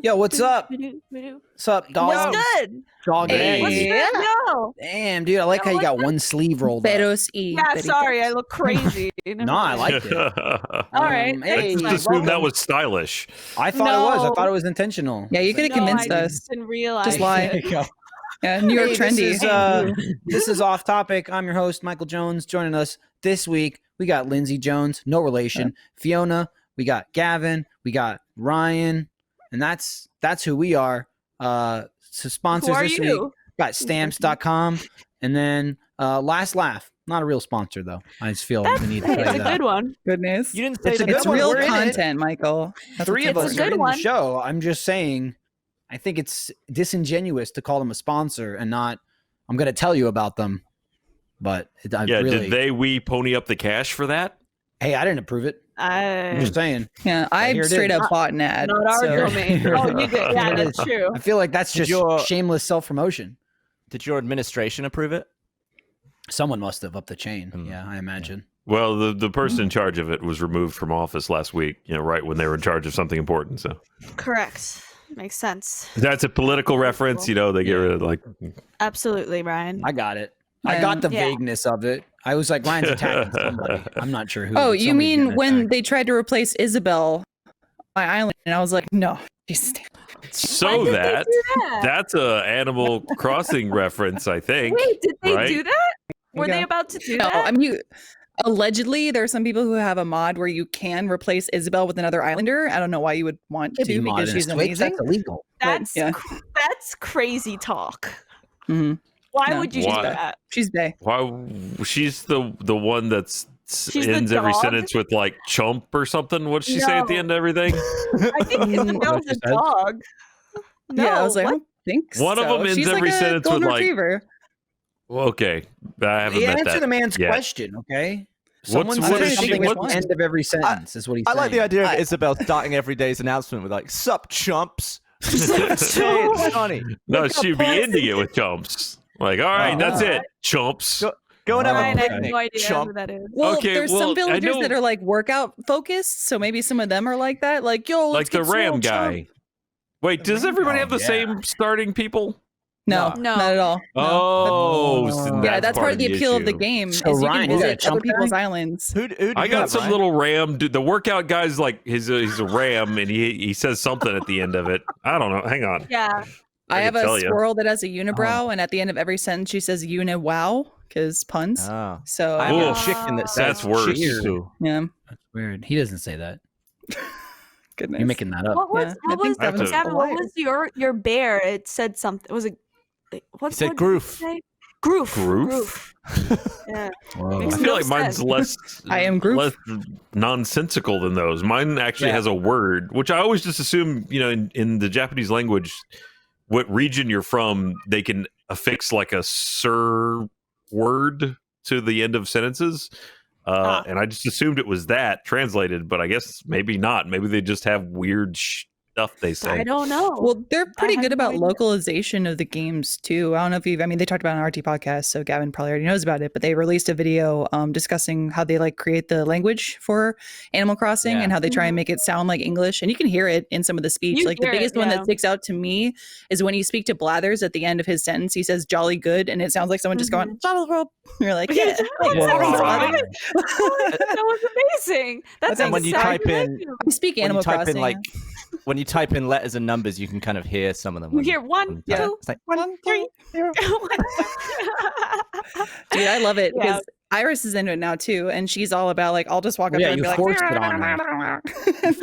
Yo, what's up? What's up, dog? What's good? Dog. Hey. What's good? No. Damn, dude, I like how you got one sleeve rolled up. Peros y Yeah, peritos. sorry, I look crazy. No, I liked it. All right. Hey, I just assumed welcome. that was stylish. I thought it was. I No. thought it was intentional. Yeah, you could have convinced I us. didn't realize. Just lie. There you go. Yeah, New York Hey, trendy. This is Off Topic. I'm your host, Michael Jones. Joining us this week, we got Lindsay Jones, no relation. Fiona, we got Gavin, we got Ryan, and that's who we are. So sponsors Who are this you? week, got stamps.com, and then Last Laugh. Not a real sponsor, though. I just feel the need to It's play a that. good one. Goodness. You didn't say It's the a good It's good one. real We're in it. content, Michael. That's Three of what us people are good in one. the show. I'm just saying, I think it's disingenuous to call them a sponsor and not. I'm going to tell you about them, but Did we pony up the cash for that? Hey, I didn't approve it. I'm just saying. Yeah, I here it straight is. up bought an ad. Not our so- domain. Oh, you did. Yeah, Here it that's is. true. I feel like that's just Your- shameless self promotion. Did your administration approve it? Someone must have up the chain. Yeah, I imagine. Well, the person in charge of it was removed from office last week, right when they were in charge of something important. So Correct. Makes sense. that's a political reference. They get rid of Absolutely, Ryan. I got it. I got the Yeah. vagueness of it. I was like, Ryan's attacking somebody. I'm not sure who. Oh, but you somebody's mean getting when attacked. they tried to replace Isabel my island? And I was like, no. Jesus. so When did that they do that? that's a Animal Crossing reference, I think. Wait, did they right? do that? Were Okay. they about to do No, that? I mean, allegedly, there are some people who have a mod where you can replace Isabel with another islander. I don't know why you would want Can't be to modded because in she's a Switch. amazing. That's illegal. that's yeah. that's crazy talk. Mhm. Why No. would you Why? do that? She's bae. Why? She's the one that's She's the ends every dog? sentence with like chump or something. What does she say at the No. end of everything? I think Isabel's a she said? dog. No, Yeah, I was like, I what? don't think One of so. them ends She's every like a sentence with, golden like, retriever. Well, okay, I haven't Yeah, met answer that. the man's yet. question, okay? What's- Someone what says is she- something at what- the end of every sentence is what he's I saying. like the idea of Isabel starting every day's announcement with like, "Sup, chumps." Hey, it's funny. No, Look up she'd be pussy. ending it with chumps. Like, all right, Oh. that's it, chumps. Go and have Ryan, a I have picnic, no idea chump. who that is. Well, Okay, there's well, some I villagers know- that are like workout focused, so maybe some of them are like that. Like, yo, Like let's the get swole, Ram chump. guy. Wait, does everybody have the yeah. same starting people? No, No. not at all. No. Oh, Oh. so Yeah, that's part of the appeal of the issue. game. So, is you Ryan, can you got a visit other chump people's guy? islands. Who do I you got have, some Ryan? little ram. Dude, the workout guy's like he's a ram, and he says something at the end of it. I don't know. Hang on. Yeah. I have can a tell ya. squirrel that has a unibrow, and at the end of every sentence, she says "uni-wow" because puns. Oh. So I have Oof. a chicken that says That's worse. "Chicken." yeah, That's weird. He doesn't say that. goodness. You're making that up. What was Yeah, I what think was that was Gavin? a What liar. was your bear? It said something. Was it? What? He said what did "Groof." say? Groof. Groof? Yeah. Whoa. Makes I no feel like mine's sense. less. I am Groot. less nonsensical than those. Mine actually Yeah. has a word, which I always just assume. In the Japanese language, what region you're from, they can affix like a "sir" word to the end of sentences. And I just assumed it was that translated, but I guess maybe not. Maybe they just have weird stuff they say. I don't know. Well, they're pretty have good no about idea. localization of the games too. I don't know if they talked about it on RT podcast, so Gavin probably already knows about it, but they released a video discussing how they like create the language for Animal Crossing Yeah. and how they try and make it sound like English. And you can hear it in some of the speech. You Like the hear it, biggest one yeah. that sticks out to me is when you speak to Blathers at the end of his sentence, he says jolly good, and it sounds like someone just going, "Jolly good." You're like, yeah. thanks, Whoa. thanks, Blathers. that was amazing. That's And when you exactly type in- what I do. I speak When Animal you type Crossing. in like, when you type in letters and numbers, you can kind of hear some of them. You hear one, Yeah. two, It's like, 1, 3. Dude, I love it Yeah. because Iris is into it now too, and she's all about like I'll just walk up Yeah, there and you be like, forced it on her.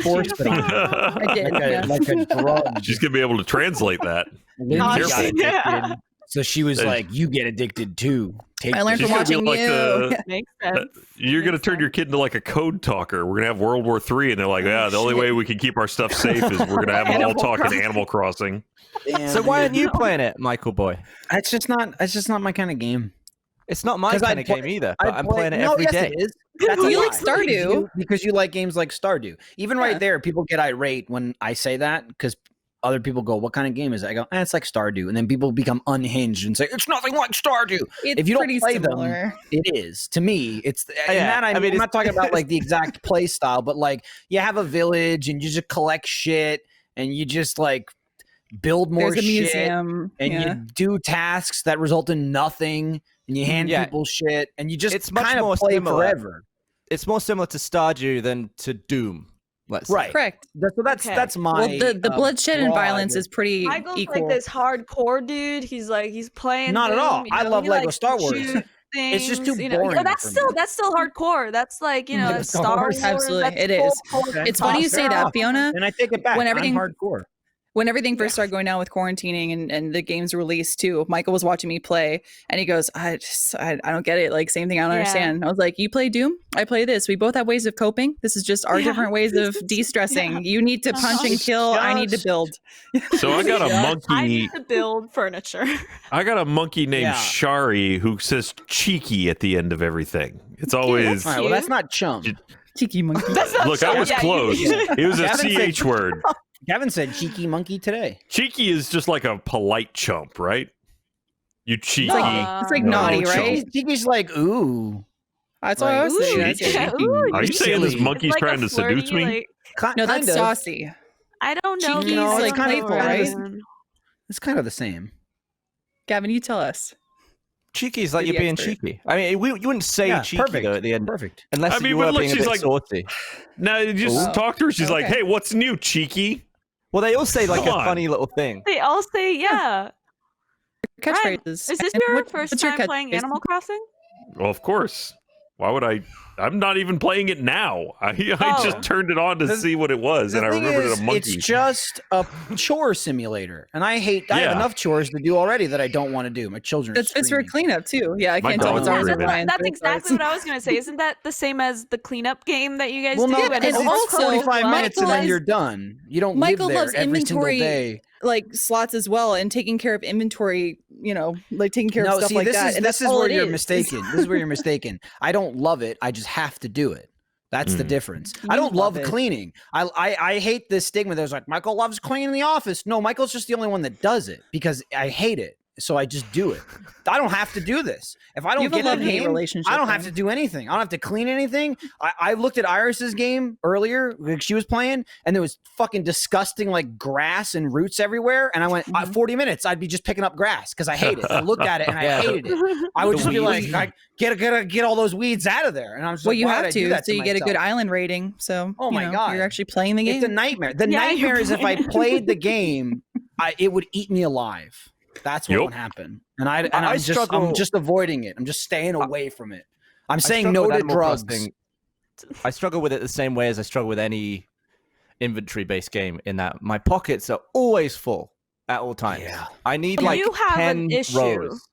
Forced it on her. I did. Like yeah. like a drug. She's gonna be able to translate that. Lindsay Oh, got shit. addicted. So she was like, "You get addicted too." Take I learned She's from gonna be watching like you. the- Makes sense. You're gonna Makes turn your kid into like a code talker. We're gonna have World War III, and they're like, "Yeah, the only way we can keep our stuff safe is we're gonna have them all Animal talking Crossing. Animal Crossing." Damn, So why aren't dude. you playing it, Michael Boy? It's just not my kind of game. It's not my 'Cause kind I of play- game either. But I'm play- playing it no, every yes, day. It is. That's a You lie. like Stardew. because you like games like Stardew. Even Yeah. right there, people get irate when I say that because other people go, "What kind of game is it?" I go, it's like Stardew," and then people become unhinged and say, "It's nothing like Stardew." It's If you don't pretty play similar. them, it is to me. It's and Yeah, that I mean, I'm not talking about like the exact play style, but like you have a village and you just collect shit. and you just like build more There's a shit museum. and yeah. you do tasks that result in nothing and you hand Yeah. people shit and you just It's much kind more of play similar. forever. It's more similar to Stardew than to Doom. Let's say. Right. Correct. So that's Okay. that's my Well, the bloodshed and broad- violence is pretty Michael's equal. like this hardcore dude. He's playing. Not at Doom, all. you I know, love he Lego likes Star to Wars. shoot It's just things, too you know. boring That's for me. still hardcore. That's like Lego Star Star Wars. Wars. Absolutely, That's it is. full Okay. It's funny you Fair say that, enough. Fiona. And I take it back. When everything- I'm hardcore. When everything first started going down with quarantining and the games released too, Michael was watching me play and he goes, I don't get it. Like, same thing, I don't Yeah. understand. I was like, you play Doom? I play this. We both have ways of coping. This is just our Yeah. different ways of de-stressing. Yeah. You need to punch and kill. I need to build. So I got a I monkey. need to build furniture. I got a monkey named Yeah. Shari who says cheeky at the end of everything. It's that's always All right, well, that's not chum. Cheeky monkey. That's not look. I was yeah, close. It was a Gavin said- ch word. Gavin said cheeky monkey today. Cheeky is just like a polite chump, right? You cheeky. like- It's like No, naughty, chump. right? Cheeky's like, ooh. That's what I was Like, saying. ooh, That's yeah, cheeky. ooh, Are you It's saying this silly. monkey's It's like trying a to seduce flirty, me? like- No, that's Kind of. saucy. I don't know. Cheeky's No, it's like kind of- playful, right? It's kind of the same. Gavin, you tell us. Cheeky is like You're you're the being expert. cheeky. I mean, you wouldn't say Yeah, cheeky perfect. though at the end, Perfect. unless I mean, you but were look, being a she's bit like- saucy. Now you just Ooh. talk to her. She's like, Okay. "Hey, what's new, cheeky?" Well, they all say like Come a on. funny little thing. They all say, yeah. Ryan, Catchphrases. Is this And your what- first what's your time playing catchphrase? Animal Crossing? Well, of course. Why would I? I'm not even playing it now. I Oh. just turned it on to The- see what it was, and I thing remembered is, it a monkey. it's just a chore simulator, and I have Yeah. enough chores to do already that I don't want to do. My children. That's it's for cleanup too. Yeah, I My can't tell dog's what's ours or screaming. Ryan's, That's but it's ours. exactly what I was going to say. Isn't that the same as the cleanup game that you guys Well, do? no, Yeah, because and it's also, 45 minutes and then Michael you're done. You don't Michael live there loves every single inventory, day. like slots as well, and taking care of inventory. You know, like taking care of No, stuff see, like this that. is and this that's is all where it you're is. mistaken. This is where you're mistaken. I don't love it. I just have to do it. That's the Mm. difference. You I don't love love it. cleaning. I hate this stigma. There's like Michael loves cleaning the office. No, Michael's just the only one that does it because I hate it. So I just do it. I don't have to do this. If I You don't have a get in a love-hate game, relationship, I don't have then. to do anything. I don't have to clean anything. I looked at Iris's game earlier, like she was playing, and there was fucking disgusting like grass and roots everywhere. And I went, 40 minutes, I'd be just picking up grass because I hate it. I looked at it and I Yeah. hated it. I would The just be weeds. like, get all those weeds out of there. And I'm just Well, like, you why have did I do to, that so to you get a good myself? island rating. So, Oh my God. you're actually playing the game. It's a nightmare. The Yeah, nightmare you're is if I played the game, it would eat me alive. That's what Yep. would happen. And I'm struggle- just avoiding it. I'm just staying away from it. I'm I saying struggle no with to Animal drugs. Crossing. I struggle with it the same way as I struggle with any inventory-based game. In that my pockets are always full at all times. Yeah. I need But like you have 10 an issue. rows.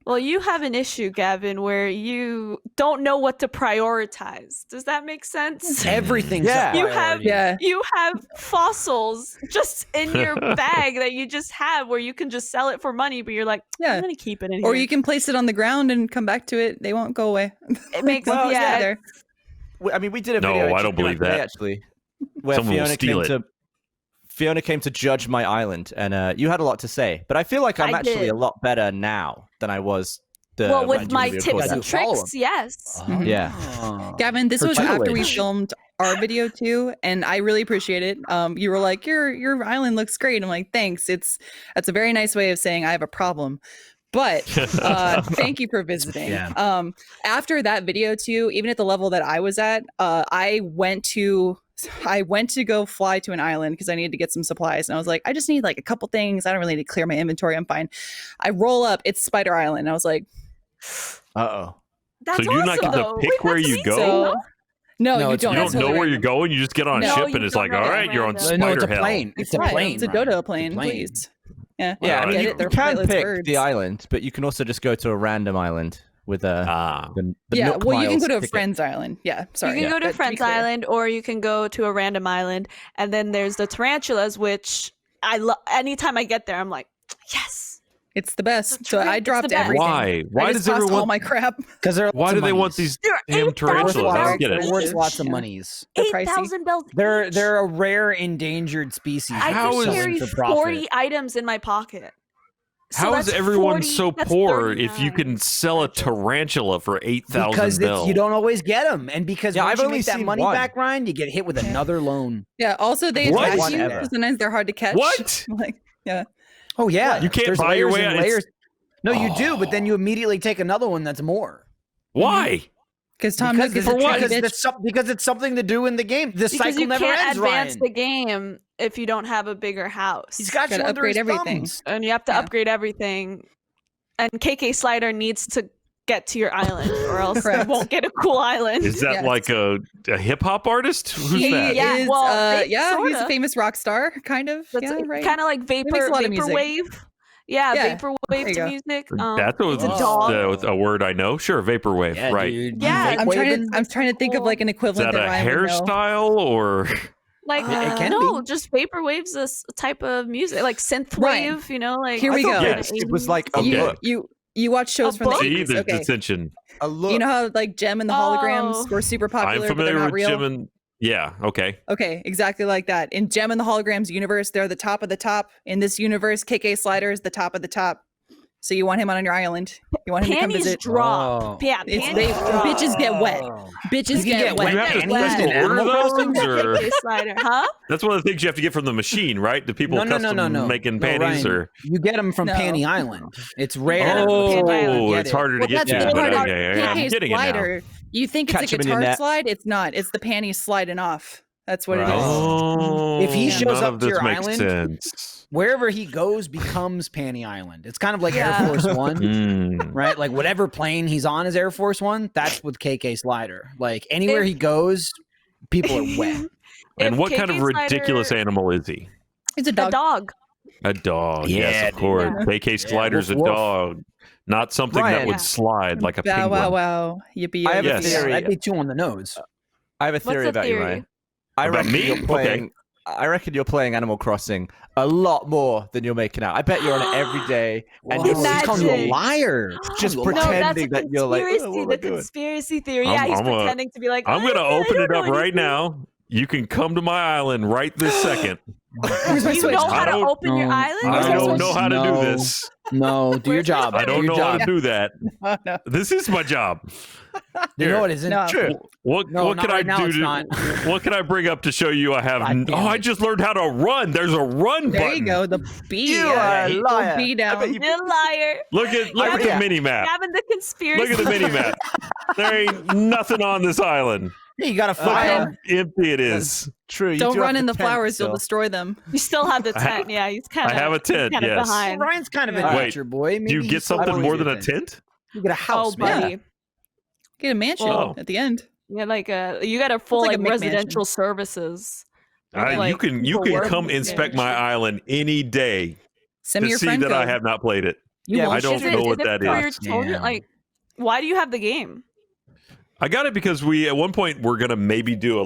Well, you have an issue, Gavin, where you don't know what to prioritize. Does that make sense? Everything's Yeah. a You have- priority. yeah. You have fossils just in your bag that you just have where you can just sell it for money, but you're like, Yeah. I'm going to keep it in Or here. you can place it on the ground and come back to it. They won't go away. It makes, Well, yeah. there. I mean, we did a No, video. I don't believe today, that. Actually, where Someone will Fiona steal came it. to Fiona came to judge my island, and you had a lot to say. But I feel like I'm I actually did. a lot better now than I was. Well, when with you my recorded tips that. and Follow tricks, yes. Mhm. Yeah. Oh. Gavin, this For was after we tutelage. filmed our video too, and I really appreciate it. You were like, your island looks great. I'm like, thanks. That's a very nice way of saying I have a problem. But thank you for visiting. Yeah. After that video too, even at the level that I was at, I went to go fly to an island because I needed to get some supplies. And I was like, I just need like a couple things. I don't really need to clear my inventory. I'm fine. I roll up, it's Spider Island. And I was like, Uh-oh. That's So you awesome, not get to though. pick Wait, where that's you amazing. go? so no, No, you it's- don't. You It's don't know totally where you're random. going. You just get on a No, ship you and it's don't like, know all that right, you're on random. No, it's Spider a Hell. plane. It's a Fly. plane. It's a Ryan. dodo It's a plane, please. Yeah, Yeah, I I mean, mean, get you it. They're can flightless pick birds. the island, but you can also just go to a random island with a. Ah. the Yeah, Nook well, you can Miles go to a ticket. friend's island. Yeah, sorry. You can go to But be Friends clear. Island, or you can go to a random island, and then there's the tarantulas, which I love. Anytime I get there, I'm like, yes. It's the best. It's So the I dropped best. everything. Why? Why I does just tossed everyone? all my crap? Because they're Why do they want these There are damn 8,000 tarantulas? I don't get They're it. worth lots of Yeah. monies. They're pricey. 8,000 bells. They're each. they're a rare endangered species. I How can is- carry selling for profit. 40 items in my pocket. How is that's everyone 40 so that's poor if you 39 can sell a tarantula for 8,000 Because bells? you don't always get them, and because Yeah, once I've you only make that seen money one. back, Ryan, you get hit with another loan. Yeah. Also, they What? attack One you, ever. so sometimes they're hard to catch. What? Like, yeah. Oh yeah, You can't there's buy your layers way and out. It's- layers. No, you do, but then Oh. you immediately take another one that's more. Why? Because Tom because Nook is For a what? tricky because, bitch. because it's something to do in the game. The because cycle you never can't ends, advance Ryan. the game if you don't have a bigger house. He's got Gotta you under upgrade his everything. thumbs. and you have to Yeah. upgrade everything. And KK Slider needs to get to your island, or else you Correct. won't get a cool island. Is that Yes. like a hip hop artist? Who's He that? Yeah, is, well, he's a sorta. famous rock star, kind of. That's Yeah, right. kind of like makes a lot of music. vaporwave. Yeah, Yeah, vaporwave there you to go. music. That's it's a dog. a word I know. Sure, vaporwave. Yeah, right. dude. Yeah, You I'm trying waving? to. I'm trying to think of like an Is equivalent that a Ryan would know. hairstyle or? Like It can no, be. just vaporwave's a type of music, like synthwave. Ryan, You know, like here we I thought go. Yes. It was like a Okay. book. You watch shows A from the book? See, 80s. there's Okay. dissension. A look. You know how like Gem and the holograms Oh. were super I'm popular, but they're familiar not with real. Jim and yeah. Okay. Okay, exactly like that. In Gem and the Holograms universe, they're the top of the top. In this universe, KK Slider is the top of the top. So you want him on your island. You want him to come panties visit. drop. Oh. Yeah, It's panties they, drop. bitches get wet. Bitches You can get get wet. wet. You have to panties physical in order Animal Crossing? those, or KK Slider, huh? that's one of the things you have to get from the machine, right? Do people No, custom making No, panties Ryan, or? you get them from No. Panty Island. It's rare. Oh, Get it's it. harder to Well, get that's to. the But part. okay, I'm KK getting it now. Slider. You think it's Catch a 'em in your guitar net. slide? It's not. It's the panties sliding off. That's what it is. Right. Oh, If he shows none up of to this your makes island- sense. Wherever he goes becomes Panty Island. It's kind of like Yeah. Air Force One, Mm. right? Like whatever plane he's on is Air Force One. That's with KK Slider. Like anywhere If- he goes, people are wet. And If what kind of KK ridiculous Slider- animal is he? It's a A dog. dog. A dog. Yeah, Yes, of dude. course. Yeah. KK Slider's woof, a woof. dog, not something that Ryan. would Yeah. slide like a Bow penguin. wow wow. Yippee I have a Yes. theory. That'd be two on the nose. I have a What's theory the about you, theory? Ryan. I About reckon me? you're playing. I reckon you're playing Animal Crossing a lot more than you're making out. I bet you're on it every day, and Whoa, you're he's calling you a Imagine. liar. Just Calling you a No, liar. that's a pretending that you're like, conspiracy. "Oh, what am I the doing?" conspiracy theory. I'm- Yeah, he's I'm a- pretending to be like. I'm "Oh, gonna yeah, open I it don't up know right anything." now. You can come to my island right this second. Here's my You Switch. know I how to don't- open your No. island? No. I Where's my don't Switch? know how to do No. this. No, do your Where's my job. I don't do know your how job. to do that. Oh, no. This is my job. You know it isn't. No. True. What No, what not can right I now, do? it's To, not. what can I bring up to show you? I have. God damn I it. just learned how to run. There's a run There button. you go. The B. You are a Go liar. B I down. bet you- You're a liar. Look at Yeah. the mini map. Having the conspiracy. Look at the mini map. There ain't nothing on this island. Hey, you got to Look how fire. empty it is. True. You Don't do run have in the the tent flowers. still. You'll destroy them. You still have the I ha- tent. Yeah, he's kind I of. have a tent. Kind of Yes. behind. Ryan's kind of a Wait, nature boy. Do Maybe you he's get something supposed more to than a then. tent? You get a house, Oh, man. buddy. Get a mansion Whoa. at the end. Yeah, like you got a full like like, a McMansion. residential services. You can people come working inspect there. my island any day Send me to your see friend that code. I have not played it. You Yeah, won't. I don't Is it- know is what it that for is. your children? Damn. Like, why do you have the game? I got it because we at one point we're gonna maybe do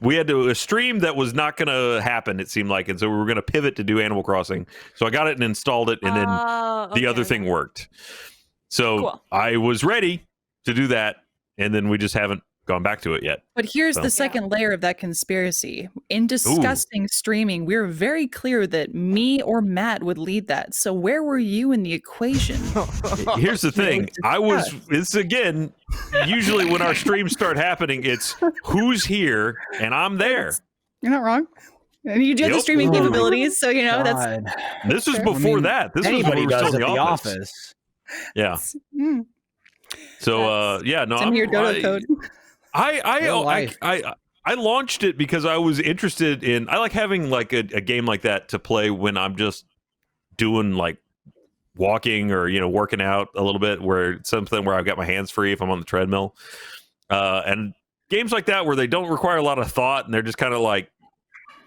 we had to a stream that was not gonna happen, it seemed like, and so we were gonna pivot to do Animal Crossing. So I got it and installed it, and then Oh, the okay, other okay. thing worked. So Cool. I was ready to do that, and then we just haven't gone back to it yet. But here's So- the second layer of that conspiracy. In discussing streaming, we were very clear that me or Matt would lead that. So where were you in the equation? Here's the thing. It's again, usually when our streams start happening, it's who's here and I'm there. You're not wrong. And you do have the Yep. streaming Oh my capabilities, so you know that's God. This was Sure. before I mean, that. This was when Anybody we were still does in at the the office. office. Yeah. mm, So yeah, no, send me your Dodo code. Real life. I launched it because I was interested in. I like having like a game like that to play when I'm just doing like walking or working out a little bit, where it's something where I've got my hands free if I'm on the treadmill, and games like that where they don't require a lot of thought and they're just kind of like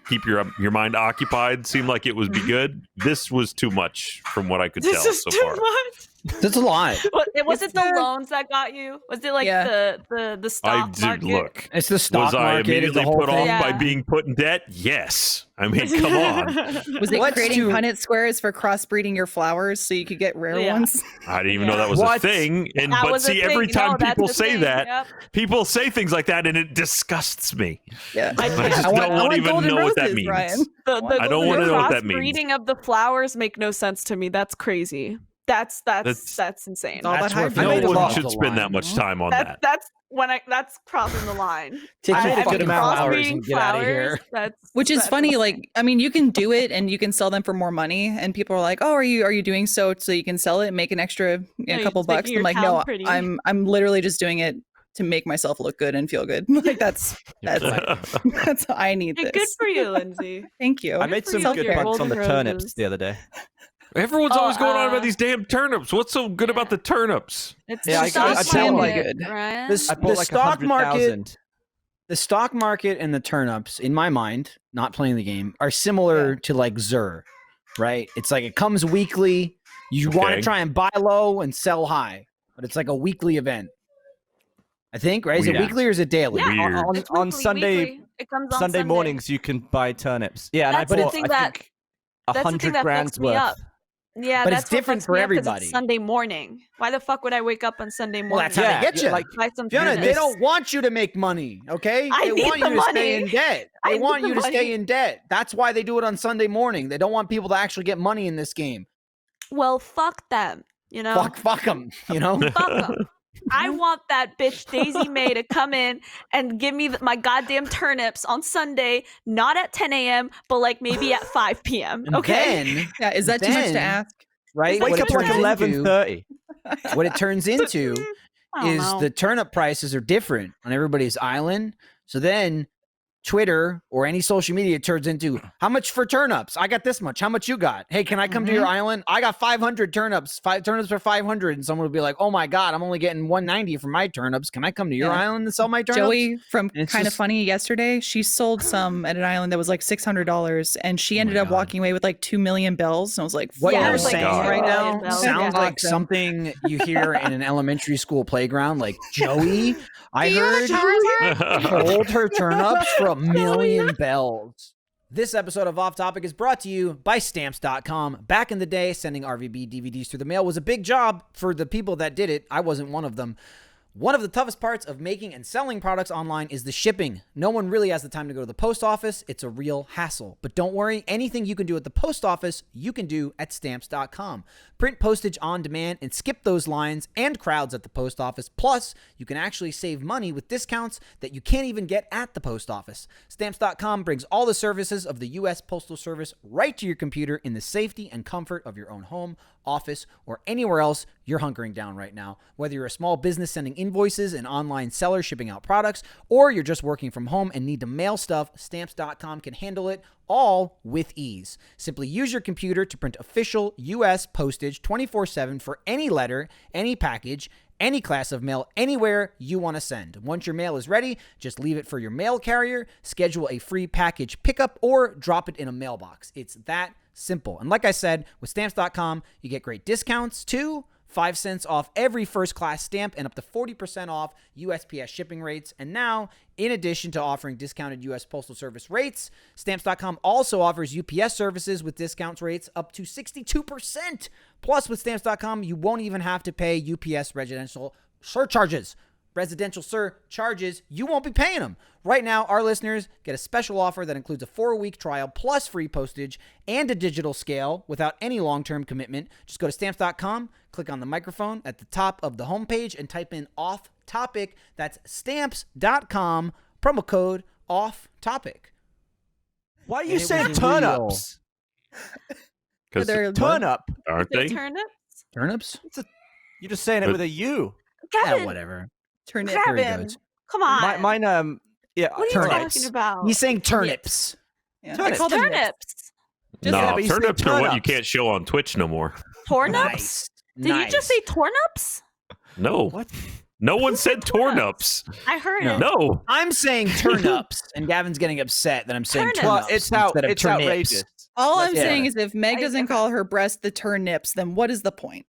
keep your mind occupied seem like it would be good. This was too much from what I could tell This is so too far. much. That's a lot. Was it the the- loans that got you? Was it like Yeah. the stock I did market? look. It's the stock Was I market. Is the immediately whole put off thing. Yeah. by being put in debt? Yes. I mean, come on. Was it Let's creating do- Punnett squares for crossbreeding your flowers so you could get rare Yeah. ones? I didn't even know Yeah. that was a What? thing. And That but was a see, every thing. time No, that's people a say thing. that, Yep. people say things like that, and it disgusts me. Yeah. I just want- don't I want even golden know what that roses, means. Ryan. I don't wanna know what that means. Crossbreeding of the flowers make no sense to me. That's crazy. That's insane. It's all about That's where hybrid. I made No a one lot. should spend that much time on that. That's crossing the line. Take I your made a fucking good amount of flowers Crossbreeding and get out of here. Which is that's funny, insane. like I mean, you can do it and you can sell them for more money, and people are like, "Oh, are you doing so you can sell it and make an extra you're couple just bucks?" making I'm your like, town "No, pretty." I'm literally just doing it to make myself look good and feel good. Like that's I need Hey, this. good for you, Lindsay. Thank you. I made some Self-care. good points on the Golden turnips roses. the other day. Everyone's Oh, always going on about these damn turnips. What's so good about the turnips? It's Yeah, the I stock tell like market, it. Ryan. This- I bought The like stock market- 100,000. The stock market and the turnips, in my mind, not playing the game, are similar to like Zur, right? It's like it comes weekly. You want Okay. to try and buy low and sell high, but it's like a weekly event. I think, right? Is it Weird. weekly or is it daily? Yeah. Weird. On, It's on weekly, Sunday weekly. It comes on Sunday mornings, you can buy turnips. Yeah, and That's the I bought thing I that- think That's the thing 100 that grand's fucks me worth. up. Yeah, But it's that's what different fucks for me up 'cause everybody. It's Sunday morning. Why the fuck would I wake up on Sunday morning? Well, that's how Yeah, they get you. like- buy some Fiona, turnips? they don't want you to make money, okay? I They need want the you to stay money. in debt. I They need want the you to money. stay in debt. That's why they do it on Sunday morning. They don't want people to actually get money in this game. Well, fuck them. You know, Fuck them, you know? fuck them. I want that bitch Daisy May to come in and give me my goddamn turnips on Sunday, not at 10 a.m., but like maybe at 5 p.m. And Okay. then, Yeah, is that too much Then- to ask? right? It's What Wake it up like turns 11:30. what it turns into I don't is know. the turnip prices are different on everybody's island. So then Twitter or any social media turns into how much for turnips? I got this much. How much you got? Hey, can I come to your island? I got 500 turnips. 5 turnips for 500. And someone would be like, "Oh my god, I'm only getting 190 for my turnips. Can I come to your Yeah. island and sell my turnips?" Joey from And it's Kind of just- Funny yesterday, she sold some at an island that was like $600, and she ended my up God. walking away with like 2 million bells. And I was like, What Yeah, you're it was like saying God. right now Bells, sounds yeah. like Awesome. something you hear in an elementary school playground. Like, Joey, I Do you have a heard charger? sold her turnips for $1 million bells. This episode of Off Topic is brought to you by Stamps.com. Back in the day, sending RVB DVDs through the mail was a big job for the people that did it. I wasn't one of them. One of the toughest parts of making and selling products online is the shipping. No one really has the time to go to the post office. It's a real hassle. But don't worry, anything you can do at the post office, you can do at Stamps.com. Print postage on demand and skip those lines and crowds at the post office. Plus, you can actually save money with discounts that you can't even get at the post office. Stamps.com brings all the services of the U.S. Postal Service right to your computer in the safety and comfort of your own home, office, or anywhere else you're hunkering down right now. Whether you're a small business sending invoices, an online seller shipping out products, or you're just working from home and need to mail stuff, Stamps.com can handle it all with ease. Simply use your computer to print official U.S. postage 24/7 for any letter, any package, any class of mail, anywhere you want to send. Once your mail is ready, just leave it for your mail carrier, schedule a free package pickup, or drop it in a mailbox. It's that simple. And like I said, with Stamps.com, you get great discounts too. 5 cents off every first class stamp and up to 40% off USPS shipping rates. And now, in addition to offering discounted U.S. Postal Service rates, Stamps.com also offers UPS services with discount rates up to 62%. Plus, with Stamps.com, you won't even have to pay UPS residential surcharges. You won't be paying them. Right now, our listeners get a special offer that includes a 4-week trial plus free postage and a digital scale without any long-term commitment. Just go to Stamps.com, click on the microphone at the top of the homepage, and type in Off Topic. That's Stamps.com, promo code Off Topic. Why are you And it saying was turnips? Because They're- Turnip. aren't The they? turnips? Turnips? You're just saying it But- with a U. Gavin, Yeah, whatever. Turnip. Very Gavin, good. come on. Mine, yeah, what are you turnips. talking about? He's saying turnips. Yeah. I Turnips. call them nips. turnips. Just- No, yeah, but you say turnips are what you turnips. can't show on Twitch no more. Tornups? Nice. Did you just say tornups? No. What? No one Who said said tornups. I heard No. it. No. I'm saying turnips, and Gavin's getting upset that I'm saying Turnips. turnips Well, it's instead of it's turnips. outrageous. All I'm Yeah. saying is if Meg I- doesn't call her breast the turnips, then what is the point?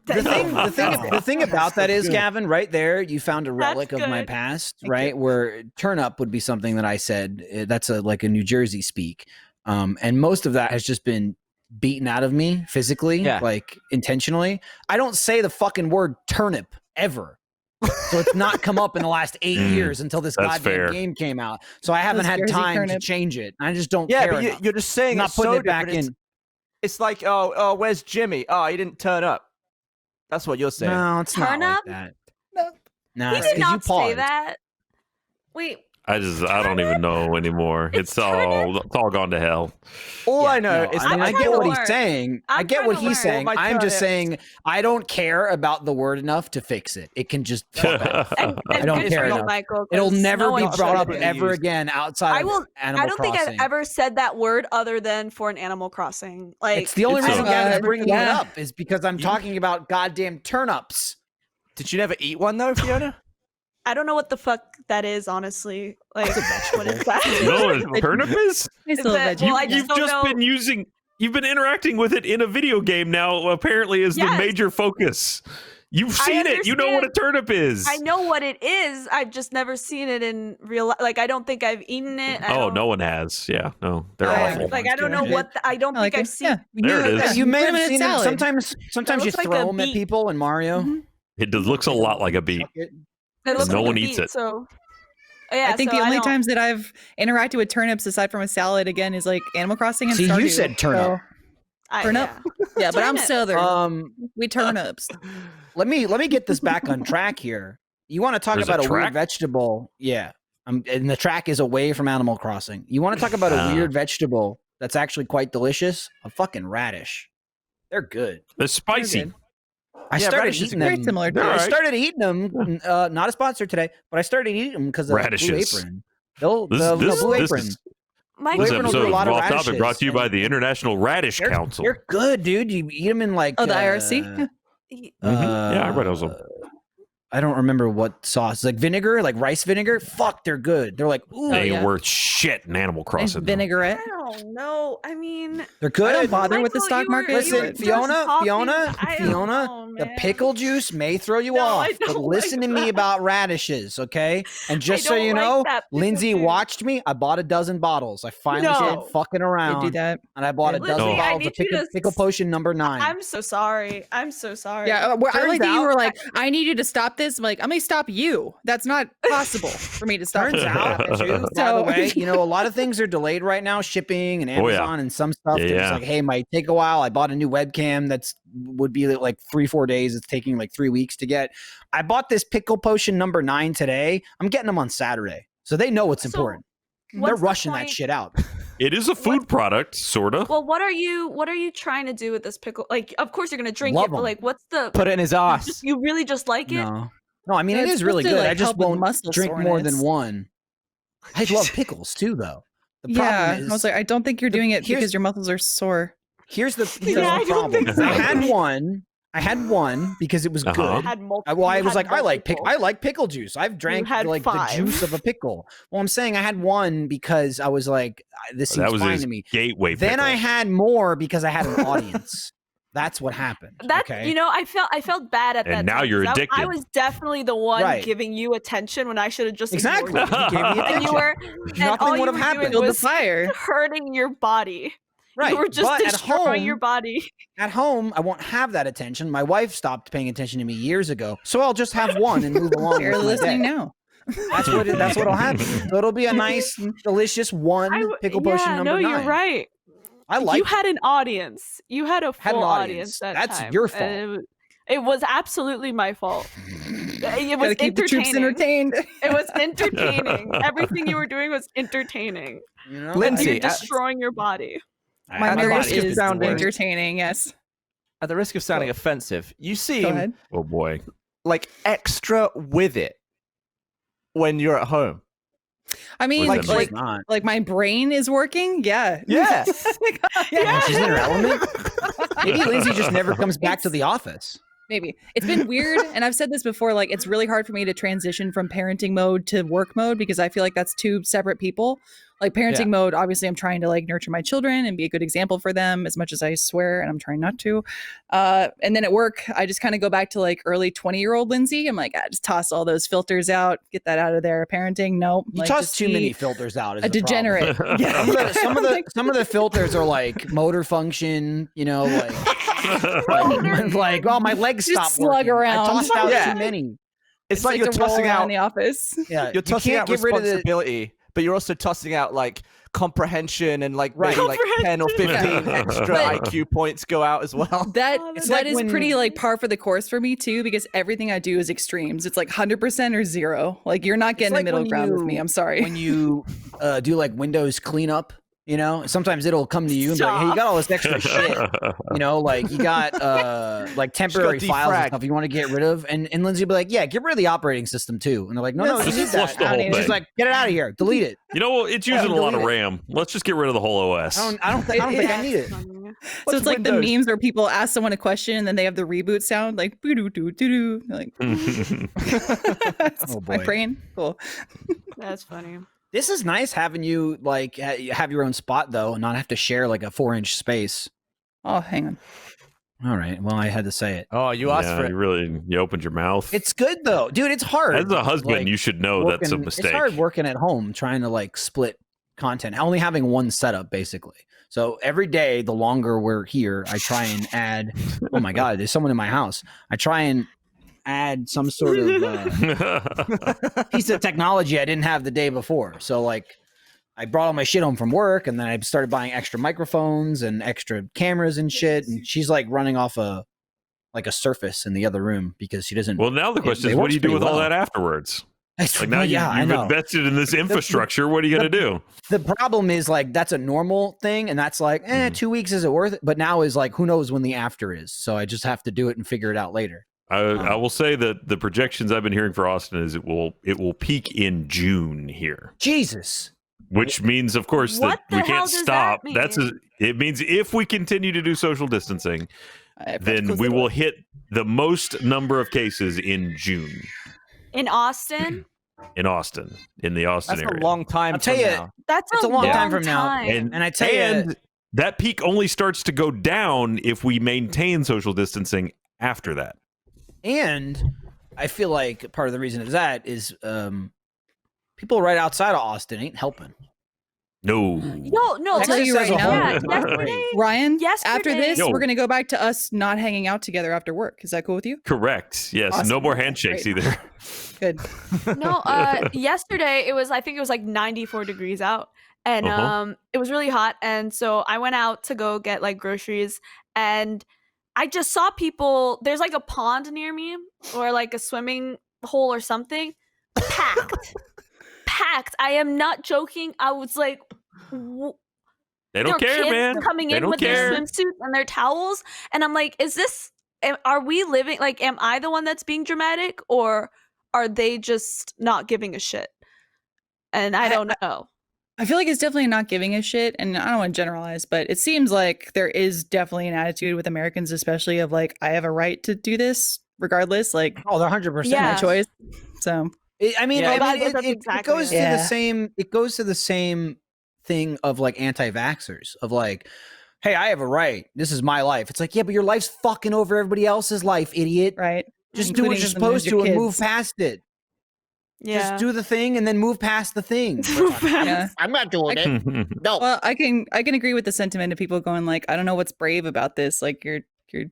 The thing about that is, Gavin, right there, you found a relic of my good. past, Thank right? Where turn up would be something that I said. That's like a New Jersey speak, and most of that has just been beaten out of me physically, Yeah. like intentionally. I don't say the fucking word turnip ever. So it's not come up in the last 8 years until this that's goddamn fair. game came out. So I haven't had Jersey time turnip. to change it. I just don't Yeah, care. but enough. you're just saying I'm not it's putting so it back different. in. It's like, oh, where's Jimmy? Oh, he didn't turn up. That's what you're saying. No, it's Turn not up? like that. No. No, He it's did 'cause you not say paused. that. Wait, I don't even know anymore. It's It's all gone to hell. All Yeah, I know no, is I mean, I'm I trying get to what he's learn. saying. I I'm get trying what to he's learn. saying. All my I'm just turnips. saying I don't care about the word enough to fix it. It can just fuck off. and I don't good care for you, enough. Michael. It'll 'cause never no be one brought should up be. ever again outside I of will. Animal I don't think Crossing. I've ever said that word other than for an Animal Crossing. Like It's the only It's reason a- Gavin's bringing it yeah. up is because I'm talking about goddamn turnips. Did you never eat one though, Fiona? I don't know what the fuck that is, honestly. Like what is that? You know what a turnip is? Nice Is little that- veggie. well, I You've don't just know. been you've been interacting with it in a video game now, apparently is the Yes. major focus. You've I seen it. You know what a understand. turnip is. I know what it is. I've just never seen it in real life. Like I don't think I've eaten it. I Oh, don't- no one has. Yeah, no. They're I- awful. Like I don't know Good. what. I don't I like think I've it. seen. Yeah. There it Yeah. is. You may Put have 'em in a seen it. salad. Sometimes you looks like throw a them at beet. people in Mario. Mhm. It does, looks a lot like a beet. Chuck it. It looks No like one a eats beet, it. So yeah, I think so the only don't- times that I've interacted with turnips aside from a salad again is like Animal Crossing and See, you Stardew. said turnip. Turnip. yeah. Yeah, but I'm Turnip. Southern. We turnips. Let me get this back on track here. You want to talk There's a about a weird track? vegetable? Yeah. And the track is away from Animal Crossing. You want to talk about a Ah. weird vegetable that's actually quite delicious? A fucking radish. They're good. They're spicy. good. I Yeah, started radishes eating are them. very similar to They're I all right. started eating them. Not a sponsor today, but I started eating them because of Blue Radishes. Apron. The This Blue this Apron. is Mike, Blue this Apron will do episode a of lot of Off Topic radishes, brought to you by and the International Radish Council. They're good, dude. You eat them in like Oh, the IRC? Yeah, I read those. I don't remember what sauce. Like vinegar, like rice vinegar. Fuck, they're good. They're like, ooh, They ain't yeah. worth shit in Animal And Crossing. though. vinaigrette. I don't know. I mean, they're I good. don't bother with the Michael, stock you were- market. you were Listen, just Fiona, talking- Fiona, I don't Fiona, know, the man. pickle juice may throw you No, off, I but don't listen like to me that. about radishes, okay? And just so don't you like know, that pickle Lindsay juice. watched me. I bought a dozen bottles. I finally No. started fucking They around, do that. and I bought a Lindsay, dozen I bottles need of you to pickle potion number 9. I'm so sorry. I'm so sorry. Yeah, I Turns like that you out- were like, I need you to stop this. I'm like, I'm gonna stop you. That's not possible for me to stop. Turns you. out, too, by the So- way, you know, a lot of things are delayed right now, shipping and Oh, yeah. Amazon and some stuff. Yeah, They're yeah. just like, hey, might take a while. I bought a new webcam that's would be like 3-4 days. It's taking like 3 weeks to get. I bought this pickle potion number 9 today. I'm getting them on Saturday. So they know it's So, important. They're what's the rushing that point- shit out. It is a food product, sort of. Well, what are you trying to do with this pickle? Like, of course you're gonna drink Love it, but 'em. like, what's the? Put it in his ass. You really just like it? No, I mean, Yeah, it it's is really supposed to, good. like, I just help with won't muscle drink more than soreness. one. I love pickles too, though. The problem Yeah, is, I was like, I don't think you're doing it here's- because your muscles are sore. here's the Yeah, I don't problem. think so. I had one because it was Uh-huh. good. Had multiple. Well, I you was had like, I like multiple. pickle juice. I've drank had like 5. the juice of a pickle. Well, I'm saying I had one because I was like, this seems That was fine his to me. gateway Then pickle. I had more because I had an audience. That's what happened. That okay? you know, I felt bad at And that. now time, you're 'cause I addicted. was definitely the one Right. giving you attention when I should have just exactly. ignored You you. gave me And attention. you were, and Nothing all you would were have happened. doing Build the was fire. hurting your body. Right. You were just but at destroying home, your body. At home, I won't have that attention. My wife stopped paying attention to me years ago, so I'll just have one and move along. You're with my listening day. now. That's what'll happen. So it'll be a nice, delicious one pickle potion number 9. No, you're right. I like. You had an audience. You had a Had an full audience. audience. That That's time. your fault. And it was absolutely my fault. It was Gotta keep the troops entertaining. entertained. It was entertaining. Everything you were doing was entertaining. You know, And Lindsay, you're destroying your body. I My had at the mouth risk of is sounding- entertaining. Yes. At the risk of sounding offensive, you Go seem ahead. Oh boy. like extra with it when you're at home. I mean, Like- like, She's not. like my brain is working. Yeah. Yeah. Yeah, she's in her element. Maybe Lindsay just never comes back to It's- the office. Maybe it's been weird, and I've said this before. Like, it's really hard for me to transition from parenting mode to work mode because I feel like that's two separate people. Like parenting mode, obviously I'm trying to like nurture my children and be a good example for them as much as I swear, and I'm trying not to. And then at work, I just kind of go back to like early 20-year-old Lindsay. I'm like, just toss all those filters out, get that out of there. Parenting, nope. You like, toss just too be many filters out. Is a the problem. degenerate. Yeah. Some of the filters are like motor function, you know, like oh, my legs Just stopped slug working. around. I tossed out Yeah. too many. It's like to you're roll tossing around out the office. Yeah, you're you tossing can't out get rid of the. responsibility, but you're also tossing out like comprehension and like Right. maybe like 10 or 15 extra But- IQ points go out as well. That It's that like is when- pretty like par for the course for me too, because everything I do is extremes. It's like 100% or 0. Like you're not getting like a middle when ground with me. you- I'm sorry. When you do like Windows cleanup, you know, sometimes it'll come to you and be like, hey, you got all this extra shit. You know, like you got like temporary files and defrag. stuff you want to get rid of. And Lindsay will be like, yeah, get rid of the operating system too. And they're like, no, you Just need flush that. the whole I don't And she's thing. like, get it out of here. Delete it. You know, it's using a lot of delete it. RAM. Let's just get rid of the whole OS. I don't think I need it. So it's like the Windows? memes where people ask someone a question and then they have the reboot sound like boo doo doo doo doo. Like that's Oh, my boy. brain. Cool. That's funny. This is nice having you like have your own spot though, and not have to share like a 4-inch space. Oh, hang on. All right. Well, I had to say it. Oh, you asked yeah, for it. you opened your mouth. It's good though, dude. It's hard. As a husband, like, you should know that's a working- mistake. It's hard working at home trying to like split content, only having one setup basically. So every day, the longer we're here, I try and add. Oh my god, there's someone in my house. I try and add some sort of piece of technology I didn't have the day before. So like, I brought all my shit home from work, and then I started buying extra microphones and extra cameras and shit. And she's like running off a Surface in the other room because she doesn't. Well, now the question is, it what works do you do pretty with all well. that afterwards? It's- Like now well, yeah, I you've know. invested in this infrastructure. What are you going to do? The problem is like that's a normal thing, and that's like, Mhm. 2 weeks is it worth it? But now is like, who knows when the after is? So I just have to do it and figure it out later. I will say that the projections I've been hearing for Austin is it will peak in June here, Jesus, which means, of course, What that we the hell can't does stop. that mean? It means if we continue to do social distancing, I have to then close we the will door. hit the most number of cases in June In Austin, in Austin, in the Austin That's area. a long time I'll tell from you- now. that's It's a long time from now. time. And I tell you, and that peak only starts to go down if we maintain social distancing after that. and I feel like part of the reason of that is people right outside of Austin ain't helping. No. No, I'll tell you Texas right as a now. whole. Yeah, yesterday, Ryan, Yesterday- after this, Yo. we're going to go back to us not hanging out together after work. Is that cool with you? Correct. Yes. No Awesome. more handshakes Great. either. Good. no, yesterday I think it was like 94 degrees out, and Uh-huh. it was really hot, and so I went out to go get like groceries, and I just saw people. There's like a pond near me, or like a swimming hole or something, packed, packed. I am not joking. I was like. They don't there are care, kids man. coming They in don't with care. their swimsuits and their towels, and I'm like, are we living like, am I the one that's being dramatic, or are they just not giving a shit? And I don't know. I feel like it's definitely not giving a shit, and I don't want to generalize, but it seems like there is definitely an attitude with Americans, especially of like, I have a right to do this regardless, like Oh, they're 100%. Yeah. my choice. So I mean, Yeah. I Well, mean, that's it exactly goes it. to the Yeah. same. It goes to the same thing of like anti-vaxxers of like, hey, I have a right. This is my life. It's like, yeah, but your life's fucking over everybody else's life, idiot. right. Just do what Including you're sometimes supposed your to and move kids. past it. Yeah. Just do the thing and then move past the thing. Yeah. I'm not doing it. No. Well, I can agree with the sentiment of people going like, I don't know what's brave about this. Like you're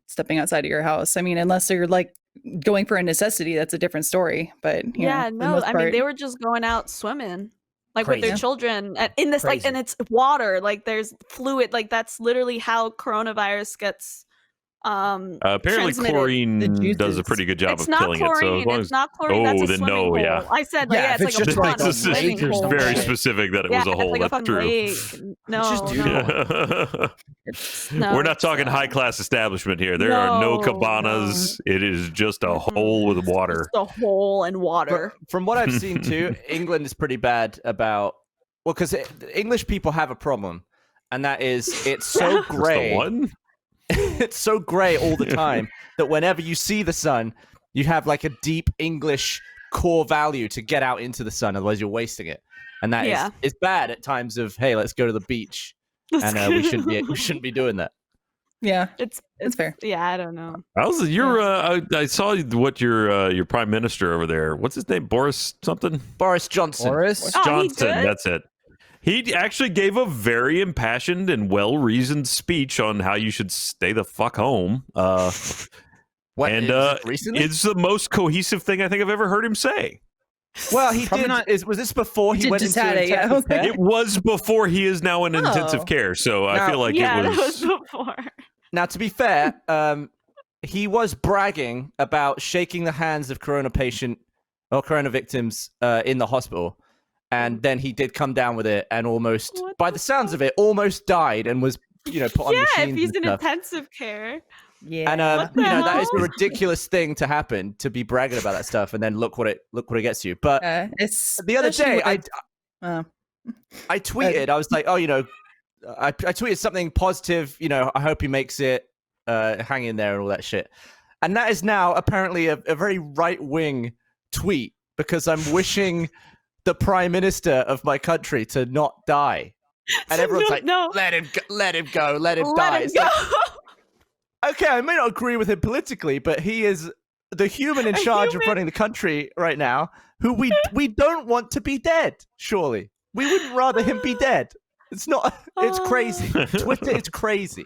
stepping outside of your house. I mean, unless you're like going for a necessity, that's a different story. But you know, Yeah, for the no, most I mean part- they were just going out swimming. Like with their Crazy. children in this like, Crazy. and it's water, like there's fluid, like that's literally how coronavirus gets Apparently, transmitted. chlorine The does a juices. pretty good job It's of not killing chlorine. it. So as long It's as not chlorine. That's Oh, a then swimming no, hole. yeah. I said, like, Yeah, yeah, if it's it's like a just like pond, a swimming lake or hole. something. very shit. specific that it Yeah, was a hole. it's like a That's fucking true. lake. No, just do no, no, We're not it's, talking high class establishment here. There are no no, cabanas. It is just a Mhm. hole with water. Just a hole and water. From what I've seen too, England is pretty bad about because English people have a problem, and that is it's so Just the grey. one? It's so grey all the time that whenever you see the sun, you have like a deep English core value to get out into the sun, otherwise you're wasting it. And that Yeah. is bad at times of, hey, let's go to the beach, and we shouldn't be doing that. Yeah, It's fair. Yeah, I don't know. How's I saw what your prime minister over there. What's his name? Boris something? Boris Johnson. Boris? Oh, he Johnson. good? That's it. He actually gave a very impassioned and well-reasoned speech on how you should stay the fuck home. What, and is it recently? it's the most cohesive thing I think I've ever heard him say. Well, he Probably did. not- Was this before he He went just into had it, yeah. intensive care? It was before he is now in Oh. intensive care, so I Now- feel like Yeah, it that was. was before. Now, to be fair, he was bragging about shaking the hands of corona victims in the hospital, and then he did come down with it and almost, What by the the sounds fuck? of it, almost died and was put on Yeah, machines if he's and in stuff. intensive care. Yeah. And What the that is a hell? ridiculous thing to happen, to be bragging about that stuff, and then look what it gets you. But It's the other especially day, with- uh, I tweeted, I was like, oh, I tweeted something positive, I hope he makes it, hang in there and all that shit. And that is now apparently a very right-wing tweet, because I'm wishing the prime minister of my country to not die. And everyone's like, no. let him go, let him go, let him Let die. him It's go. like, okay, I may not agree with him politically, but he is the human in A charge of human. running the country right now, who we don't want to be dead, surely. We wouldn't rather him be dead. It's not, it's crazy. Twitter is crazy.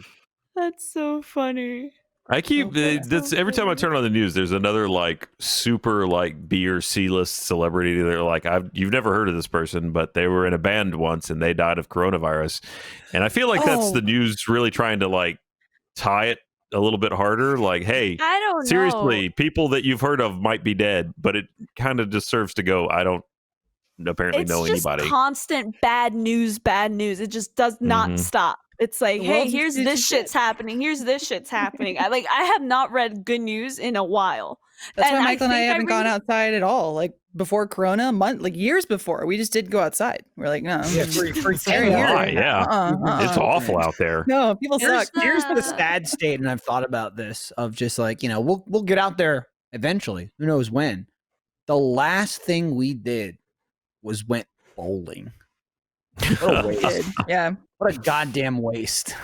That's so funny. I keep Okay. that's every time I turn on the news, there's another like super like B or C list celebrity. They're like, you've never heard of this person, but they were in a band once and they died of coronavirus. And I feel like that's Oh. the news really trying to like tie it a little bit harder. Like, hey, I don't know. seriously, people that you've heard of might be dead, but it kind of just serves to go, I don't apparently It's know just anybody. constant bad news, bad news. It just does not Mhm. stop. It's like, The hey, world's here's just this shit. shit's happening. Here's this shit's happening. I have not read good news in a while. That's And why I Michael and I think I haven't gone read- outside at all. Like before Corona, years before, we just didn't go outside. We're like, no, Yeah, for scary. 10 years. Why? Yeah. It's Uh-uh. awful out there. No, people Here's, suck. here's the Uh, sad state, and I've thought about this of just like, we'll get out there eventually. Who knows when? The last thing we did was went bowling. What a waste. Yeah. What a goddamn waste.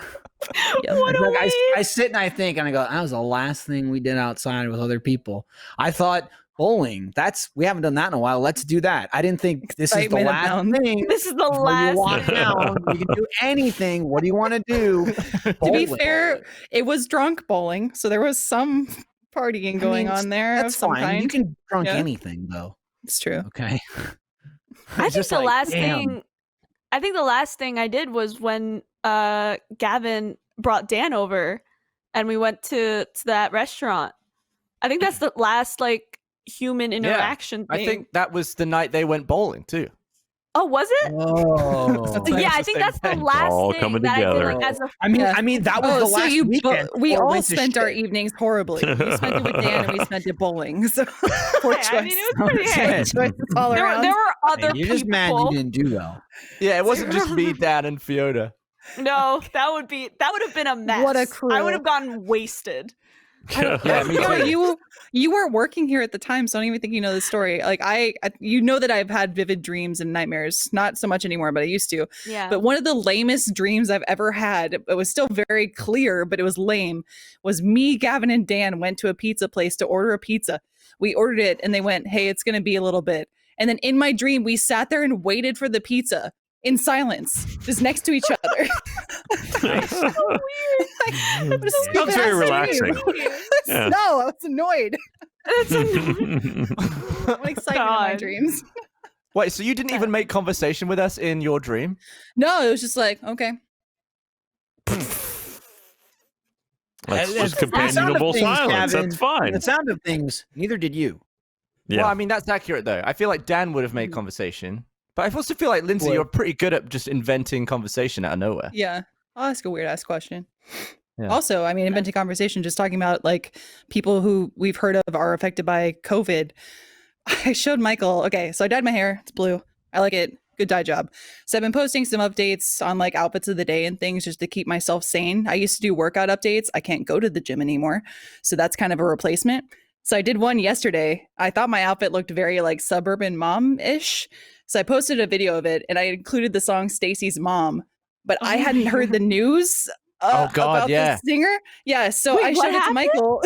Yeah. What a Like, waste. I sit and I think, and I go, that was the last thing we did outside with other people. I thought bowling. We haven't done that in a while. Let's do that. I didn't think this is the Excitement last abounds. thing. This is the Before you last walk thing. down, you can do anything. What do you want to do? To be fair, it was drunk bowling, so there was some partying going on there That's of some fine. kind. You can drunk Yeah. anything though. It's true. Okay. I It's think just the like, last damn. thing I think the last thing I did was when Gavin brought Dan over and we went to that restaurant. I think that's the last like human interaction thing. I think that was the night they went bowling too. Oh, was it? Oh. That's Yeah, It's I the think same that's the thing. last All thing coming that I did together. like as a Yeah. I mean, that was the so last you weekend. we before we all went to spent our shit. evenings horribly. You spent it with Dan and we spent it bowling. So poor Hey, choice. I mean, it was pretty Okay. hey. Choices all There around. were other Hey, you're just mad you people. didn't do well. Yeah, it wasn't just me, Dan, and Fiona. No, that would have been a mess. What a I crew. would have gotten wasted. Yeah, me Fiona, too. you weren't working here at the time, so I don't even think you know the story. Like I you know that I've had vivid dreams and nightmares. Not so much anymore, but I used to. Yeah. But one of the lamest dreams I've ever had, it was still very clear, but it was lame, was me, Gavin, and Dan went to a pizza place to order a pizza. We ordered it and they went, hey, it's going to be a little bit. And then in my dream, we sat there and waited for the pizza in silence, just next to each other. so weird. What a Sounds stupid very ass relaxing. dream. Yeah. No, I was annoyed. That's annoying. I'm excited in my God. dreams. Wait, so you didn't even make conversation with us in your dream? No, it was just like, okay. That's And- just and the sound of companionable things, silence. Gavin, That's fine. The sound of things, neither did you. Yeah. Well, I mean, that's accurate, though. I feel like Dan would have made conversation. But I also feel like, Lindsay, Would. you're pretty good at just inventing conversation out of nowhere. Yeah. I'll ask a weird ass question. Yeah. Also, I mean, inventing conversation, just talking about like people who we've heard of are affected by COVID. I showed Michael, okay, so I dyed my hair. It's blue. I like it. Good dye job. So I've been posting some updates on like outfits of the day and things just to keep myself sane. I used to do workout updates. I can't go to the gym anymore. So that's kind of a replacement. So I did one yesterday. I thought my outfit looked very like suburban mom-ish. So I posted a video of it and I included the song Stacy's Mom, but I Oh hadn't my heard the God. news Oh, God, about yeah. the singer. Yeah, so Wait, I what showed it to happened? Michael.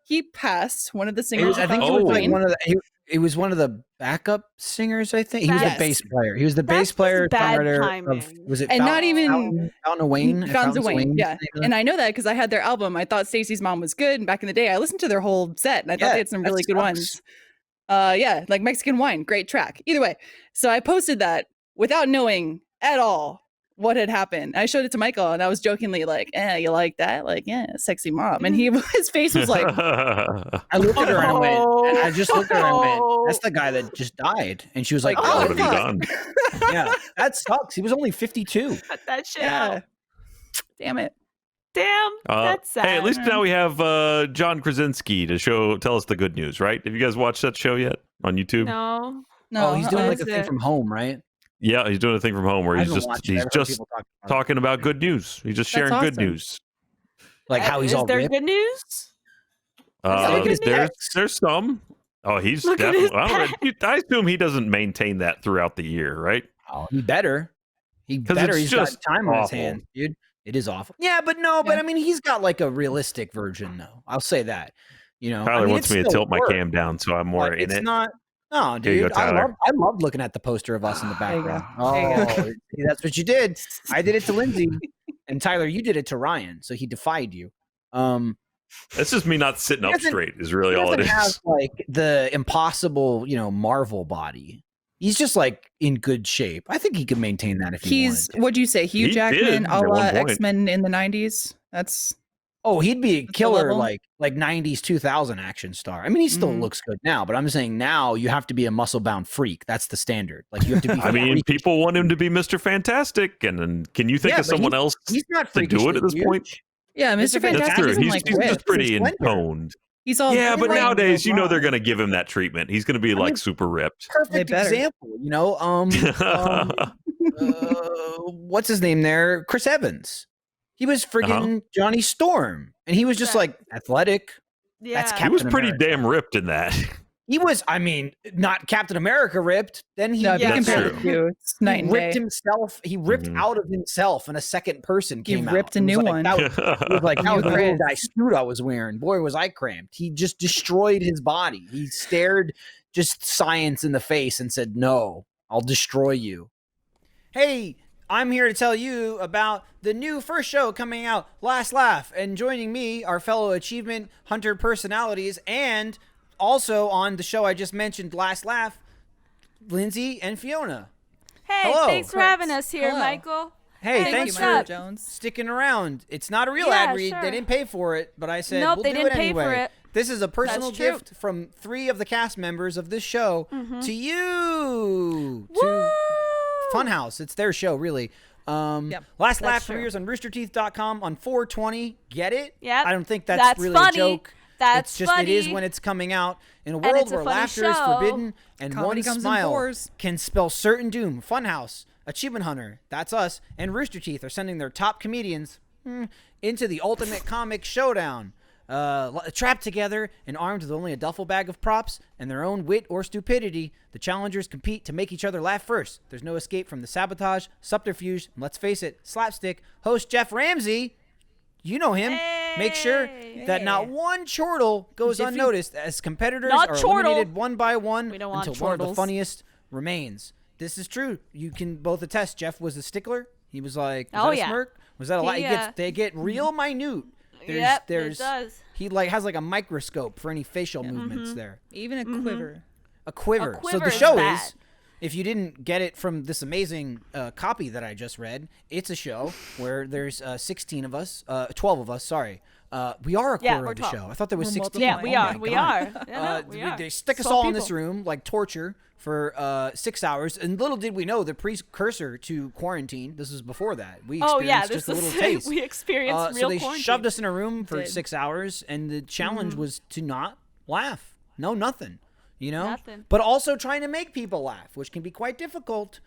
He passed one of the singers. I think across it was the like line. one of the. It was one of the backup singers. I think he was the Yes. bass player. He was the That's bass just player, bad songwriter of. timing. Was it And not even Fountain of Wayne? Fountains of Wayne, yeah. was the name of And I know that because I had their album. I thought Stacey's Mom was good. And back in the day, I listened to their whole set and I thought Yeah, they had some that really good sucks. ones. Yeah, like Mexican Wine, great track. Either way, so I posted that without knowing at all what had happened. I showed it to Michael and I was jokingly like, you like that? Like, yeah, sexy mom. And his face was like, I looked at her and I went. And I just looked at her and I went. That's the guy that just died. And she was like, Like, That oh, would have been fuck. done. yeah, that sucks. He was only 52. Cut that shit yeah. out. Damn it. Damn, that's sad. Hey, at least now we have John Krasinski to tell us the good news, right? Have you guys watched that show yet on YouTube? No. No, Oh, he's doing like is a thing it? from home, right? Yeah, he's doing a thing from home where I he's haven't just watched it. he's I've heard just people talk about it. talking about good news. He's just That's sharing good awesome. news. Like how he's Is all there ripped. good news? Look at his There's some. Oh, he's Look at his definitely. I assume he doesn't maintain that throughout the year, right? Oh, he better. He 'Cause better. it's He's got just time on his awful. hands, dude. It is awful. Yeah, but no, but Yeah. I mean, he's got like a realistic version, though. I'll say that. You know, Tyler I mean, wants it's me to still tilt my work, cam down, so I'm more but in it's it. not. No, Here you dude. go, Tyler. I love looking at the poster of us in the There you go. background. There you Oh, see, that's what you did. I did it to Lindsay, and Tyler, you did it to Ryan, so he defied you. That's just me not sitting He up doesn't- straight. Is really He all it doesn't have is. like the impossible, Marvel body. He's just like in good shape. I think he could maintain that if he He's, wanted to. what'd you say? Hugh He Jackman, did a at la one point. X-Men in the 90s? That's Oh, he'd be a the killer, level? like 90s, 2000 action star. I mean, he still Mhm. looks good now, but I'm saying now you have to be a muscle bound freak. That's the standard. Like you have to be. I mean, freakish. people want him to be Mr. Fantastic, and then can you think Yeah, of but someone else he's not to do it freakishly at this point? huge. yeah, Mr. Mr. Fantastic That's Fantastic true. isn't He's, like he's ripped. just pretty Slender. intoned. He's all Yeah, but like- nowadays, they're Ron. going to give him that treatment. He's going to be I like mean, super ripped. Perfect better. example. What's his name there? Chris Evans. He was friggin' Johnny Storm, and he was just Yeah. like athletic. Yeah. That's He was Captain pretty America. damn ripped in that. He was, I mean, not Captain America ripped. Then he No, if you Yeah, compare that's the two, it's night he and ripped day. himself. He ripped Mhm. out of himself, and a second person came out. ripped a It was new like, one. That was, it was like that New was the little Chris. guy suit I was wearing. Boy, was I cramped. He just destroyed his body. He stared just science in the face and said, "No, I'll destroy you." Hey, I'm here to tell you about the new first show coming out, Last Laugh, and joining me are fellow Achievement Hunter personalities, and also on the show I just mentioned, Last Laugh, Lindsay and Fiona. Hey, Hello. thanks for having us here, Hello. Michael. Hey, Hey, thanks what's for up? Jones. sticking around. It's not a real Yeah, ad read. sure. They didn't pay for it, but I said Nope, we'll they do didn't it pay anyway. for it. This is a personal That's true. gift from 3 of the cast members of this show to you. Woo! To Funhouse. It's their show, really. Yep. Last That's Laugh true. premieres on roosterteeth.com on 4/20. Get it? Yep. I don't think that's That's really funny. a joke. That's it's just funny. it is when it's coming out in a And world it's a where funny laughter is show. forbidden and Comedy one comes in smile fours. can spell certain doom. Funhouse, Achievement Hunter, that's us, and Rooster Teeth are sending their top comedians into the ultimate comic showdown. Trapped together and armed with only a duffel bag of props and their own wit or stupidity, the challengers compete to make each other laugh first. There's no escape from the sabotage, subterfuge, and let's face it, slapstick. Host Jeff Ramsey, you know him. Make sure that not one chortle goes Jiffy. unnoticed as competitors Not are chortle. eliminated one by one We don't want until one of the chortles. funniest remains. This is true. You can both attest. Jeff was a stickler. He was like, was Oh, that a yeah. smirk? Was that a lot? They get real minute. Yep, it does. He has like a microscope for any facial movements there. Even a quiver. A quiver. A So quiver the is show bad. is, if you didn't get it from this amazing copy that I just read, it's a show where there's 16 of us, 12 of us, sorry. We are a Yeah, quarter we're of the 12. show. I thought there was We're 16. Yeah, Oh we my are. We God. are. Yeah, no, we are. They stick us 12 all in this people. room like torture for 6 hours, and little did we know the precursor to quarantine. This was before that. We Oh yeah, experienced this just a is little taste. we experienced So real they quarantine. shoved us in a room for Did. 6 hours, and the challenge was to not laugh. No, nothing. You know, Nothing. but also trying to make people laugh, which can be quite difficult.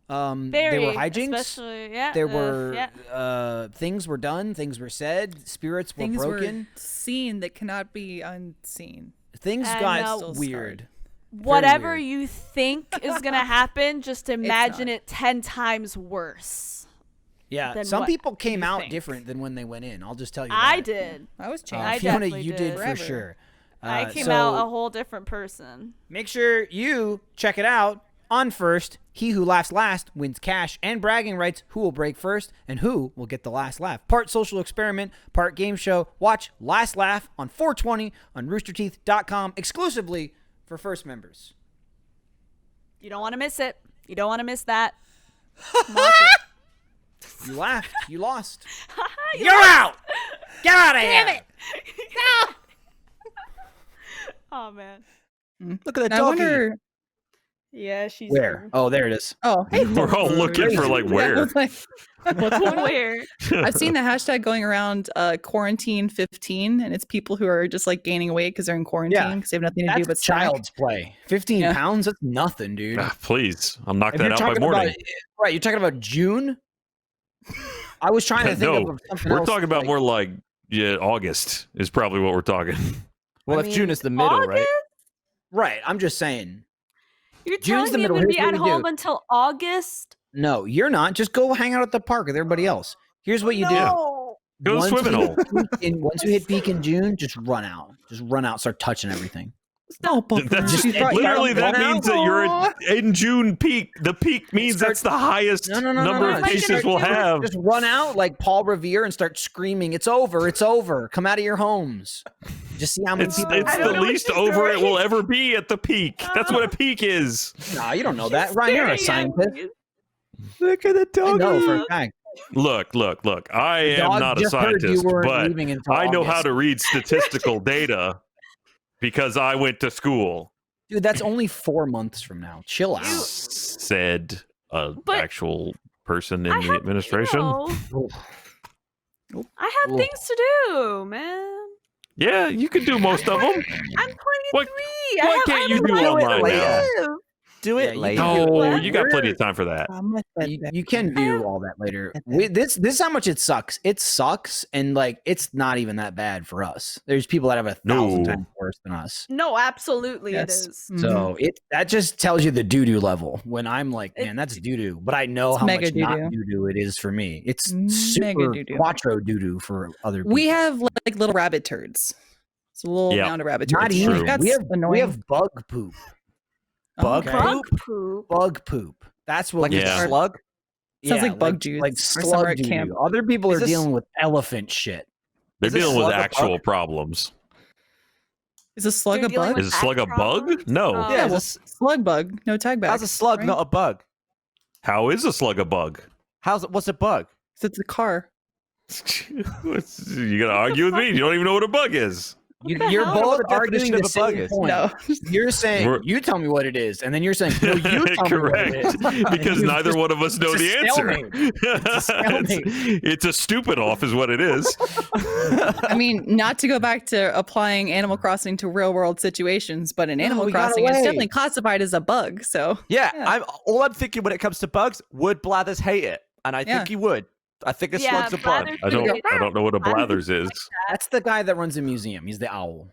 Very, there were hijinks. especially yeah. There were yeah. things were done, things were said, spirits were Things broken, were seen that cannot be unseen. things And, got Still weird. Whatever weird. you think is gonna happen, just imagine not. it 10 times worse. Yeah, than some what people came you out think. different than when they went in. I'll just tell you. I that. did. I was Uh, changed. I Fiona, definitely you did did. for Forever. sure. I came so out a whole different person. make sure you check it out on First. He who laughs last wins cash and bragging rights. Who will break first and who will get the last laugh? Part social experiment, part game show. Watch Last Laugh on 420 on roosterteeth.com exclusively for First members. You don't want to miss it. You don't want to miss that. You laughed. You lost. You You're out. Get out of here. Damn it. Oh man. Look at the I doggy. wonder. Yeah, she's Where? here. Oh, there it is. Oh, hey, We're all looking for like Yeah, I where. was like, what's going on? Where? I've seen the hashtag going around quarantine 15, and it's people who are just like gaining weight because they're in quarantine because they have nothing to do but That's snack. child's play. 15 Yeah. pounds? That's nothing, dude. Ah, please, I'll knock If that you're out by talking morning. about, right, you're talking about June? I was trying to think No, of something we're else. talking about more like August is probably what we're talking. Well, I if mean, June is the middle, right? Right, I'm just saying. You're June's telling the me I'm middle. gonna Here's be what at you do. home until August? No, you're not. Just go hang out at the park with everybody else. Here's what you No. Go to the Once swimming you hole. once you hit peak in June, just run out. Just run out. Start touching everything. Oh, That's Just- literally that Run means that you're in June peak. The peak means Start- that's the highest No. number of no. cases we'll have. Just run out like Paul Revere and start screaming, "It's over! It's over! Come out of your homes!" Just see how many It's people. it's I don't the know what least she's over it doing. will ever be at the peak. That's what a peak is. Nah, you don't know that. Ryan, you're a Staring at scientist. me. Look at the I doggy. know for a fact. Look. I The am dog not a just heard you scientist, weren't but leaving until I know how August. to read statistical data because I went to school. Dude, that's only 4 months from now. Chill out. Said a But- actual person in I the have, administration. I have Ooh. things to do, man. Yeah, you could do most of them. I'm 23. What- I why have can't you other do life online to now? live. Do Yeah, it you later. can do it No, later. you got plenty of time for that. You can do all that later. This is how much it sucks. It sucks, and like it's not even that bad for us. There's people that have 1,000 No. times worse than us. No, absolutely Yes. it is. So that just tells you the doo doo level. When I'm like, man, that's doo doo, but I know It's how mega much not doo-doo. doo doo it is for me. It's Mega super doo-doo. quattro doo doo for other people. We have like little rabbit turds. It's a little Yeah. mound of rabbit not turds. It's even. true. That's We have annoying. bug poop. Bug Okay. Bug poop. Bug poop. That's what Like we a Yeah. slug. Sounds like bug juice like or summer slug at doo camp. doo. Other people Is are this- dealing with elephant shit. They're Is a dealing with slug a bug? actual problems. Is a slug They're a dealing bug? with Is a slug a back bug? problems? No. Oh. Yeah, well, it's slug bug, no tag back. how's a slug right? not a bug? How is a slug a bug? What's a bug? 'Cause it's a car. You gonna argue with me? You don't even know what a bug is. the You're hell? both What the definition arguing of the a bug same is? point. No. You're saying We're- you tell me what it is, and then you're saying no, you tell me what it is. because You neither just- one of us know it's the a answer. stalemate. It's a stupid off, is what it is. I mean, not to go back to applying Animal Crossing to real world situations, but in Animal we got Crossing, it's away. definitely classified as a bug. So Yeah, Yeah. I'm thinking when it comes to bugs, would Blathers hate it? And I think Yeah. he would. I think a Yeah, slug's a bug. Blathers I don't. would- I don't know what a blathers is. That's the guy that runs a museum. He's the owl.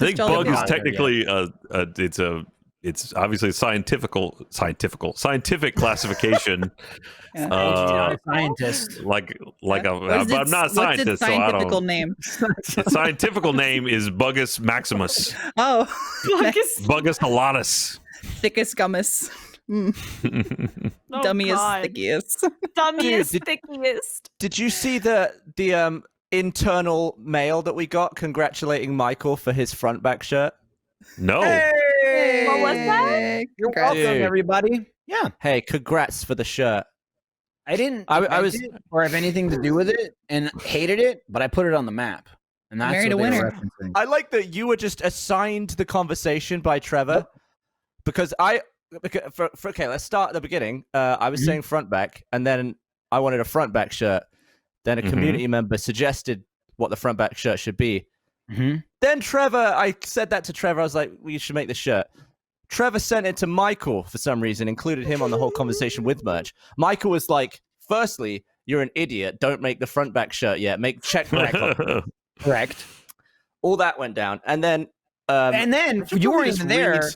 I think Jolly bug is Bug. technically it's obviously a scientific classification. Yeah. Uh, Scientist. like What is I'm its- not a what's scientist, its so I scientific don't. name? Its scientific name is Bugus maximus. Oh, Bugus halatus. thickest gummus. Oh, Dummiest, God. stickiest. Dummiest, Dude, stickiest. Did you see the internal mail that we got congratulating Michael for his front back shirt? No. What was that? Hey, You're congrats. welcome, Dude. everybody. Yeah, Hey, congrats for the shirt. I didn't. I invent was- it or have anything to do with it, and hated it, but I put it on the map, and that's Married what a they were winner. referencing. I like that you were just assigned the conversation by Trevor because okay, let's start at the beginning. I was Mhm. saying front back, and then I wanted a front back shirt. Then a Mhm. community member suggested what the front back shirt should be. Mhm. Then Trevor, I said that to Trevor. I was like, "We should make this shirt." Trevor sent it to Michael for some reason, included him on the whole conversation with merch. Michael was like, firstly, you're an idiot. Don't make the front back shirt yet. Check back. Correct. All that went down. And then You weren't even there. read-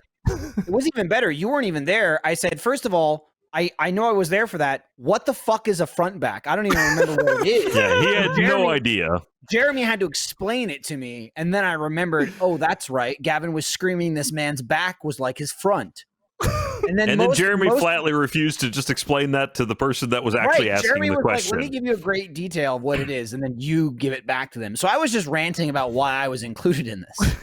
It was even better. You weren't even there. I said, first of all, I know I was there for that. What the fuck is a front back? I don't even remember what it is. Yeah, he had no idea. Jeremy had to explain it to me, and then I remembered, oh, that's right. Gavin was screaming this man's back was like his front. And then Jeremy flatly refused to just explain that to the person that was actually asking Jeremy the was question. like, let me give you a great detail of what it is, and then you give it back to them. So I was just ranting about why I was included in this.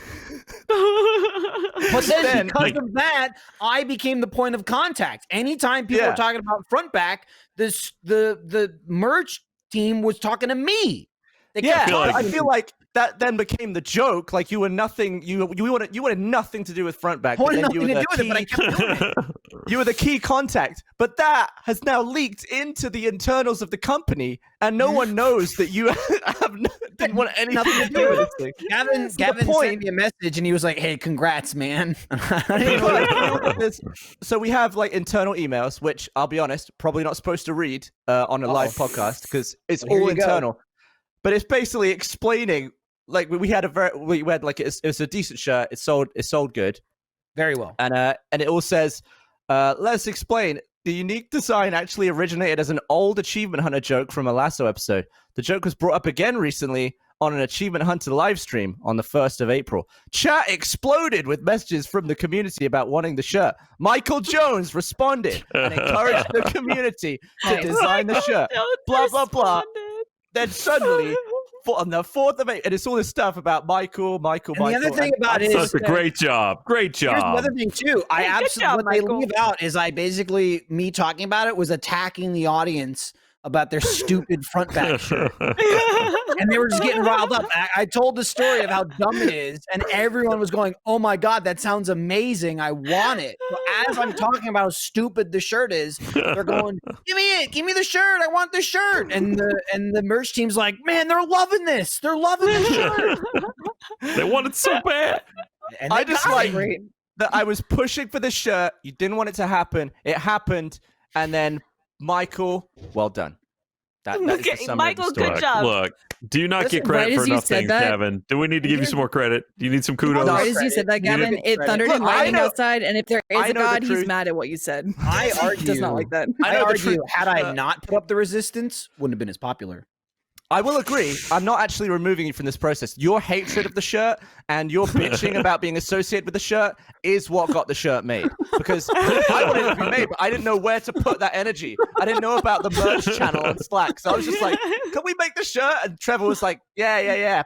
But then because of that, I became the point of contact. Anytime people were talking about front back, the merch team was talking to me. I feel like that then became the joke. Like you were nothing. You wanted nothing to do with front back. I wanted nothing to do with it, but I kept doing it. You were the key contact, but that has now leaked into the internals of the company, and no one knows that you didn't want anything to do with this thing. Gavin sent me a message, and he was like, "Hey, congrats, man." So we have like internal emails, which I'll be honest, probably not supposed to read on a live podcast because it's all internal. But it's basically explaining, like we had like it was a decent shirt. It sold good, very well, and it all says, let's explain. The unique design actually originated as an old Achievement Hunter joke from a Lasso episode. The joke was brought up again recently on an Achievement Hunter live stream on the 1st of April. Chat exploded with messages from the community about wanting the shirt. Michael Jones responded and encouraged the community to design the shirt. Blah, blah, blah. Then suddenly, on the 4th of April, and it's all this stuff about Michael. And the other thing about it is, that's a great job. Great job. Here's the other thing too. I absolutely what they leave out is me talking about it was attacking the audience about their stupid front back shirt. And they were just getting riled up. I told the story of how dumb it is, and everyone was going, "Oh my god, that sounds amazing! I want it." So as I'm talking about how stupid the shirt is, they're going, "Give me it! Give me the shirt! I want the shirt!" And the merch team's like, "Man, they're loving this! They're loving the shirt! They want it so bad." And I just like that I was pushing for the shirt. You didn't want it to happen. It happened, and then Michael, well done. That is the summary Michael, of the story. good job. Look, do you not get credit for enough things, Gavin? Do we need to give you some more credit? Do you need some kudos? Right as you said that, Gavin, it thundered and lightning outside, and if there is a god, he's mad at what you said. I argue, does not like that. I argue, had I not put up the resistance, wouldn't have been as popular. I will agree. I'm not actually removing you from this process. Your hatred of the shirt and your bitching about being associated with the shirt is what got the shirt made. Because I wanted it to be made, but I didn't know where to put that energy. I didn't know about the merch channel on Slack. So I was just like, can we make the shirt? And Trevor was like, yeah.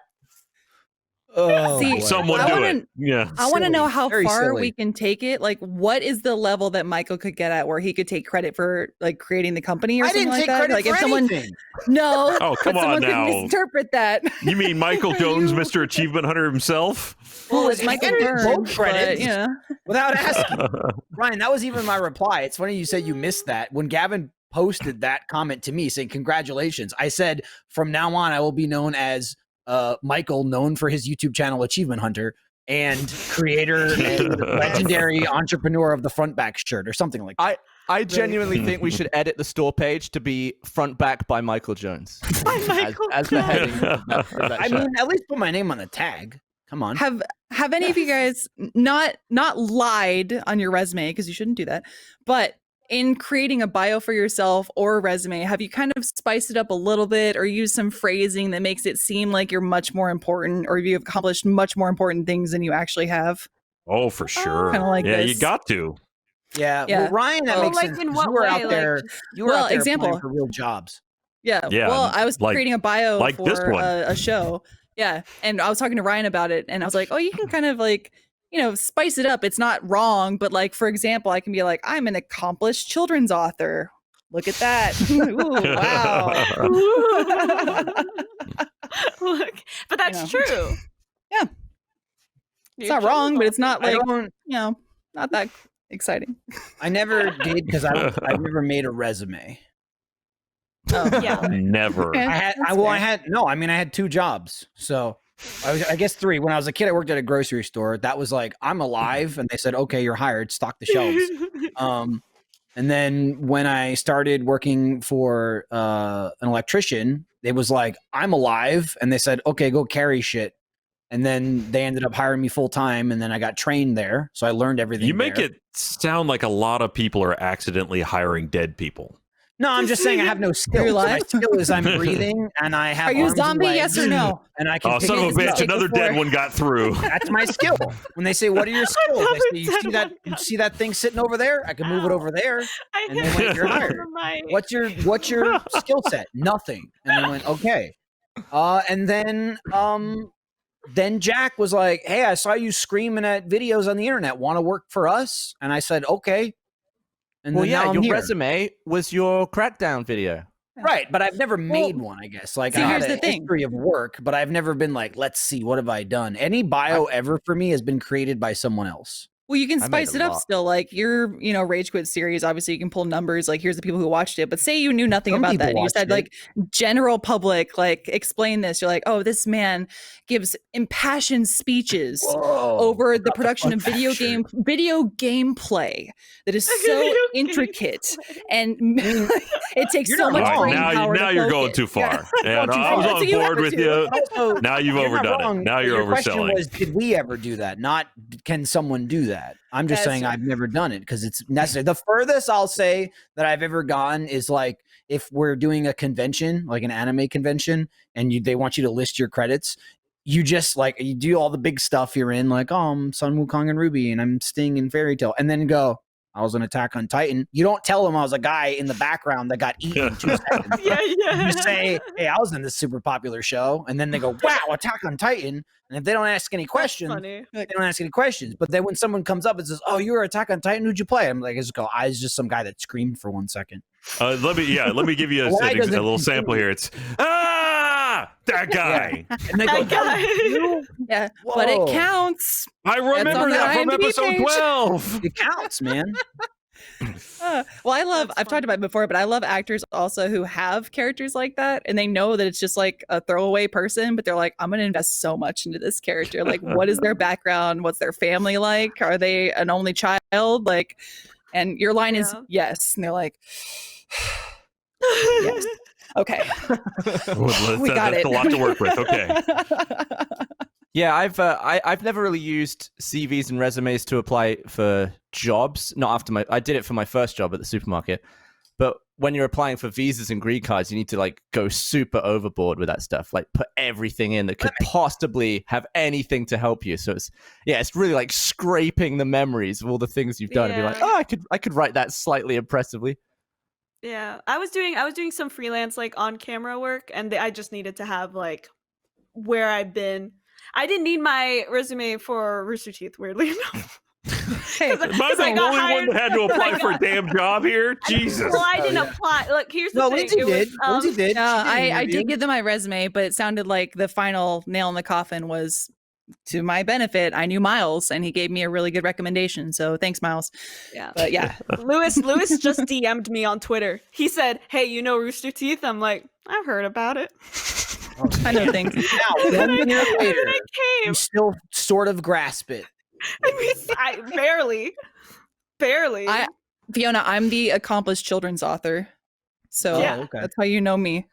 Oh, see, someone do it. Yeah. I want to know how Very far silly. we can take it. Like, what is the level that Michael could get at where he could take credit for like creating the company or I something didn't like take that? credit Like, for if someone, anything. no, Oh, come but on someone now. could misinterpret that. You mean Michael Jones, Mr. Achievement Hunter himself? Well, it's Michael Byrne, both credits. but, you know. Without asking. Ryan, that was even my reply. It's funny you said you missed that. When Gavin posted that comment to me saying, "Congratulations," I said, "From now on, I will be known as Michael, known for his YouTube channel Achievement Hunter, and creator and legendary entrepreneur of the front back shirt," or something like that. I genuinely think we should edit the store page to be front back by Michael Jones. as the heading of that I shirt. mean, at least put my name on the tag. Come on. Have any of you guys not lied on your resume, because you shouldn't do that, but in creating a bio for yourself or a resume, have you kind of spiced it up a little bit or used some phrasing that makes it seem like you're much more important, or you've accomplished much more important things than you actually have? Oh, for sure. Kinda like yeah, this. you got to. Yeah. Yeah. Well, Ryan, that Well, makes like, sense. in 'Cause what you were way? out there. Like, You were well, out there example. applying for real jobs. Yeah. Yeah, Well, I was like- creating a bio like for this one. a show. Yeah. And I was talking to Ryan about it, and I was like, oh, you can kind of like, spice it up. It's not wrong. But like, for example, I can be like, I'm an accomplished children's author. Look at that. Ooh, wow. Look, but that's true. Yeah. It's not wrong, but it's not I like, don't. not that exciting. I never did because I've never made a resume. Oh, Yeah. Never. Okay. I had 2 jobs, so I guess 3. When I was a kid, I worked at a grocery store. That was like, I'm alive, and they said, okay, you're hired. Stock the shelves. And then when I started working for an electrician, it was like, I'm alive, and they said, okay, go carry shit. And then they ended up hiring me full time, and then I got trained there, so I learned everything. You make there. it sound like a lot of people are accidentally hiring dead people. No, I'm just saying I have no skills. You're My alive? skill is I'm breathing, and I have. Are you a arms and zombie? legs, Yes or no? And I can. Oh, pick son of a things bitch! up. Another dead one got through. That's my skill. When they say, "What are your skills?" I say, "You Another see dead that? one You got see that thing sitting over there? I can move it over there." I And they hit went, "You're myself hired." in my- What's your skill set? Nothing. And they went, "Okay." And then Jack was like, "Hey, I saw you screaming at videos on the internet. Want to work for us?" And I said, "Okay." And Well, then now yeah, I'm your here. resume was your Crackdown video. Right, but I've never made one, I guess. Like, see, I here's had a the thing. history of work, but I've never been like, let's see, what have I done? Any bio ever for me has been created by someone else. Well, you can I made spice a it up lot. still. Like your, Rage Quit series, obviously you can pull numbers. Like here's the people who watched it. But say you knew nothing Some about people that. And you watched said it. like general public, like explain this. You're like, oh, this man gives impassioned speeches Whoa. over the About production of fun video fact gameplay that is so Video intricate gameplay. and it takes You're so not much wrong. brain power. Now to you're going focus. too far. Yeah, no, too I was far. So on you board ever with do. you. Also, Now you've you're not overdone wrong, it. Now but you're your question overselling. was, did we ever do that? Not can someone do that? I'm just That's saying true. I've never done it because it's necessary. The furthest I'll say that I've ever gone is like if we're doing a convention, like an anime convention, and they want you to list your credits. You just like you do all the big stuff you're in, like, oh, I'm Sun Wukong and Ruby, and I'm Sting in Fairy Tale, and then go, I was on Attack on Titan. You don't tell them I was a guy in the background that got eaten in 2 seconds. Yeah. You say, hey, I was in this super popular show, and then they go, wow, Attack on Titan. And if they don't ask any questions, Funny. they don't ask any questions. But then when someone comes up and says, oh, you were Attack on Titan, who'd you play? I'm like, I just go, I was just some guy that screamed for 1 second. Let me give you a Why does it little sample continue? here. It's that guy. And they go, That guy. you? Yeah, but it Whoa. counts. I remember on the that from IMDb episode page. 12. It counts, man. Well, I've talked about it before, but I love actors also who have characters like that and they know that it's just like a throwaway person, but they're like, I'm going to invest so much into this character. Like, what is their background? What's their family like? Are they an only child? Like, and your line is Yeah. yes. And they're like, yes. Okay. We got That's it. a lot to work with. Okay. Yeah, I've never really used CVs and resumes to apply for jobs. Not after I did it for my first job at the supermarket. But when you're applying for visas and green cards, you need to like go super overboard with that stuff. Like put everything in that could possibly have anything to help you. So it's really like scraping the memories of all the things you've done and be like, Yeah. oh, I could write that slightly impressively. Yeah, I was doing some freelance like on camera work, and I just needed to have like where I've been. I didn't need my resume for Rooster Teeth, weirdly enough. Hey, Am I the only one that had to apply for a damn job here? Jesus. Well, I didn't Oh, yeah. apply. Look, here's the No, thing. Lindsay It did. was, Lindsay did. No, She did an I interview. did give them my resume, but it sounded like the final nail in the coffin was to my benefit. I knew Miles and he gave me a really good recommendation. So thanks, Miles. Yeah. But yeah, Lewis just DM'd me on Twitter. He said, "Hey, you know Rooster Teeth?" I'm like, "I've heard about it." Oh, I know damn. things. Now, 1 year And then later, I you came. still sort of grasp it. I barely. Fiona, I'm the accomplished children's author. So Yeah. Oh, okay. that's how you know me.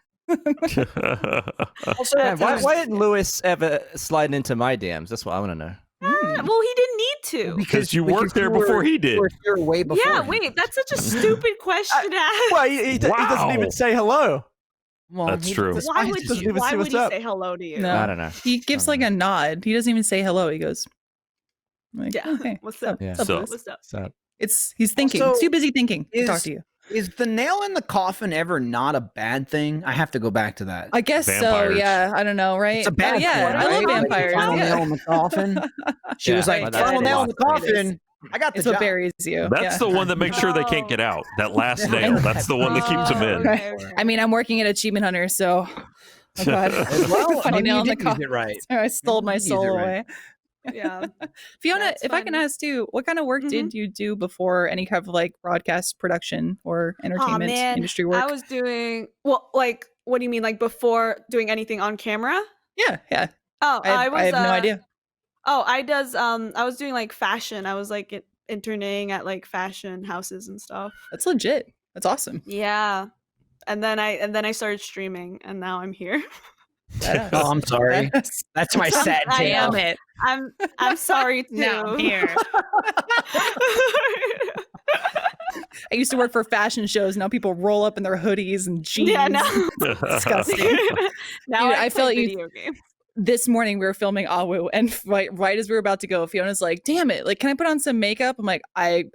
Also, Man, why didn't Lewis ever slide into my DMs? That's what I want to know. Well, he didn't need to. Because you worked there before he did. You were here way before. Yeah, him. wait, that's such a stupid question to ask. Well, he doesn't Wow. even say hello. Well, That's he true. despises Why would doesn't you. even why see would what's he up. say hello to you? No. I don't know. He gives I like don't a nod. He doesn't even say hello. He goes, like, Yeah. okay. What's up? Yeah. What's up, So- Lewis? What's up? So He's thinking. Also, He's too busy thinking to talk is- to you. Is the nail in the coffin ever not a bad thing? I have to go back to that. I guess Vampires. so. Yeah. I don't know. Right? It's a bad yeah. thing, I love right? Like, vampires. final yeah. nail in the coffin. She Yeah, was like, well, that's final a nail in the lot. coffin. I got the It's what job. buries you. That's yeah. the one that makes sure they can't get out. That last nail. That's the one that keeps them in. Okay, okay. I mean, I'm working at Achievement Hunter, so oh god, Well, funny maybe nail you in the did use coffin. it right. I stole my Use it soul right. away. Yeah. Fiona, That's if I can funny. ask too, what kind of work did you do before any kind of like broadcast production or entertainment man. industry work? I was doing like what do you mean like before doing anything on camera? Yeah. Oh, I have no idea. Oh, I was doing like fashion. I was like interning at like fashion houses and stuff. That's legit. That's awesome. Yeah. And then I started streaming and now I'm here. Badass. Oh, I'm sorry. Badass. That's my sad I tale. am. Damn it. I'm sorry too. Now I'm here. I used to work for fashion shows. Now people roll up in their hoodies and jeans. Yeah, no. Disgusting. Now Dude, I I play felt you- video games. This morning we were filming Awu, and right as we were about to go, Fiona's like, "Damn it! Like, can I put on some makeup?" I'm like, I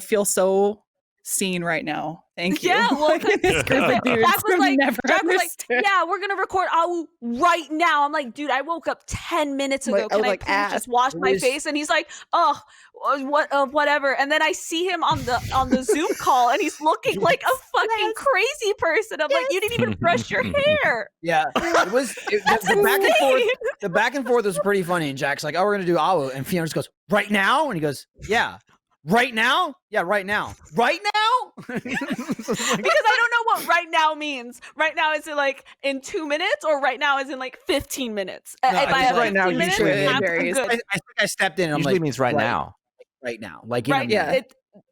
feel so seen right now. Thank you." Yeah, well, Like, this group of dudes Jack was who like, never Jack was like, understood. yeah, we're gonna record Awu right now. I'm like, dude, I woke up 10 minutes ago. Like, Can I like, please ass. just wash my was- face? And he's like, oh, whatever. And then I see him on the Zoom call, and he's looking like a fucking crazy person. I'm like, you didn't even brush your hair. Yeah, it was That's the back and forth. insane. The back and forth was pretty funny. And Jack's like, "Oh, we're gonna do Awu," and Fiona just goes, "Right now?" And he goes, "Yeah, right now. Yeah, right now. Right now." Because I don't know what right now means. Right now is it like in 2 minutes, or right now is in like 15 minutes? No, If I I think have right 15 now minutes, usually I'm varies. good. I think I stepped in. And I'm Usually like, means right now. right now, like in a Right? minute. Yeah.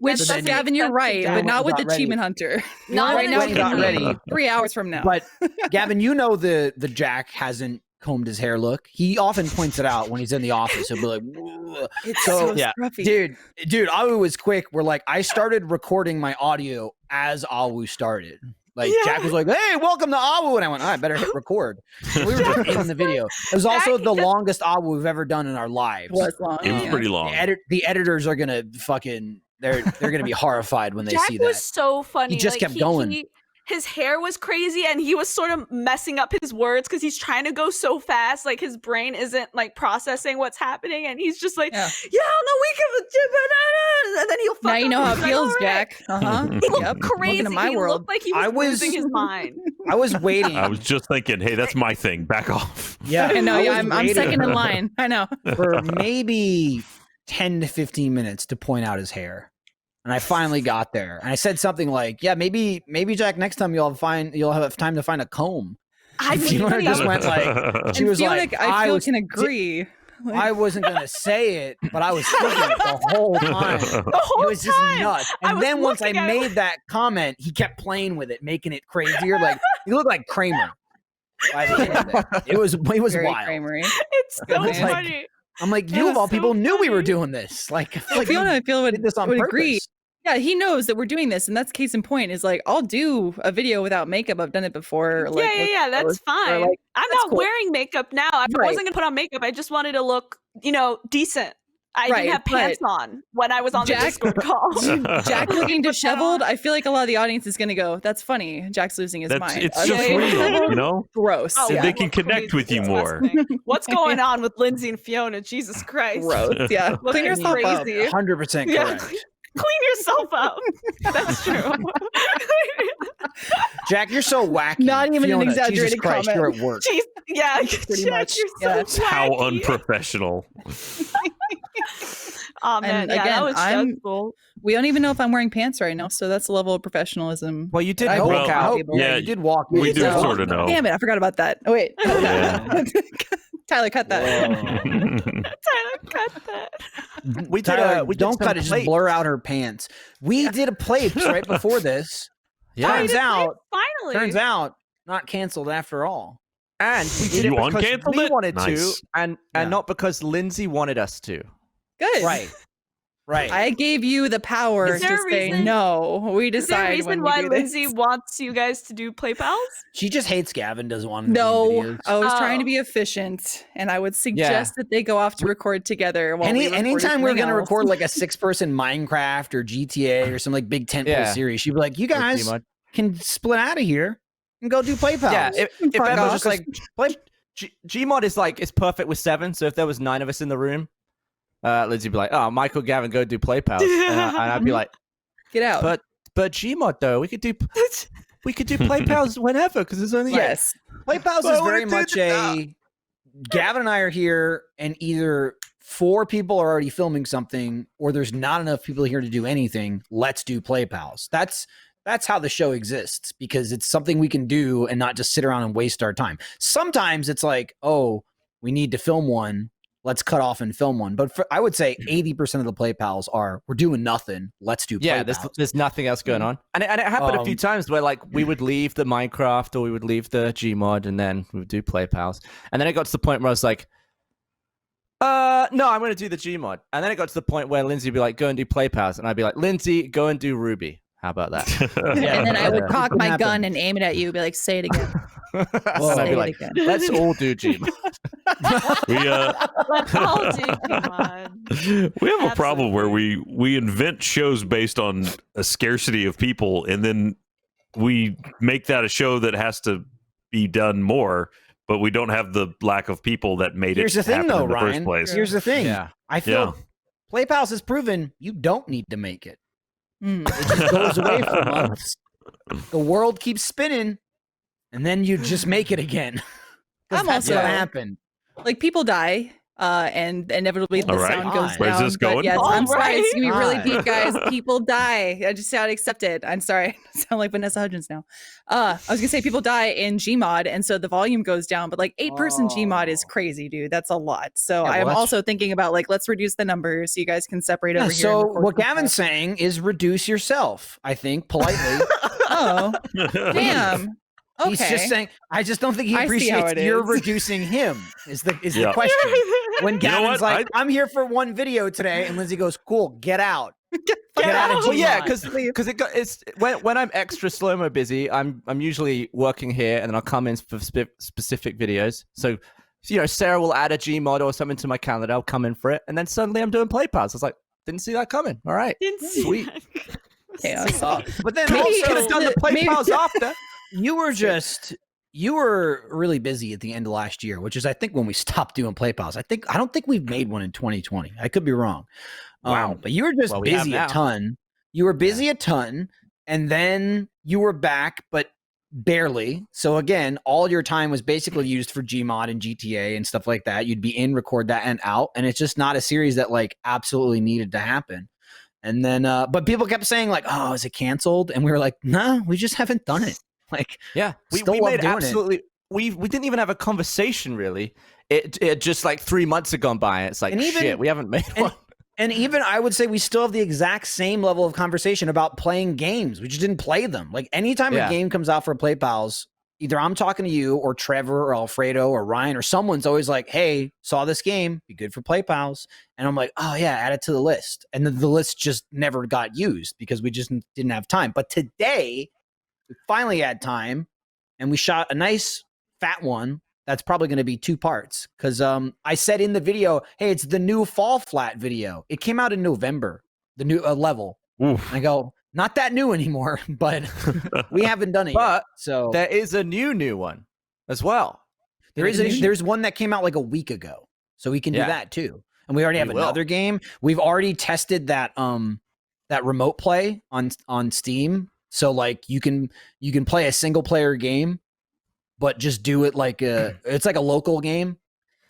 Which So then doesn't make Gavin, you're sense to right, Jack. but not with the Got ready. Achievement Hunter. Not right with now, the it got can be ready. 3 hours from now. But Gavin, you know the Jack hasn't combed his hair look. He often points it out when he's in the office. He'll be like, "Ugh." it's so, so yeah. scruffy. dude, Awu was quick. We're like, I started recording my audio as Awu started. Like Yeah. Jack was like, "Hey, welcome to Awu," and I went, "I better hit record." And we were just in the video. It was also Jack the just- longest Awu we've ever done in our lives. It was long. It was yeah. pretty long. The editors are gonna fucking they're gonna be horrified when they Jack see was that. so funny. He just like, kept going. His hair was crazy, and he was sort of messing up his words because he's trying to go so fast. Like his brain isn't like processing what's happening, and he's just like, Yeah. "Yeah, on the week of the," and then he'll. Now fuck you up know how and it he's like, feels, "All right." Jack. Uh-huh. He looked Yep. crazy. Welcome to my He world. looked like he I was was- losing his mind. I was waiting. I was just thinking, hey, that's my thing. Back off. Yeah, I know. I Yeah, was I'm waiting second in line. I know. for maybe 10 to 15 minutes to point out his hair. And I finally got there. And I said something like, "Yeah, maybe Jack, next time you'll have time to find a comb." I And Fiona literally- just went like, she And was Fiona, like, I feel was, can agree. I wasn't gonna say it, but I was thinking it the whole time. the whole It was just time. nuts. I And was then once I looking at made that comment, he kept playing with it, making it crazier. Like he looked like Kramer. By the end of it. It was Very wild. Kramery. It's so was like- funny. I'm like, It you was of all so people knew we were funny. doing this. Like, I feel like Fiona, you I feel did this on would purpose. agree. Yeah, he knows that we're doing this, and that's case in point. Is like, I'll do a video without makeup. I've done it before. Like, Yeah, that's fine. like, I'm that's not cool. wearing makeup now. I Right. wasn't gonna put on makeup. I just wanted to look, decent. I Right, didn't have pants on when I was on Jack- the Discord call. Jack looking Put that disheveled. on. I feel like a lot of the audience is going to go, "That's funny. Jack's losing his mind." It's Okay. just real, you know? Gross. Oh, And yeah. they you can look connect crazy, with you more. disgusting. What's going on with Lindsay and Fiona? Jesus Christ. Gross. Yeah. Looking Clean yourself up. crazy. 100% Yeah. correct. Clean yourself up. That's true. Jack, you're so wacky. Not even an Fiona, Jesus exaggerated Christ, comment. You're at work. Jeez, yeah, Pretty Jack, much. You're Yeah. so It's how wacky. unprofessional. Oh man, And yeah, again, that was I'm- stressful. We don't even know if I'm wearing pants right now, so that's the level of professionalism. Well, you did I walk Well, out. Yeah, Yeah, you did walk. we do No. sort of know. Damn it, I forgot about that. Oh wait. Yeah. Tyler, cut that. Tyler, cut that. We did. Tyler, We did don't some cut it. Just plates. blur out her pants. We did a plates right before this. Yeah, Turns out, Finally. not canceled after all. and we did You it because uncanceled we it? wanted Nice. to, and Yeah. not because Lindsay wanted us to. Good. Right. I gave you the power Is to there a say reason- no. We Is there a decide reason when why we do Lindsay this. wants you guys to do play pals? She just hates Gavin. Doesn't want him to No, be in videos. I was trying to Oh. be efficient, and I would suggest that they go off to record together. While we record Anytime we're something gonna else. record like a 6-person Minecraft or GTA or some like big tentpole Yeah. series, she'd be like, "You Or guys Gmod. can split out of here and go do play pals." Yeah, if Fuck ever off. just like play, Gmod is like it's perfect with 7. So if there was 9 of us in the room, Lindsay'd be like, "Oh, Michael, Gavin, go do play pals," and I'd be like, Get out. But Gmod though, we could do play pals whenever because there's only yes. Play pals Well, is I very wanna much do a Gavin and I are here, and either 4 people are already filming something, or there's not enough people here to do anything. Let's do play pals. That's how the show exists, because it's something we can do and not just sit around and waste our time. Sometimes it's like, oh, we need to film one. Let's cut off and film one. But I would say 80% of the play pals are, we're doing nothing. Let's do play Yeah, pals. there's nothing else going on. And it happened a few times where like we would leave the Minecraft or we would leave the Gmod and then we would do play pals. And then it got to the point where I was like, no, I'm going to do the Gmod. And then it got to the point where Lindsay would be like, go and do play pals. And I'd be like, Lindsay, go and do Ruby. How about that? And then I would cock my Happened. gun and aim it at you, be like, say it again. And I'd Say be it like, again. let's all do Gmod. Let's all do Gmod. We have a problem where we invent shows based on a scarcity of people, and then we make that a show that has to be done more, but we don't have the lack of people that made Here's it the thing, happen though, in the Ryan. first place. Here's the thing. Yeah. I feel Yeah. play pals has proven you don't need to make it. Mm. It just goes away for months. The world keeps spinning, and then you just make it again. 'Cause I'm that's also- what happened. Like people die, and inevitably the All right. sound goes Where's down. this but going? yes, All I'm sorry, right. it's gonna be really God. deep, guys. People die. I just gotta accept it. I'm sorry. I sound like Vanessa Hudgens now. I was gonna say people die in Gmod, and so the volume goes down. But like 8-person Gmod is Oh. crazy, dude. That's a lot. So Yeah, I well, am that's- also thinking about like let's reduce the numbers so you guys can separate Yeah, over here. so and record what some Gavin's stuff. saying is reduce yourself, I think, politely. Oh, damn. Okay. He's just saying, I just don't think he I see how appreciates it you're is. reducing him, is the Yeah. question. When You know Gavin's what? like, I'm here for one video today, and Lindsay goes, cool, get out. Get out of Well, yeah, Gmod. because it's when I'm extra slow mo busy, I'm usually working here, and then I'll come in for specific videos. So, Sarah will add a Gmod or something to my calendar. I'll come in for it, and then suddenly I'm doing play pals. I was like, didn't see that coming. All right, Didn't see Sweet. that. Yeah, I saw. But then Maybe could also, have done the play maybe- pals after. you were really busy at the end of last year, which is I think when we stopped doing play pals. I don't think we've made one in 2020. I could be wrong. Wow. But you were just Well, we have busy a now. ton. You were busy a ton, and then you were back, but barely. So again, all your time was basically used for Gmod and GTA and stuff like that. You'd be in, record that, and out, and it's just not a series that like absolutely needed to happen. And then, but people kept saying like, "Oh, is it canceled?" And we were like, "No, we just haven't done it." Like, Yeah, Still we love made doing it. absolutely. We didn't even have a conversation really. It just like 3 months had gone by. And it's like And even- shit. We haven't made and- one. And even I would say we still have the exact same level of conversation about playing games. We just didn't play them. Like anytime Yeah. a game comes out for Play Pals, either I'm talking to you or Trevor or Alfredo or Ryan or someone's always like, "Hey, saw this game, be good for Play Pals." And I'm like, "Oh yeah, add it to the list." And then the list just never got used because we just didn't have time. But today, we finally had time, and we shot a nice fat one. That's probably going to be 2 parts because I said in the video, hey, it's the new Fall Flat video. It came out in November, the new level. Oof. And I go, not that new anymore, but we haven't done it yet. But So there is a new one as well. there's one that came out like a week ago. So we can do Yeah. that too. And we already have We will. another game. We've already tested that remote play on Steam. So like you can play a single player game, but just do it like it's like a local game.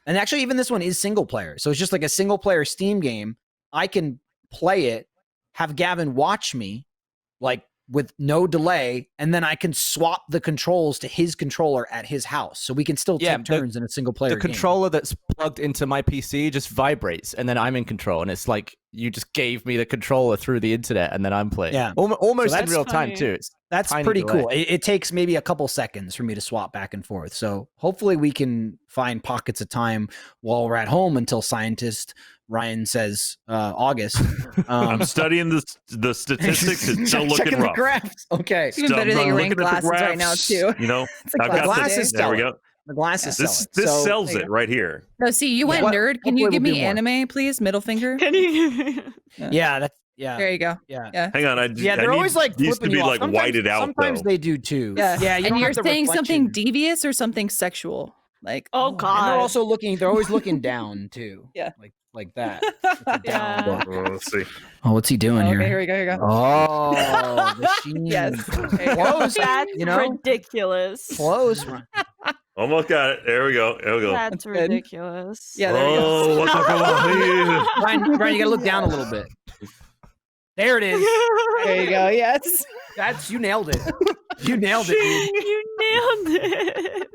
And actually, even this one is single player. So it's just like a single player Steam game. I can play it, have Gavin watch me, like with no delay, and then I can swap the controls to his controller at his house. So we can still Yeah, take turns in a single player The game. controller that's plugged into my PC just vibrates, and then I'm in control, and it's like you just gave me the controller through the internet, and then I'm playing. Yeah. Almost in that's real time funny. too. It's That's tiny pretty delay. cool. It takes maybe a couple seconds for me to swap back and forth. So hopefully we can find pockets of time while we're at home until scientist Ryan says August. I'm studying the statistics. It's still Checking looking the rough. graphs. Okay. Even better that I'm you're wearing looking at the glasses right now graphs, too. You know, It's like I've got glasses the, there we sell it. go. The glasses This sell it. this So- sells there you it go. right here. No, see, you went What- nerd. Can hopefully you we'll give do me more. anime, please? Middle finger. Can you? Yeah, that's yeah. There you go. Yeah. Yeah. Hang on, Yeah, they're I always need like these to flipping be you off. like Sometimes- whited out. Sometimes though. they do too. Yeah. Yeah. You And don't you're have the saying something reflection. devious or something sexual? Like, Oh And God. they're also looking. They're always looking down too. Yeah. Like that. With the Yeah. down. Let's see. Oh, what's he doing okay, here? here we go. Here we go. Oh, the sheen. Yes. There you go. Close. That's You know? ridiculous. Close. Almost got it. There we go. There we go. That's good. ridiculous. Yeah, there you go. Oh, what's up, Ryan, you gotta look down a little bit. There it is. There you go. Yes. You nailed it. You nailed it. Dude. You nailed it.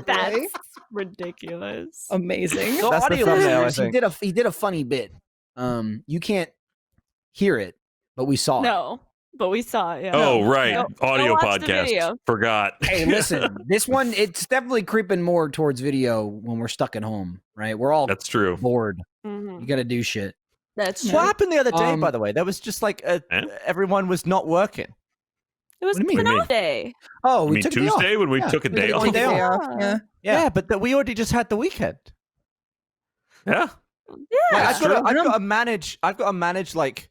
That's ridiculous. Amazing. So That's the audio thumbnail, I listeners, think. he did a funny bit. You can't hear it, but we saw it. No, but we saw it. Yeah. Oh, right. Go Audio watch the podcast. video. Forgot. Hey, listen, this one, it's definitely creeping more towards video when we're stuck at home, right? We're all That's true. bored. Mhm. You got to do shit. That's Yeah. true. What happened the other day, Um, by the way? There was just like Eh? everyone was not working. It was What do you mean? Canal Day. Oh, I we mean, took a day off. Tuesday when we Yeah, took a we day took off. one day Day off. off, yeah. Yeah. Yeah, but we already just had the weekend. Yeah. Like, Yeah. I've got to manage like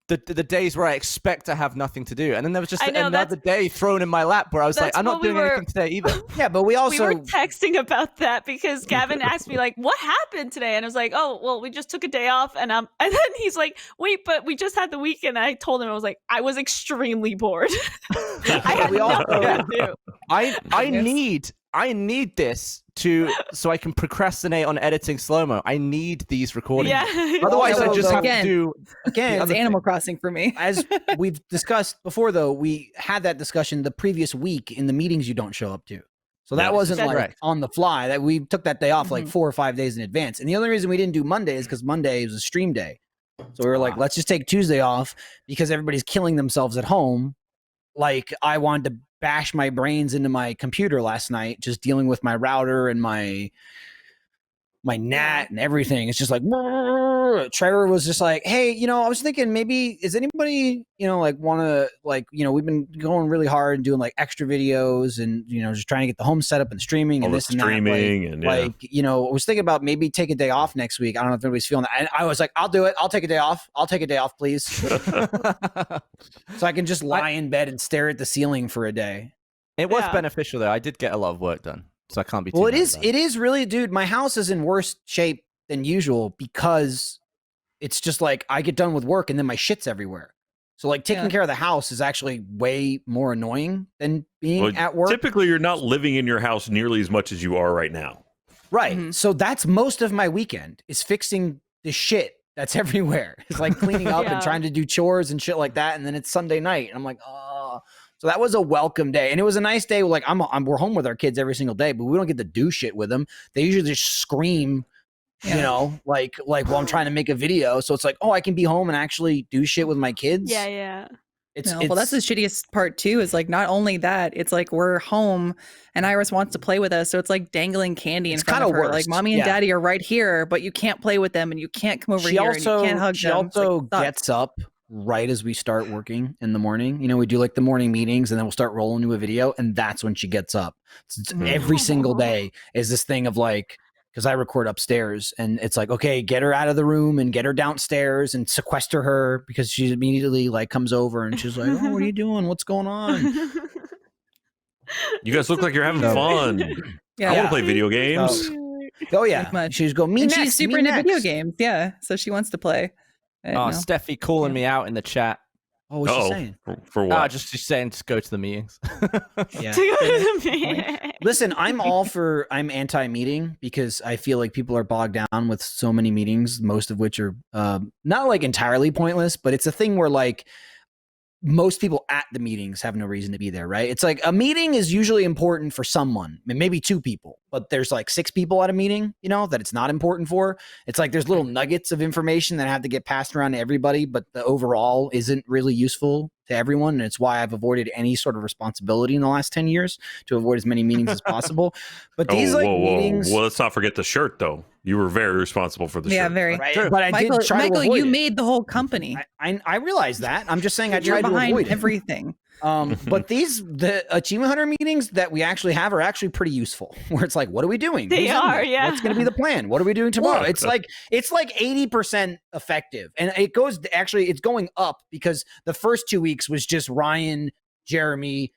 the days where I expect to have nothing to do, and then there was just I know, another day thrown in my lap where I was like, that's I'm not what we doing were- anything today either. Yeah, but we We also were texting about that because Gavin asked me like, "What happened today?" And I was like, "Oh, well, we just took a day off." And then he's like, "Wait, but we just had the weekend." And I told him I was like, "I was extremely bored. I had We also- nothing to do." I need this so I can procrastinate on editing slow mo. I need these recordings. Yeah. Otherwise, I Also, just have again- to do. again, It's Animal Crossing for me. as we've discussed before, though, we had that discussion the previous week in the meetings you don't show up to. So that Yes. wasn't That's like correct. on the fly. That we took that day off like Mhm. 4 or 5 days in advance. And the only reason we didn't do Monday is because Monday was a stream day. So we were like, let's just take Tuesday off because everybody's killing themselves at home. Like I wanted to bash my brains into my computer last night, just dealing with my router and my NAT and everything. It's just like Trevor was just like, hey, I was thinking maybe is anybody, like want to like, we've been going really hard and doing like extra videos and, just trying to get the home set up and streaming All and the this and that. streaming and yeah. I was thinking about maybe take a day off next week. I don't know if anybody's feeling that. And I was like, I'll do it. I'll take a day off. I'll take a day off, please. So I can just lie in bed and stare at the ceiling for a day. It was Yeah. beneficial though. I did get a lot of work done, so I can't be. Too Well, it mad is. about It is really, dude. My house is in worse shape than usual because it's just like I get done with work and then my shit's everywhere. So like taking Yeah. care of the house is actually way more annoying than being Well, at work. Typically, you're not living in your house nearly as much as you are right now. Right. Mhm. So that's most of my weekend is fixing the shit that's everywhere. It's like cleaning up Yeah. and trying to do chores and shit like that. And then it's Sunday night. And I'm like, oh. So that was a welcome day. And it was a nice day. Like we're home with our kids every single day, but we don't get to do shit with them. They usually just scream, like while I'm trying to make a video. So it's like, oh, I can be home and actually do shit with my kids. Yeah. It's, No, well, that's the shittiest part too. Is like not only that, it's like we're home and Iris wants to play with us, so it's like dangling candy in It's front of kinda her. Like worst, mommy and yeah. daddy are right here, but you can't play with them and you can't come over she here also and you can't hug she them. It's also like, sucks. gets up right as we start working in the morning. We do like the morning meetings and then we'll start rolling to a video, and that's when she gets up. So it's Mhm. every single day is this thing of like, because I record upstairs and it's like, okay, get her out of the room and get her downstairs and sequester her because she immediately like comes over and she's like, oh, what are you doing? What's going on? You guys look like you're having So- fun. Yeah, I want to play video games. So- Oh yeah, Pretty much. she's go me and next. she's super me into video next." games. Yeah, so she wants to play. Oh, No. Steffi calling me out in the chat. Oh, what's she Oh, saying? for what? Just she's saying to go to the meetings. Yeah. To go to the meeting. Listen, I'm anti-meeting because I feel like people are bogged down with so many meetings, most of which are not like entirely pointless, but it's a thing where like most people at the meetings have no reason to be there, right? It's like a meeting is usually important for someone, maybe 2 people, but there's like 6 people at a meeting, that it's not important for. It's like there's little nuggets of information that have to get passed around to everybody, but the overall isn't really useful to everyone. And it's why I've avoided any sort of responsibility in the last 10 years to avoid as many meetings as possible. But these meetings. Well, let's not forget the shirt, though. You were very responsible for the Yeah, shirt. very. Right? True. But I Michael, did try to avoid you it. made the whole company. I realize that. I'm just saying I You're tried to behind avoid it. everything. But the Achievement Hunter meetings that we actually have are actually pretty useful. Where it's like, what are we doing? They Who's in are, there? yeah. What's going to be the plan? What are we doing tomorrow? Well, It's like 80% effective, and it's going up because the first 2 weeks was just Ryan, Jeremy,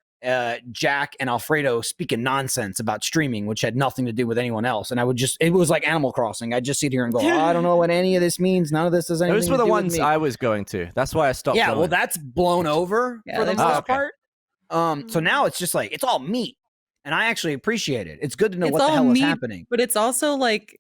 Jack, and Alfredo speaking nonsense about streaming, which had nothing to do with anyone else. And it was like Animal Crossing. I'd just sit here and go, oh, I don't know what any of this means. None of this does anything. Those were the to do with ones me. I was going to. That's why I stopped. Yeah, going. well, that's blown over Yeah, for the there's- most okay. part. So now it's just like it's all meat, and I actually appreciate it. It's good to know It's what the all hell is meat, happening. But it's also like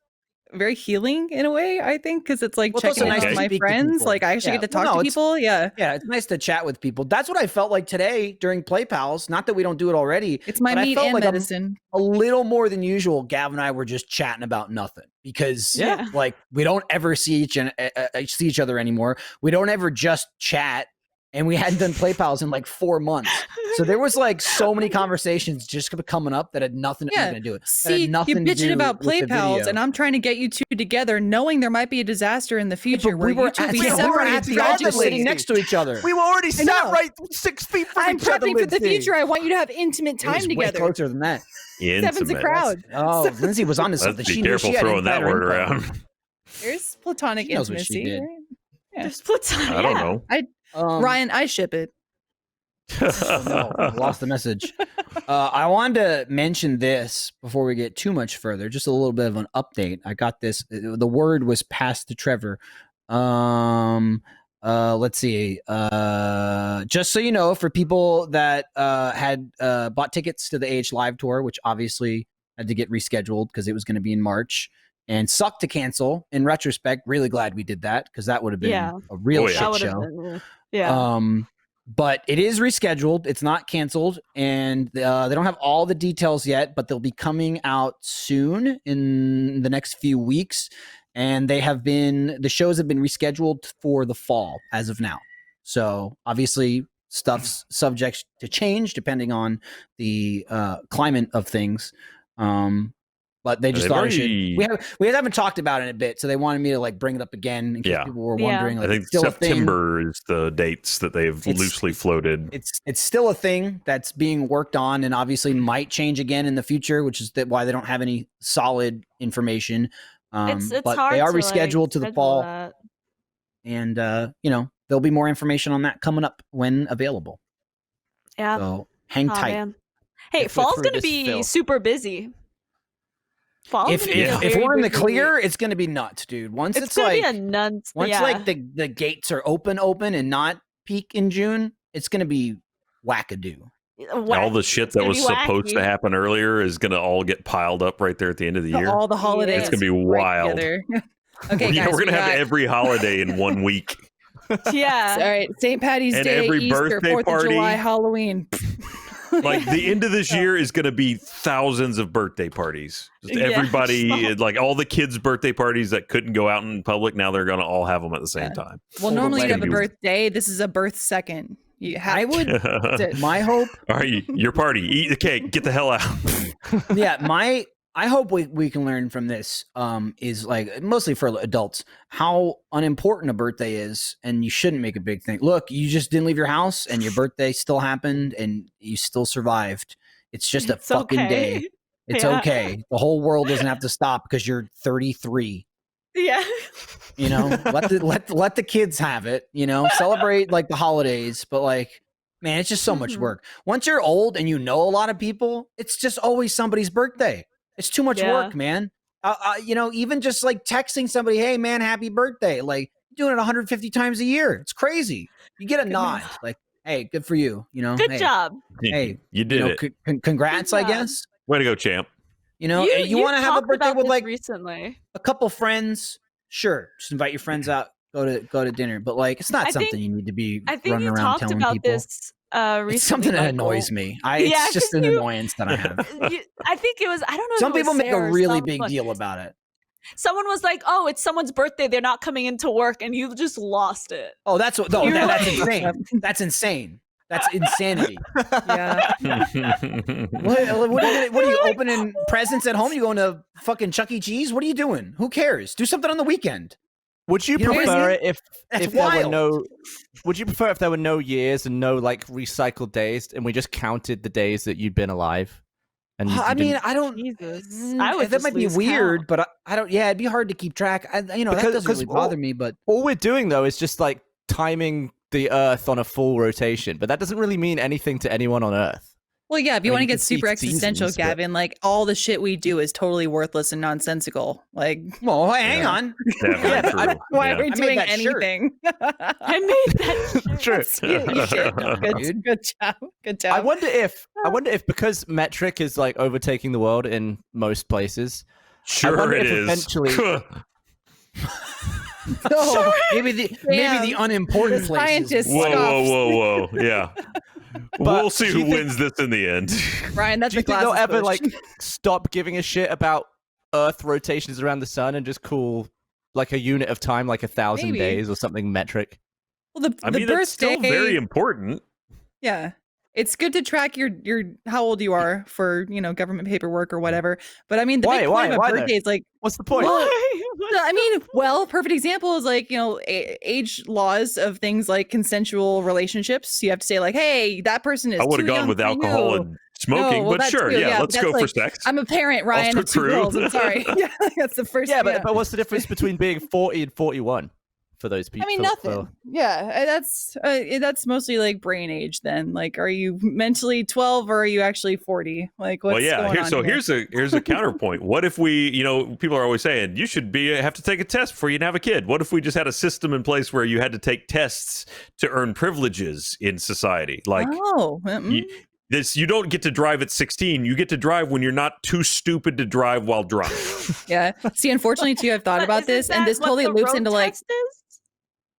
very healing in a way, I think, because it's like Well, it's also checking in nice on to my speak to friends. people. Like I actually Yeah. get to Well, talk no, to it's- people. Yeah. Yeah, it's nice to chat with people. That's what I felt like today during Play Pals. Not that we don't do it already. It's my but I meat felt and like medicine. a little more than usual. Gav and I were just chatting about nothing because, Yeah. like, we don't ever see each other anymore. We don't ever just chat, and we hadn't done Play Pals in like 4 months. So there was like so many conversations just coming up that had nothing Yeah. to do. See, you nothing to bitching do about with Play the Pals, video. and I'm trying to get you two together, knowing there might be a disaster in the future where you two will be we were separated at the office office sitting next to each other. We were already I sat know. right 6 feet from I'm each other. prepping for the Lindsay. future. I want you to have intimate It was time way together. closer than that. Seven's a Intimate. crowd. Oh, Lindsay was onto something. Let's She be knew careful she had throwing that insider word info. around. There's platonic She knows what she intimacy. did. Right? Yeah. There's platonic. I don't know. Ryan, I ship it. Oh, no, I lost the message. I wanted to mention this before we get too much further. Just a little bit of an update. I got this. The word was passed to Trevor. Let's see. Just so you know, for people that had bought tickets to the AH Live tour, which obviously had to get rescheduled because it was going to be in March and sucked to cancel. In retrospect, really glad we did that because that would have been Yeah. a real Oh, yeah. shit That would have show. been. Yeah. But it is rescheduled. It's not canceled, and they don't have all the details yet, but they'll be coming out soon in the next few weeks. And the shows have been rescheduled for the fall as of now. So obviously stuff's subject to change depending on the climate of things. But they just They've thought already- we haven't talked about it in a bit, so they wanted me to like bring it up again in case Yeah. people were Yeah. wondering. Like, I think it's still a thing. September is the dates that they've It's- loosely floated. It's still a thing that's being worked on and obviously might change again in the future, which is why they don't have any solid information. It's but hard they are to, like, rescheduled to the schedule fall, that. and there'll be more information on that coming up when available. Yeah. So hang Aw, tight. man. Hey, If we're fall's through gonna this be filth. super busy. Fall's If gonna be a if very we're in the busy- clear, it's gonna be nuts, dude. Once it's it's gonna like be a nuts. once yeah. like the gates are open and not peak in June, it's gonna be wackadoo. All the shit that gonna was be supposed to wacky. happen earlier is going to all get piled up right there at the end of the year. All the holidays. It's gonna be right wild. together. Okay, yeah, guys, we're going to we have got- every holiday in 1 week. Yeah. All right, St. Patty's And Day, every Easter, birthday 4th party. of July, Halloween. Like the end of this year is going to be thousands of birthday parties. Just Yeah. everybody, like all the kids' birthday parties that couldn't go out in public, now they're going to all have them at the same time. Well, Hold normally on, you have a wait. birthday. This is a birth second. You have I would to- my hope All right, your party, eat the cake, get the hell out. I hope we can learn from this is like mostly for adults how unimportant a birthday is, and you shouldn't make a big thing. Look, you just didn't leave your house and your birthday still happened and you still survived. It's just a It's fucking okay. day. It's Yeah. okay. The whole world doesn't have to stop because you're 33. Yeah. You know, let the kids have it, you know, celebrate like the holidays, but like, man, it's just so much Mhm. work. Once you're old and you know a lot of people, it's just always somebody's birthday. It's too much Yeah. work, man. Even just like texting somebody, hey man, happy birthday. Like doing it 150 times a year. It's crazy. You get a nod like, hey, good for you. You know, Good hey, job. Hey, you did it. Congrats, Good I job. guess. Way to go, champ. You know, you want to have a talked birthday about with this like recently. a couple friends, sure. Just invite your friends out, go to dinner. But like, it's not I think- something you need to be I think running you around talked telling about people. this recently. It's something that Michael. annoys me. Yeah, It's just 'cause an you- annoyance that I have. I think it was. I don't know. Some if it was people make a Sarah or really big someone. deal about it. Someone was like, "Oh, it's someone's birthday. They're not coming into work," and you just lost it. Oh, that's what. No, You're that's like- insane. That's insane. That's insanity. yeah. What are you opening presents at home? You going to fucking Chuck E. Cheese? What are you doing? Who cares? Do something on the weekend. Would you You know what I prefer mean? it if That's there were wild. no? Would you prefer if there were no years and no like recycled days, and we just counted the days that you'd been alive? And you I mean, didn't- I don't. Jesus. I would that just might be lose weird, count. but I don't. Yeah, it'd be hard to keep track. That Because- doesn't really 'cause bother me. But all we're doing though is just like timing the Earth on a full rotation, but that doesn't really mean anything to anyone on Earth. Well, yeah, if you I want to mean, you get can see super existential, seasons, but- Gavin, like all the shit we do is totally worthless and nonsensical. Like, well, hang Yeah. on. Definitely Yeah, but true. why Yeah. are we I made doing that shirt. anything? I made that. True. you should. Good, dude. good job. Good job. I wonder if because metric is like overtaking the world in most places, Sure wonder it if is. eventually- No, maybe the Damn. unimportant The places. scientists- Whoa, Scoffs. whoa. Yeah. We'll see do who you think- wins this in the end. Ryan, that's Do you a think they'll glasses ever push. like stop giving a shit about Earth rotations around the sun and just call like a unit of time like 1,000 Maybe. days or something metric? Well, the I mean, birthday, that's still very important. yeah. It's good to track your how old you are for government paperwork or whatever. But I mean, the big point of a Why birthday though? is like, What's the point? well, I mean, perfect example is like age laws of things like consensual relationships. You have to say like, hey, that person is. I would too have gone young with for alcohol you. and smoking, No, well, but that sure, too, yeah, yeah, let's that's go for like- sex. I'm a parent, Ryan, of 2 true. girls. I'm sorry. Yeah, that's the first. Yeah, but what's the difference between being 40 and 41 for those people? I mean, nothing. Yeah, that's mostly like brain age. Then, like, are you mentally 12 or are you actually 40? Like, what's Well, yeah. going on here? Here's a counterpoint. What if we, people are always saying you should have to take a test before you can have a kid. What if we just had a system in place where you had to take tests to earn privileges in society? Like, you don't get to drive at 16. You get to drive when you're not too stupid to drive while drunk. Yeah. See, unfortunately, too, I've thought about Isn't this, and that this what totally the loops road into like, test is?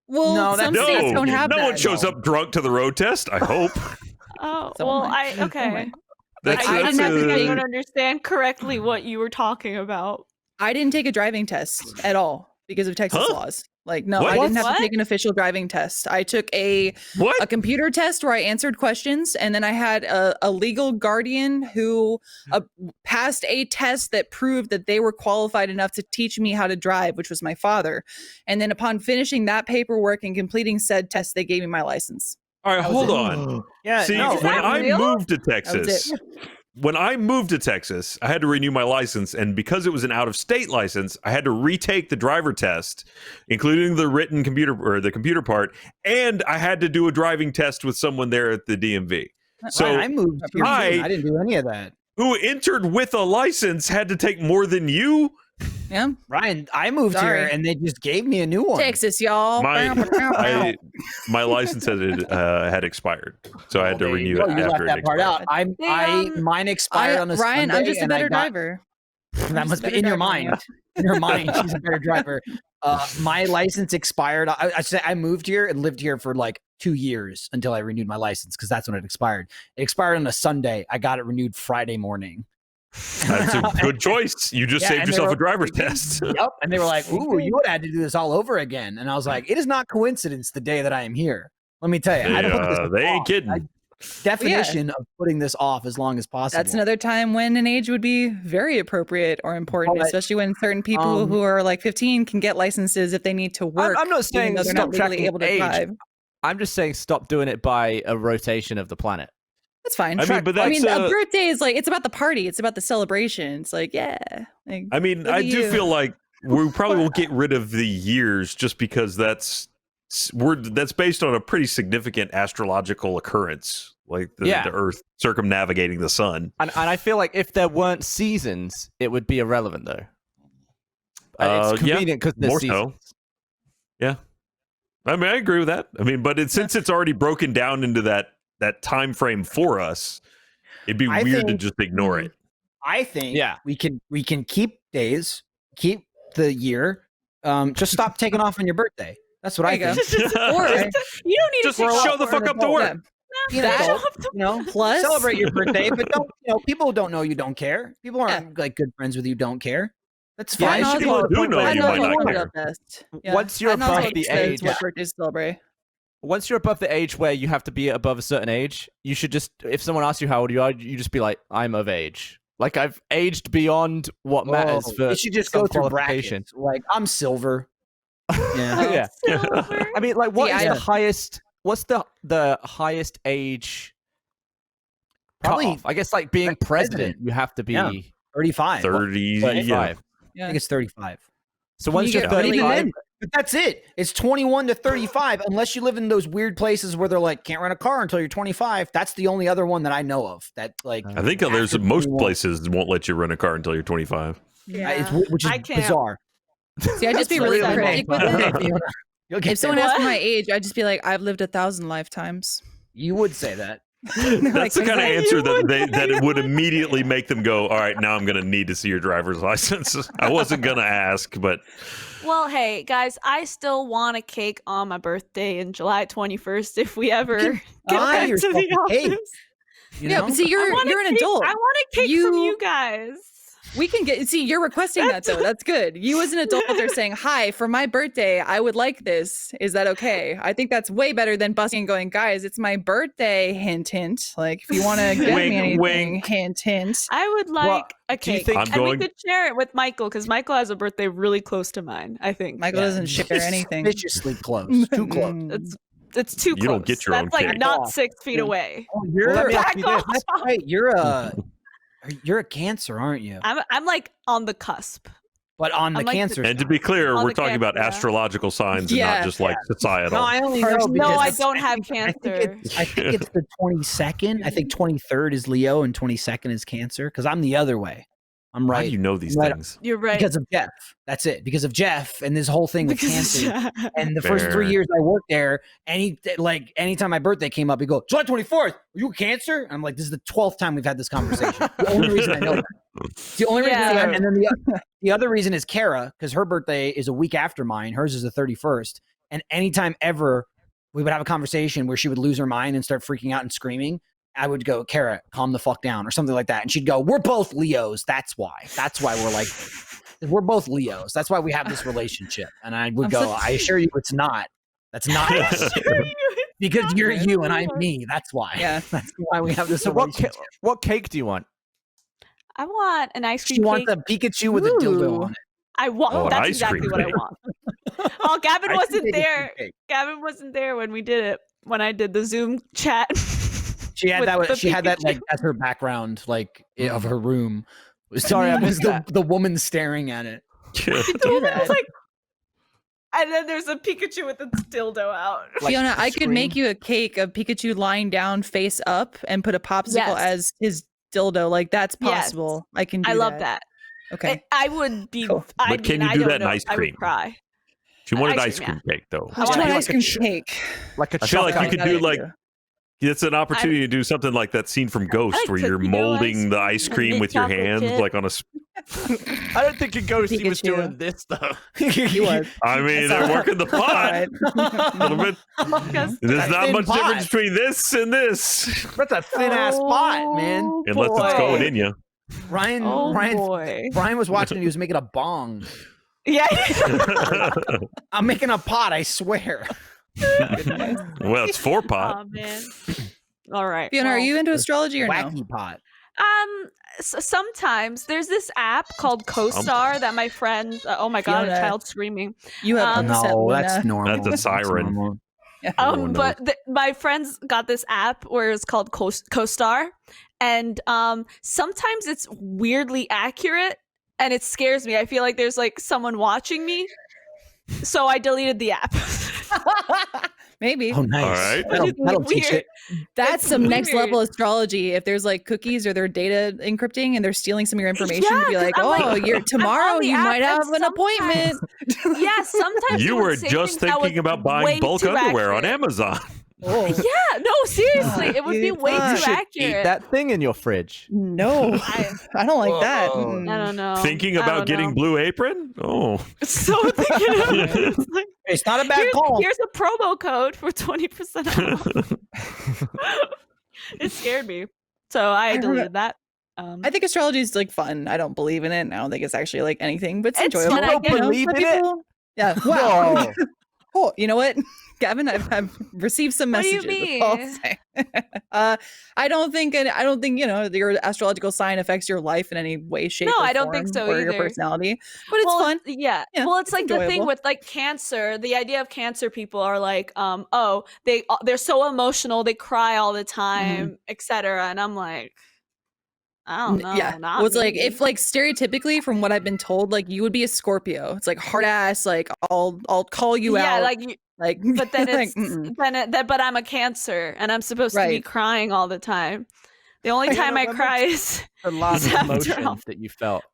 well, No, some that's- states don't have no that. one shows up drunk to the road test. I hope. Oh, Someone well, might. okay. Someone. That's, I I didn't have to think I take- don't understand correctly what you were talking about. I didn't take a driving test at all because of Texas Huh? laws. Like, no, What? I didn't have What? to take an official driving test. I took a what? computer test where I answered questions, and then I had a legal guardian who passed a test that proved that they were qualified enough to teach me how to drive, which was my father. And then upon finishing that paperwork and completing said test, they gave me my license. All right, That was hold it. on. Yeah, See, no, Is when that I real? moved to That was Texas, I had to renew my license, and because it was an out-of-state license, I had to retake the driver test, including the written computer or the computer part, and I had to do a driving test with someone there at the DMV. So Ryan, I moved here. I- I didn't do any of that. who entered with a license had to take more than you? Yeah. Ryan, I moved Sorry. here and they just gave me a new one. Texas, y'all. My license had expired, so I had to There you renew go. it You left after it that part expired. out. Mine expired on a Ryan, Sunday. I'm just a and I better got- driver. That must be better in your driver than mind. In your mind, she's a better driver. My license expired. I moved here and lived here for like 2 years until I renewed my license because that's when it expired. It expired on a Sunday. I got it renewed Friday morning. That's a good choice. You just Yeah, saved and they yourself were- a driver's test. Yep. And they were like, "Ooh, you would have had to do this all over again." And I was like, "It is not coincidence the day that I am here." Let me tell you, I put this They ain't off. kidding. Definition of putting this off as long as possible. That's another time when an age would be very appropriate or important, But, especially when certain people who are like 15 can get licenses if they need to work. I'm not even saying though they're stop not legally tracking able to age. drive. I'm just saying stop doing it by a rotation of the planet. That's fine. I mean, but I that's mean, a birthday is like, it's about the party. It's about the celebration. It's like, yeah. Like, I mean, look I at do you. feel like we probably will get rid of the years just because that's based on a pretty significant astrological occurrence, like the Earth circumnavigating the sun. And I feel like if there weren't seasons, it would be irrelevant though. It's Yeah, convenient because more there's so. seasons. Yeah, I mean, I agree with that. I mean, but since it's already broken down into that time frame for us, it'd be I weird to think- just ignore it. I think Yeah. we can keep days, keep the year. Just stop taking off on your birthday. That's what I There think. you go. Or Or- you don't need Just to take show off the for fuck an up to adult. work. Be an That- adult, you know, Plus, celebrate your birthday, but don't. People don't know you don't care. People aren't like good friends with you. Don't care. That's Yeah, fine. it I should be know to the do point know where I you know might the not world care. up best. Yeah. Once you're I know above what the says age- what birthdays to celebrate. Once you're above the age where you have to be above a certain age, you should just, if someone asks you how old you are, you just be like, I'm of age. Like I've aged beyond what matters for you should just some go through qualification. brackets. Like I'm silver. Yeah. Yeah. Silver. I mean, like, what See, is I- the highest? What's the highest age? Probably Cutoff? I guess like being president, you have to be Yeah. 35. 30, yeah. 35. I Yeah. think it's 35. So Can once you you're get really 35, good? But that's it. It's 21 to 35. Unless you live in those weird places where they're like can't rent a car until you're 25. That's the only other one that I know of. That like I think there's after most 21. places won't let you rent a car until you're 25. Which is I can't. bizarre. See, I'd just be That's really really cryptic with it. You'll get If someone there. asked me What? my age, I'd just be like, I've lived 1,000 lifetimes. You would say that. That's the kind of answer that it would immediately make them go, all right, now I'm going to need to see your driver's license. I wasn't going to ask, but Well, hey guys, I still want a cake on my birthday in July 21st if we ever get buy back to yourself the a cake. office. You Yeah, know? but see, you're an adult. I want a cake from you guys. We can get, see, you're requesting that though. That's good. You as an adult are saying, hi, for my birthday, I would like this. Is that okay? I think that's way better than busting and going, guys, it's my birthday, hint, hint. Like, if you want to get Wink, me anything, wink. hint, hint. I would like a do you cake. think- I'm and going- we could share it with Michael because Michael has a birthday really close to mine, I think. Michael Yeah. doesn't share anything. Suspiciously close. Too close. It's too close. You don't get your That's own like cake. not 6 feet away. Oh, Well, let me ask you this. that's right. You're a Cancer, aren't you? I'm like on the cusp. But on the I'm like Cancer. and to be clear, On we're the talking about Cancer. astrological signs and Yeah. not just like societal. no, I only know Personally. because No, I don't have I Cancer. think it's the 22nd. I think 23rd is Leo and 22nd is Cancer because I'm the other way. I'm Why right do you know these Right. things? You're right. because of Jeff. That's it. Because of Jeff and this whole thing with Cancer. yeah. And the first 3 Fair. years I worked there, anytime my birthday came up, he'd go, July 24th, are you a Cancer? And I'm like, this is the 12th time we've had this conversation. The only reason I know that. It's the only reason. Yeah. And then the other reason is Kara, because her birthday is a week after mine. Hers is the 31st. And anytime ever we would have a conversation where she would lose her mind and start freaking out and screaming, I would go, Kara, calm the fuck down or something like that. And she'd go, we're both Leos. That's why. That's why we're like, we're both Leos. That's why we have this relationship. And I would I'm go, so- I assure you it's not. That's not us. Because you're you and I'm me. That's why. Yeah. That's why we have this So relationship. what cake do you want? I want an ice cream She wants cake. a Pikachu with a dildo Ooh. on it. I want. Oh, an that's ice exactly cream what I cake. want. Oh, Gavin Ice wasn't cream cake is there. cake. Gavin wasn't there when we did it. When I did the Zoom chat. She had with that. the She had that Pikachu. like as her background, like of her room. Sorry, I was missed the that. the woman staring at it. The woman was like, and then there's a Pikachu with its dildo out. Like, Fiona, I could scream. make you a cake of Pikachu lying down face up and put a popsicle Yes. as his dildo. Like, that's Yes. possible. I can do I love that. Okay. I would be. Cool. I But can mean, you I do don't that in know. ice I cream? would cry. She wanted Ice ice cream, cream cake, though. I Let's want try like ice a cream ch- cake. like a I feel like you chocolate. could do like it's an opportunity to do something like that scene from Ghost like where you're cookie dough molding ice the cream ice and cream mint with your chocolate hands, chip. like on a. I don't think in Ghost he was Pikachu. doing this though. He was. I mean, That's they're all. working the pot a little bit. Because- There's not thin much pot. difference between this and this, That's a thin ass pot, man. Oh, unless it's boy. going in you. Ryan, Oh Ryan, boy. Brian was watching. He was making a bong. Yeah. I'm making a pot. I swear. Well, it's 4 pot. Oh man. All right. Fiona, are well, you into astrology or no? Wacky pot. Sometimes there's this app called CoStar that my friend. Oh my god, a Fiona. child screaming. You have Um, upset No, Luna. that's normal. That's a siren. normal. Everyone But my friends got this app where it's called CoStar, and sometimes it's weirdly accurate, and it scares me. I feel like there's like someone watching me, so I deleted the app. Maybe. Oh, nice. All right. That'll, It's that'll teach weird. it. That's It's some next weird. level astrology. If there's like cookies or their data encrypting and they're stealing some of your information to be Yeah, 'cause like, I'm oh, like, you're tomorrow the you app might and have an appointment. Yeah, sometimes You it would were say just things that thinking was about way buying bulk too underwear on accurate. Amazon. Oh Yeah, no, seriously, it would be You way thought- You too should accurate. eat that thing in your fridge. no, I don't like that. Whoa. Mm. I don't know. Thinking I about don't getting know. Blue Apron? Oh. So thinking about it. It's like, It's not a bad call. here's a promo code for 20% off. It scared me, so I don't know. deleted that. I think astrology is like fun. I don't believe in it. I don't think it's actually like anything, but it's It's enjoyable. fun, I don't get it. believe Some in it? people- Yeah. Wow. Whoa. Oh, you know what, Gavin? I've received some What do you messages. that's all I'll mean? say. I don't think your astrological sign affects your life in any way, shape, No, or I don't think form, so or your either. personality. But it's Well, fun. Yeah. Yeah, Well, it's it's like the thing enjoyable. with like Cancer. The idea of Cancer people are like, oh, they're so emotional, they cry all the time, etc. And I'm like, I don't know. Yeah. Not Well, it's like me. if like stereotypically from what I've been told, like you would be a Scorpio. It's like hard ass. Like I'll call you yeah, out. like Like, but then like, it's mm-mm. but I'm a Cancer and I'm supposed to be Right. crying all the time. The only I time know, I that cry is The last After emotion all. that you felt.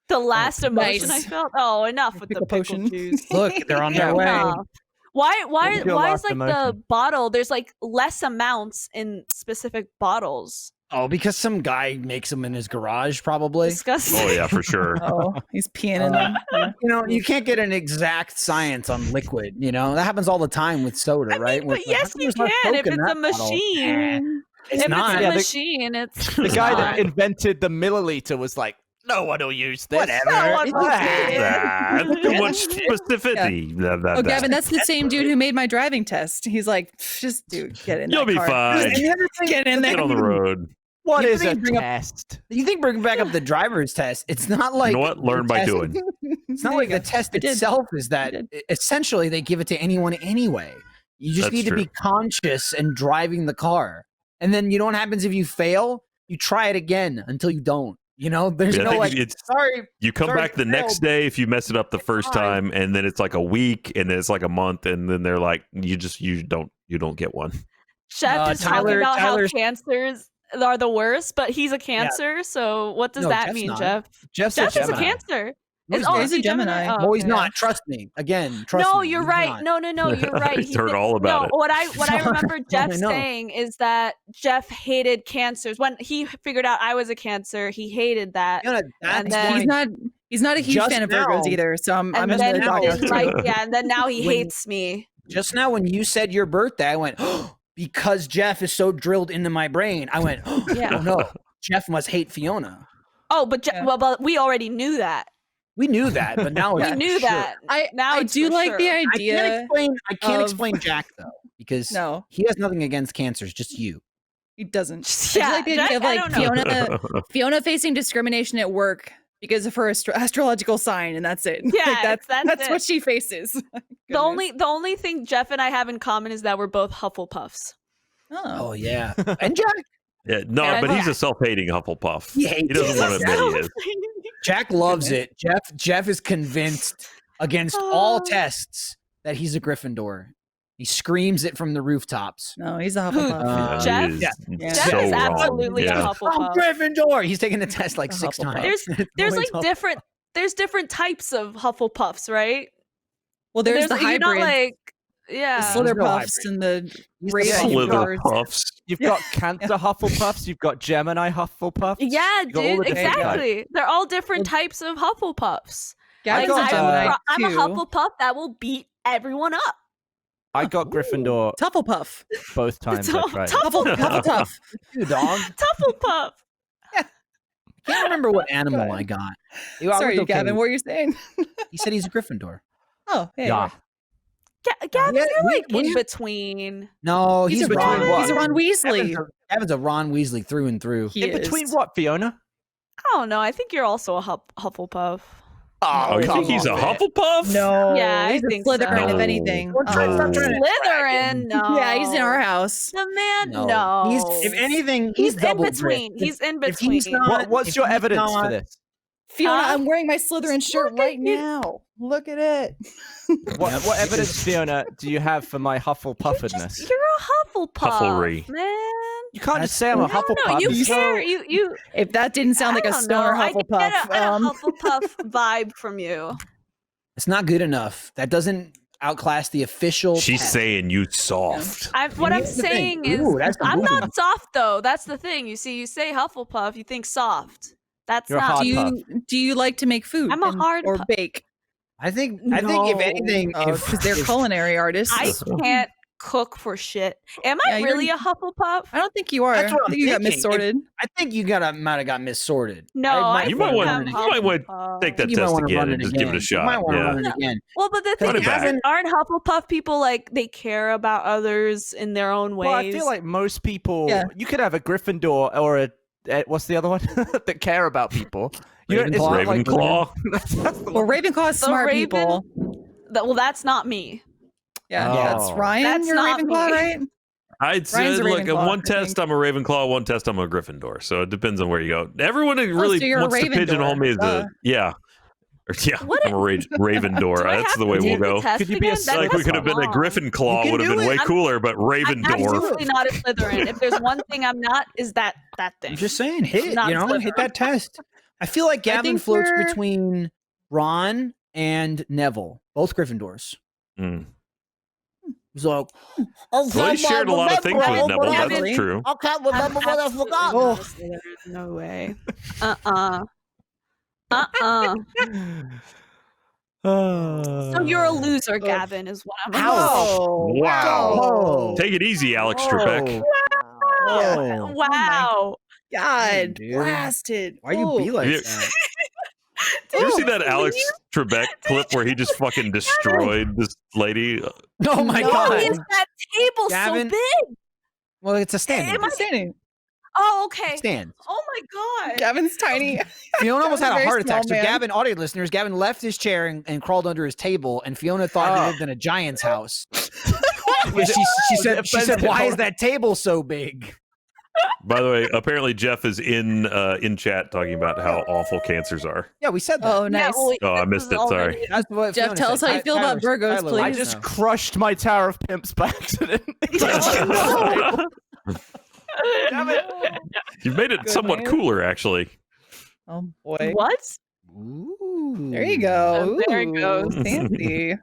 the last emotion I nice. felt. Oh, enough with the Pickle pickle potion. juice. Look, they're on their way. Enough. Why was your is last like the emotion? bottle? There's like less amounts in specific bottles. Oh, because some guy makes them in his garage, probably. Disgusting. Oh yeah, for sure. Oh, he's peeing in them. Yeah. You know, you can't get an exact science on liquid. You know, that happens all the time with soda, I right? mean, With, but like, how yes, come you there's not can Coke if in it's a that bottle? machine. It's If not. it's a Yeah, the- machine, it's The guy that fine. invented the milliliter was like, no one will use this. Whatever. No one It's will okay. use That's too much specificity. Oh, Gavin, that's the same dude who made my driving test. He's like, just dude, get in You'll that be car. fine. And the other thing, Get in the there. Get on the road. What You is a think bring up- test? You think bring back up the driver's test? It's not like You know what? Learn the by test- doing. It's not like the test I did. itself is that I did. essentially they give it to anyone anyway. You just That's need to be true. conscious and driving the car. And then you know what happens if you fail? You try it again until you don't. You know, there's Yeah, I no think like it's- sorry. You come Sorry, back the failed. next day if you mess it up the first fine. time, and then it's like a week, and then it's like a month, and then they're like, you don't get one. Jeff is talking Tyler- about Tyler's- how cancers are the worst, but he's a cancer. So what does No, that Jeff's mean, not. Jeff? Jeff's Jeff is a Gemini. cancer. No, Is- he's not. is He's a he Gemini. Oh, No, he's okay. not. Trust me. Again, trust No, me. you're he's right. not. No, you're right. He's heard all about it. What I remember Jeff I know. saying is that Jeff hated cancers. When he figured out I was a cancer, he hated that. You know, that's And then- why- He's not a huge Just fan of now- Virgos either. So I'm And in then the now- he's doghouse. like, yeah, and then now he When- hates me. just now when you said your birthday, I went, oh, because Jeff is so drilled into my brain. I went, oh Yeah. no, Jeff must hate Fiona. Oh, but Yeah. but we already knew that. We knew that, but now We it's knew for sure. that. I Now I it's do for like sure. the I can't idea. explain. I can't of- explain Jack though because No, he has nothing against cancers, just you. he doesn't. Yeah, I do like the idea Jack, of I like don't know. Fiona facing discrimination at work because of her astrological sign, and that's it. Yeah, Like, that's that's what it. she faces. The only thing Jeff and I have in common is that we're both Hufflepuffs. Oh yeah, and Jack. Yeah, no, Yeah, but he's Jack. a self-hating Hufflepuff. He hates doesn't want to admit he is. Jack loves it. Jeff is convinced against all Oh. tests that he's a Gryffindor. He screams it from the rooftops. No, he's a Who- Hufflepuff. Jeff? He is Yeah. Jeff so is wrong. absolutely a Yeah. I'm Hufflepuff. Gryffindor. He's taken the test like A 6 Hufflepuff. times. There's Always like different types of Hufflepuffs, right? Well, there's the you're not hybrid, like the yeah. Slither- Slitherpuffs, and the He's the Ravenclaws. Slither- Slitherpuffs. You've got Cancer Hufflepuffs. You've got Gemini Hufflepuffs. Yeah, You got all the dude, different types. exactly. They're all different types of Hufflepuffs. Gavin's got, a Gemini I'm a too. Hufflepuff that will beat everyone up. I got Gryffindor Tufflepuff. both times. I tried. Hufflepuff. you dog. Tufflepuff. I can't remember what animal I got. It was Sorry, okay. Gavin. What were you saying? He said he's a Gryffindor. Oh, yeah. Yeah. Gavin, Yeah, you're like we- in between. No, He's, he's a Ron. between what? He's a Ron Weasley. Gavin's a Ron Weasley through and through. He In between is. what, Fiona? I don't know. I think you're also a Hufflepuff. Oh, you come think he's a on, man. Hufflepuff? No, Yeah, I he's a think so. Slytherin if No. anything. We're trying- Oh. stop trying to- Slytherin, no. Yeah, he's in our house. The man, No. no. He's, if anything, he's he's in double between. drift. He's in If he's between. not- What's if your he's evidence not- for this? Fiona, Huh? I'm wearing my Slytherin shirt Look right at you. now. Look at it. What evidence, Fiona, do you have for my Hufflepuffedness? You're a Hufflepuff, Hufflery. man. You can't just say I'm a No, Hufflepuff. no, you You care. You. If that didn't sound like I a don't stoner know. I Hufflepuff, get a Hufflepuff vibe from you. It's not good enough. That doesn't outclass the official. She's test. saying you soft. What I'm Here's the thing. saying is, Ooh, that's the I'm movie. not soft though. That's the thing. You see, you say Hufflepuff, you think soft. That's You're a not. hard do you like to make food? I'm a hard or pu- bake? I think if No. anything, Because they're culinary artists. I can't cook for shit. Am I Yeah, you're- really a Hufflepuff? I don't think you are. That's what I I'm think you got thinking. missorted. I think you might have got missorted. No, I You might think want- I'm you might want- Hufflepuff. Take that You might test wanna again run and just give it a You shot. might want to Yeah. run it again. Well, but the Run thing it back. is, aren't Hufflepuff people like they care about others in their own ways? Well, I feel like most people. Yeah. You could have a Gryffindor or a what's the other one that care about people. You don't- it's Ravenclaw? not like- Ravenclaw. That's the Well, one. Ravenclaw is The smart Raven- people. well, that's not me. Yeah, Oh. that's Ryan. That's You're not Ravenclaw, me. right? I'd say, Ryan's a look, at Ravenclaw, one I test, think. I'm a Ravenclaw. One test, I'm a Gryffindor. So it depends on where you go. Everyone really so you're a wants to pigeonhole Ravendor. me as a yeah. Or, yeah, What I'm a Ravendor. Do I That's have the to way take we'll the go. test Could you be a again? That Like we was could have been a long. Gryffindor, You would have can been do way it. cooler, but I'm Ravendor. absolutely not a Slytherin. If there's one thing I'm not, is that thing. I'm just saying, hit it. Not You know, Slytherin. hit that test. I feel like Gavin think floats we're- between Ron and Neville, both Gryffindors. Mm. He's like, Well, he shared a lot of things with Neville. Gavin. That's true. I can't remember what I forgot. Oh. There's no way. Uh-uh. So you're a loser, Gavin, is what I'm Oh, Wow. Whoa. Take it easy, Alex Trebek. Whoa. Wow. God, Dude. blasted. Why you be like Yeah. that? Did you ever see that Alex Trebek clip where he just fucking destroyed this lady? Oh my Why god. is that table Gavin, so big? Well, it's a stand. Am I- Standing. Oh, okay. Stand. Oh my god. Gavin's tiny. Fiona almost had a Very heart attack. small So man. Gavin, audio listeners, Gavin left his chair and crawled under his table, and Fiona thought he lived in a giant's house. She said, "Why is that table so big?" By the way, apparently Jeff is in chat talking about how awful cancers are. Yeah, we said that. Oh, nice. Oh, I missed it, sorry. That's what Jeff, Fiona tell us said. how you feel about Virgos, Tyler please. I wants to just know. crushed my Tower of Pimps by accident. Damn it. You've made it Good somewhat man. cooler, actually. Oh boy. What? Ooh. There you go. Oh, there it Ooh, goes. Fancy.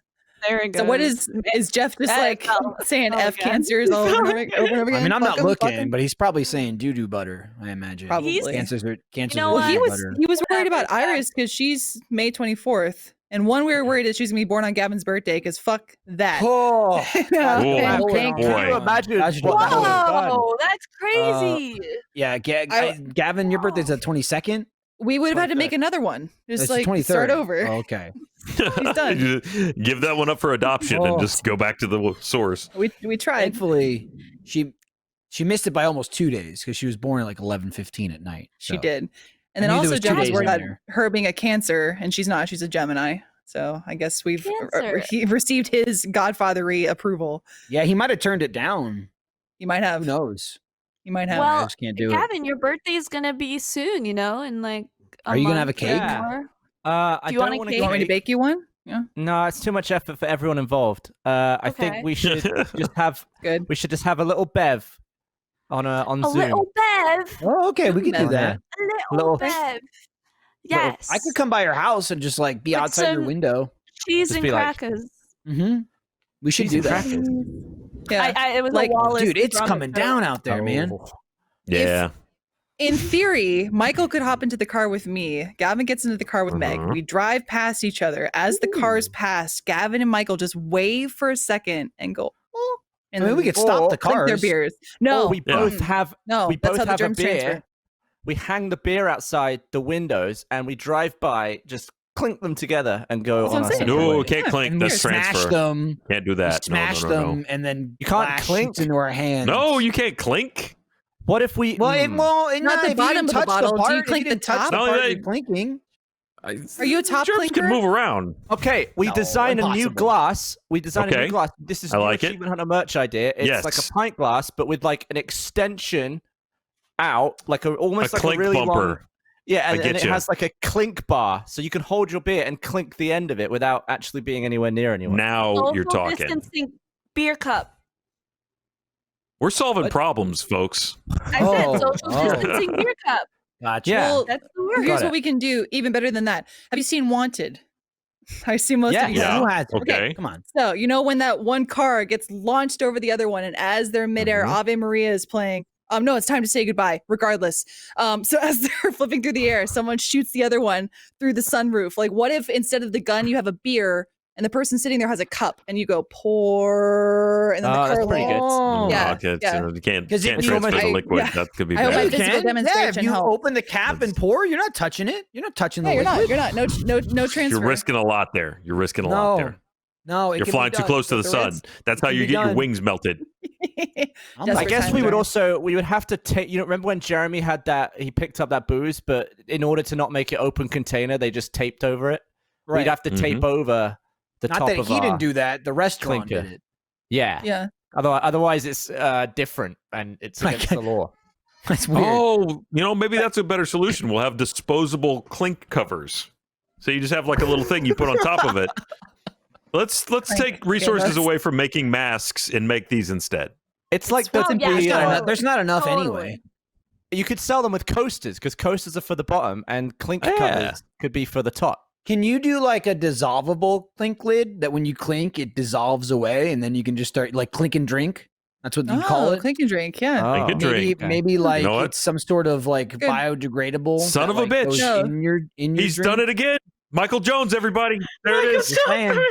There it goes. So what is Jeff just That like felt- saying felt F good. cancers all over and over again? I mean, I'm not Fuck 'em, fuck looking, 'em. but he's probably saying doo-doo butter, I imagine. Probably. Cancers are know are what? He doo-doo was butter. worried about Whatever, Iris because she's May 24th, and one we were worried is she's gonna be born on Gavin's birthday because fuck that. Oh, Yeah, Oh, and boy. pink. Boy. Can you imagine Imagine what what that would have done? Whoa, that's crazy. yeah. Gavin, your birthday's the 22nd. We would have had to 23rd. make another one. Just It's like the 23rd. start over. Oh, okay. He's done. You just give that one up for adoption Oh. and just go back to the source. We tried. Thankfully, she missed it by almost 2 days because she was born at like 11:15 at night. She so. did. And I then knew there also was 2 Jeff was days worried in about there. her being a Cancer, and she's not. She's a Gemini. So I guess we've Cancer. he received his godfatherly approval. Yeah, he might have turned it down. You might Who have. knows? You might have. Well, I just can't do it. Gavin, your birthday's gonna be soon, you know, in like Are you gonna have a month or cake? Yeah. more. I Do you want don't a want cake? You want me to bake you one? Yeah. No, it's too much effort for everyone involved. I Okay. think we should just have Good. a little bev on A Zoom. little Bev. Oh, okay, we could do Little that. A little, Little- Bev. Yes. I could come by your house and just like be With outside your some- window. Cheese Just and be like- crackers. Mm-hmm. We should Cheese do and that, crackers. Yeah. It was Like, a Wallace. dude. It's Gromit coming joke. down out there, man. Oh. Yeah. In theory, Michael could hop into the car with me. Gavin gets into the car with Meg. Mhm. We drive past each other. As the cars pass, Gavin and Michael just wave for a second and go, oh. And I mean, then we could stop the clink their cars. beers. No, Or we Yeah. both have no, we that's both how the have a germs beer. transfer. We hang the beer outside the windows and we drive by, just clink them together and go That's on what our I'm saying. separate No, ways. can't clink. And we That's smash transfer. them. Can't do We that. smash no, no, no, them no. and then You can't flash clink? into our hands. No, you can't clink. What if we? Well, it won't. Not the if you bottom didn't of the touch bottle. Do you part, if clink the didn't touch top? the No, part they- you're clinking. Are you a top Germs clinker? can move around. Okay, we No, design a new impossible. glass. We design a Okay. new glass. This is I new like it. Achievement Hunter merch idea. It's Yes. like a pint glass, but with like an extension out, like almost A like clink a really long. bumper. Yeah, I and get it you. has like a clink bar, so you can hold your beer and clink the end of it without actually being anywhere near anyone. Now Social you're talking. distancing beer cup. We're solving What? problems, folks. I Oh, said social oh. distancing beer cup. Gotcha. Yeah. Well, That's the word. here's Got what it. we can do even better than that. Have you seen Wanted? I assume most Yeah. of you Yeah. have. Who has it? Okay. Come on. So, you know, when that one car gets launched over the other one, and as they're midair, Mm-hmm. Ave Maria is playing. No, it's time to say goodbye, regardless. So as they're flipping through the air, someone shoots the other one through the sunroof. Like, what if instead of the gun, you have a beer and the person sitting there has a cup and you go pour, and then Oh, the car that's pretty good. Oh. Yeah, Okay, yeah. you can't 'Cause can't if you transfer almost- the liquid. yeah. That could be I hope bad. I You physical can. Yeah, if demonstration you helps. open the cap and pour, you're not touching it. You're not touching the Yeah, you're liquid. not. You're not. No transfer. You're risking a lot there. You're risking a lot there. No, it You're can be flying too done. close to the The sun. risk- That's it how can you be get your done. wings melted. I'm Desperate I guess times, we would right? also we would have to take. You know, remember when Jeremy had that? He picked up that booze, but in order to not make it open container, they just taped over it. Right. We'd have to tape over the Not top that of he our. didn't do that. The restaurant clinker. did it. Yeah. Yeah. Otherwise, it's different and it's against the law. That's weird. Oh, maybe that's a better solution. We'll have disposable clink covers. So you just have like a little thing you put on top of it. Let's take resources away from making masks and make these instead. It's like Well, the, yeah, There's the, not so- enough- there's not enough Totally. anyway. you could sell them with coasters because coasters are for the bottom and clink Yeah. covers could be for the top. Can you do like a dissolvable clink lid that when you clink, it dissolves away and then you can just start like clink and drink? That's what you call it. Clink and drink. Yeah. Clink and drink. Maybe like know what? it's some sort of like Good. biodegradable. Son that, of a like, bitch. goes No. in your He's drink. done it again. Michael Jones, everybody. There it is. Just saying.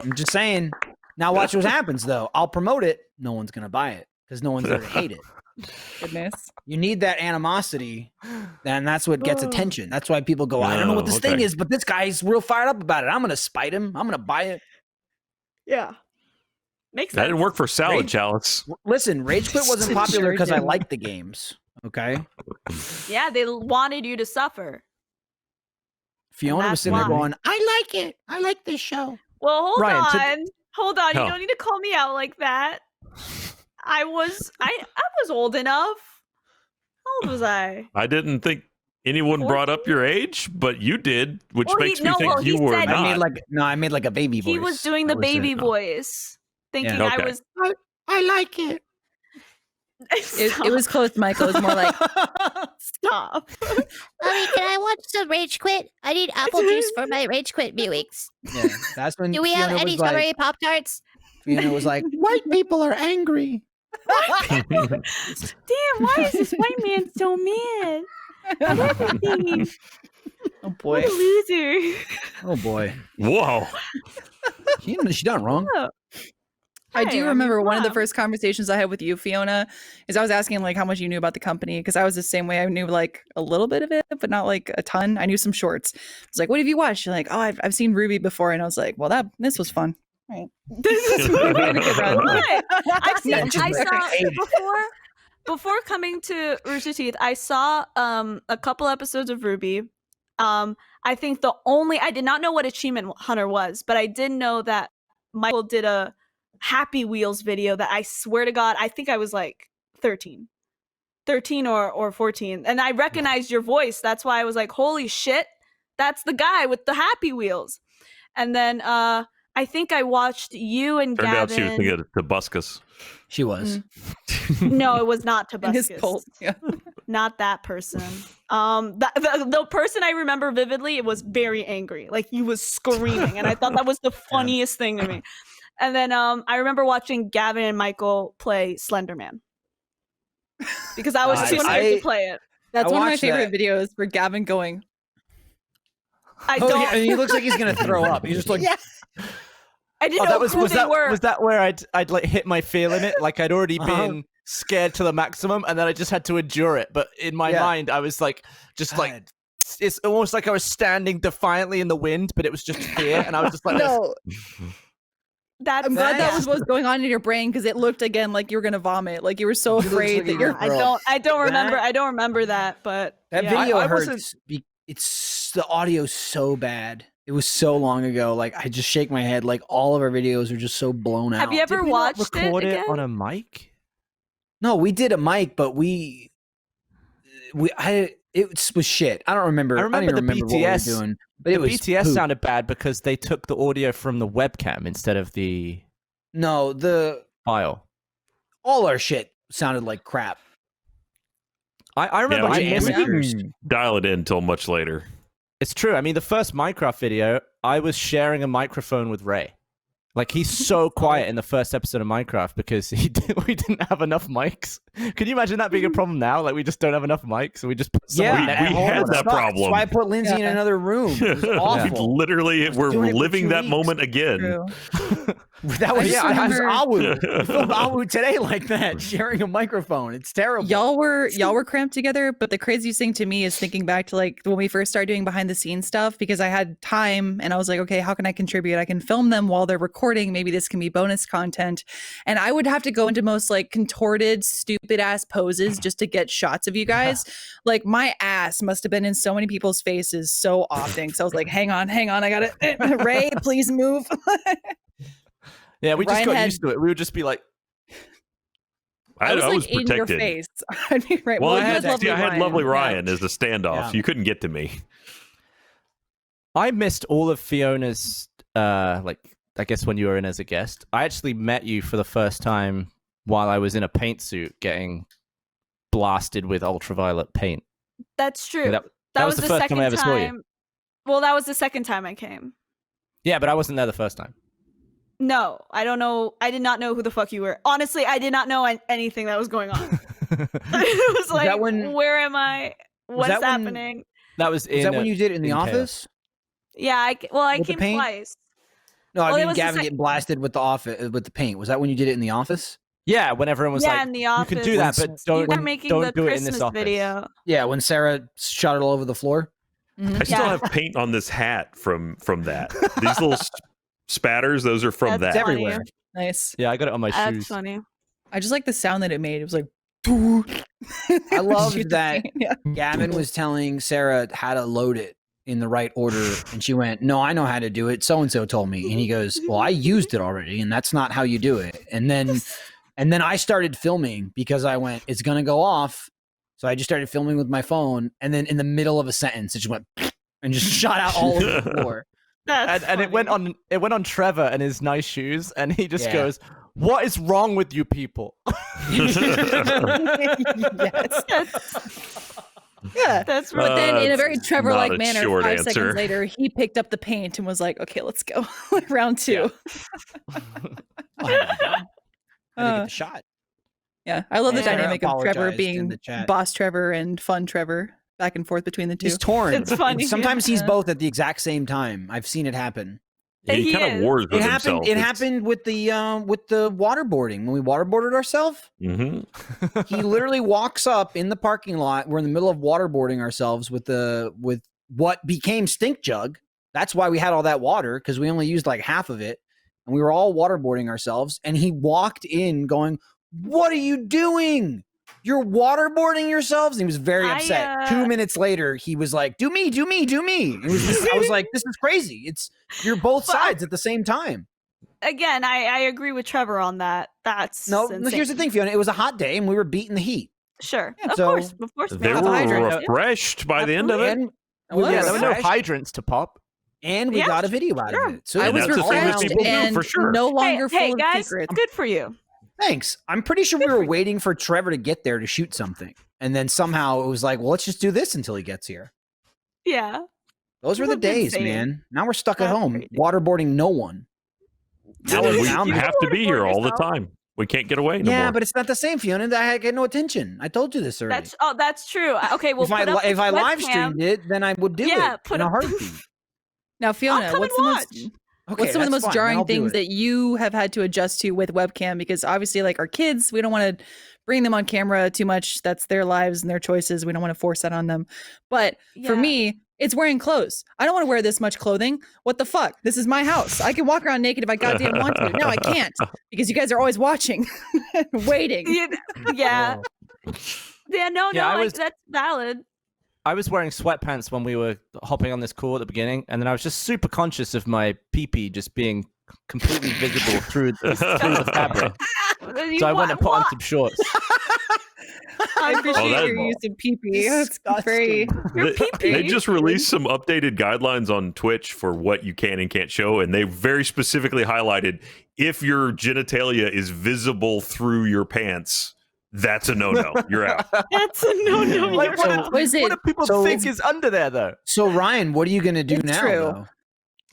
I'm just saying. Now watch what happens though. I'll promote it. No one's gonna buy it because no one's there to hate it. Goodness. You need that animosity, and that's what gets attention. That's why people go, I don't know what this thing okay. is, but this guy's real fired up about it. I'm gonna spite him. I'm gonna buy it. Yeah. Makes That sense. didn't work for Salad Rage- Chalice. Listen, Rage Quit wasn't It popular sure because I didn't. liked the games. Okay, Yeah, they wanted you to suffer. Fiona was that's sitting there why. going, I like it. I like this show. Well, hold Ryan, on. Hold on. Oh. You don't need to call me out like that. I was old enough. How old was I? I didn't think anyone brought up your age, but you did, which Well, makes me think he you were said- not. I made like a baby voice. He was doing the That was it. baby voice, thinking Yeah. I Okay. was. I like it. It was close, Michael. It was more like, Stop. Mommy, can I watch some Rage Quit? I need apple juice for my Rage Quit viewings. Yeah, that's when Do we have Fiona any was like, strawberry Pop Tarts? Fiona was like, white people are angry. Damn, why is this white man so mad? Everything. Oh What boy. a loser. Oh boy. Whoa. She done wrong. I Hey, do I'm remember your one of the mom. first conversations I had with you, Fiona, is I was asking like how much you knew about the company because I was the same way. I knew like a little bit of it, but not like a ton. I knew some shorts. I was like, "What have you watched?" You're like, "Oh, I've seen Ruby before," and I was like, "Well, this was fun." Right. This is what? I've seen. No, just I like saw I hate it. before coming to Rooster Teeth. I saw a couple episodes of Ruby. I think I did not know what Achievement Hunter was, but I did know that Michael did a Happy Wheels video that I swear to God, I think I was like 13 or 14, and I recognized your voice. That's why I was like, holy shit, that's the guy with the Happy Wheels. And then I think I watched you and Turned out Gavin. she was thinking of Tobuscus. She was. No, it was not In his Tobuscus. cult. Yeah. Not that person. The person I remember vividly, it was very angry. Like he was screaming, and I thought that was the funniest thing to me. And then I remember watching Gavin and Michael play Slenderman because I was too scared to play it. That's I one of my watched favorite videos for Gavin going. I Oh, don't. yeah, and he looks like he's gonna throw up. He's just like, Yeah. I didn't Oh, know that was who they were. was that where I'd like hit my fear limit? Like I'd already Uh-huh. been scared to the maximum, and then I just had to endure it. But in my Yeah. mind, I was like, just like God. it's almost like I was standing defiantly in the wind, but it was just fear, and I was just like, No, That's I'm glad that That's- was what was going on in your brain because it looked again like you were gonna vomit. Like you were so It looks afraid like that you you're. were- I don't remember. That- I don't remember that. But that yeah. video I hurts. wasn't- It's the audio's so bad. It was so long ago. Like I just shake my head. Like all of our videos are just so blown out. Have you ever Did we not watched record it it again? on a mic? No, we did a mic, but it was shit. I don't remember. I don't remember even the remember what we BTS were doing. But The it was BTS poop. sounded bad because they took the audio from the webcam instead of the No, file. all our shit sounded like crap. I remember we I didn't- missed we didn't dial it in until much later. It's true. I mean, the first Minecraft video, I was sharing a microphone with Ray. Like, he's so quiet in the first episode of Minecraft because we didn't have enough mics. Can you imagine that being a problem now? Like, we just don't have enough mics, so we just put someone Yeah, next we to at him. had home, that it sucks. problem. That's why I put Lindsay in Yeah. another room. It was We awful. literally was we're doing it for living 2 that weeks. moment again. True. That was, just that was remember- Awu. We filmed Awu today like that, sharing a microphone. It's terrible. Y'all were cramped together, but the craziest thing to me is thinking back to like when we first started doing behind the scenes stuff because I had time and I was like, okay, how can I contribute? I can film them while they're recording. Maybe this can be bonus content. And I would have to go into most like contorted, stupid ass poses just to get shots of you guys. Like my ass must have been in so many people's faces so often. So I was like, hang on, I got it. Ray, please move. Yeah, we just Ryan got had- used to it. We would just be like, I was like was in your protected. face. I'd be right. Well, you I had, had lovely Ryan Yeah. as the standoff. Yeah. You couldn't get to me. I missed all of Fiona's, like, I guess when you were in as a guest. I actually met you for the first time while I was in a paint suit getting blasted with ultraviolet paint. That's true. That that was was the the first time second I ever saw you. time. Well, that was the second time I came. Yeah, but I wasn't there the first time. No, I don't know. I did not know who the fuck you were. Honestly, I did not know anything that was going on. It was like, that when- where am I? What's that when- happening? That was in. Is that when you did it in the in chaos. office? Yeah, I With the came paint? twice. No, I Well, it mean was the Gavin getting blasted with the office with the paint. Was that when you did it in the office? Yeah, when everyone was Yeah, like, in the "You office. can do that, but You don't were making don't the do it in Christmas this office." video. Yeah, when Sarah shot it all over the floor. I still have paint on this hat from that. These little spatters, those are from That's It's that. funny. everywhere. Nice. Yeah, I got it on my That's shoes. funny. I just like the sound that it made. It was like. I loved Shoot the that paint, yeah. Gavin was telling Sarah how to load it in the right order, and she went, "No, I know how to do it. So and so told me." And he goes, "Well, I used it already, and that's not how you do it." And then I started filming because I went, "It's gonna go off." So I just started filming with my phone, and then in the middle of a sentence, it just went and just shot out all over the floor. That's And it went on Trevor and his nice shoes, and he just Yeah. goes, "What is wrong with you people?" yes. Yeah. That's But then, in a very That's Trevor-like not a manner, short 5 answer. seconds later, he picked up the paint and was like, "Okay, let's go." Round 2. I had to get the shot. Yeah, I love the And Sarah dynamic of Trevor apologized in being the chat. boss Trevor and fun Trevor, back and forth between the two. He's torn. It's funny. Sometimes he's Yeah. both at the exact same time. I've seen it happen. He He kind of is. wars with It happened. himself. It happened with the waterboarding when we waterboarded ourselves. Hmm. He literally walks up in the parking lot. We're in the middle of waterboarding ourselves with what became stink jug. That's why we had all that water, because we only used like half of it, and we were all waterboarding ourselves. And he walked in going, "What are you doing? You're waterboarding yourselves." And he was very upset. 2 minutes later, he was like, "Do me, do me, do me." It was just, I was like, "This is crazy. You're both But- sides at the same time." Again, I agree with Trevor on that. That's No, insane. here's the thing, Fiona. It was a hot day, and we were beating the heat. Sure, Yeah, of so- course. They man. Have a were hydrant. refreshed by the end of it. And I we was. were Yeah, there were no refreshed, hydrants to pop. and we Yeah, got a video out sure. of it. So I And was that's a thing that refreshed people do, and for sure. no longer Hey, full of guys, secrets. good for you. Thanks. I'm pretty sure we were waiting for Trevor to get there to shoot something. And then somehow it was like, well, let's just do this until he gets here. Yeah. Those were the That's days, insane. man. Now we're stuck at That's home, crazy. waterboarding no one. Now And we're we down. have to be here all the yourself. time. We can't get away no Yeah, more. but it's not the same, Fiona. I get no attention. I told you this already. That's true. Okay, well, if I put up if the I live webcam. streamed it, then I would do Yeah, it put in a up- heartbeat. Now, Fiona, come what's and the watch. most Okay, what's some of the that's most fine, then I'll jarring do things it. that you have had to adjust to with webcam? Because obviously, like our kids, we don't want to bring them on camera too much. That's their lives and their choices. We don't want to force that on them. But for Yeah. me, it's wearing clothes. I don't want to wear this much clothing. What the fuck? This is my house. I can walk around naked if I goddamn want to. No, I can't because you guys are always watching, waiting. Yeah. Oh. Yeah, no, Yeah, I like, was- that's valid. I was wearing sweatpants when we were hopping on this call at the beginning, and then I was just super conscious of my pee-pee just being completely visible through the fabric. So I went and put on some shorts. I appreciate that- your use of PP. That's very. Your They pee-pee. just released some updated guidelines on Twitch for what you can and can't show, and they very specifically highlighted if your genitalia is visible through your pants, that's a no-no. You're out. That's a no. Like, you're what out. What is What it? do people So- think is under there, though? So Ryan, what are you gonna do It's now? true.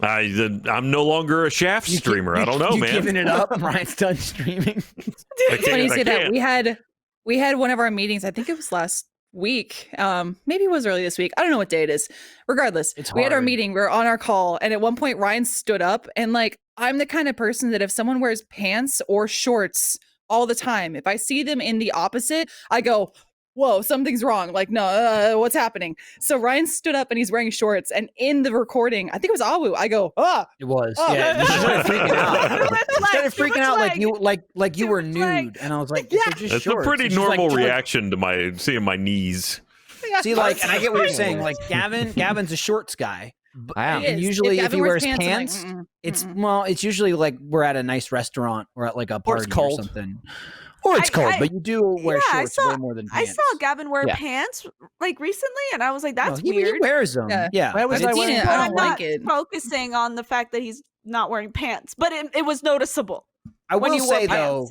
Though? I'm no longer a shaft You streamer. I don't know, you man. Giving it up. Ryan's done streaming. I It's funny you can't- I say that. can't. We had one of our meetings. I think it was last week. Maybe it was early this week. I don't know what day it is. Regardless, It's we had our hard. meeting. We were on our call, and at one point, Ryan stood up, and like I'm the kind of person that if someone wears pants or shorts all the time, if I see them in the opposite, I go, "Whoa, something's wrong!" Like, no, what's happening? So Ryan stood up, and he's wearing shorts, and in the recording, I think it was Awu. I go, "Ah." It was. Oh. Yeah. She started freaking out. Too much She leg, started too freaking much out like leg. you like you Too were much nude, leg. and I was like, Yeah. "They're just That's shorts." a pretty And she's like- normal she's like- reaction to my seeing my knees. See, like, and I get what you're saying. Like, Gavin's a shorts guy. I am. He And is. usually, if Gavin he wears wears I'm like, pants, "Mm-mm, it's mm-mm." well, it's usually like we're at a nice restaurant or at like a Or party it's cold. or something, or it's cold. But you do wear yeah, I shorts saw- way more than I pants. saw Gavin wear Yeah. pants like recently, and I was like, "That's No, he weird." wears them. Yeah. Yeah. Where was I've I seen wearing it. But I I'm don't not like it. focusing on the fact that he's not wearing pants, but it was noticeable. I when will you wore say pants. though,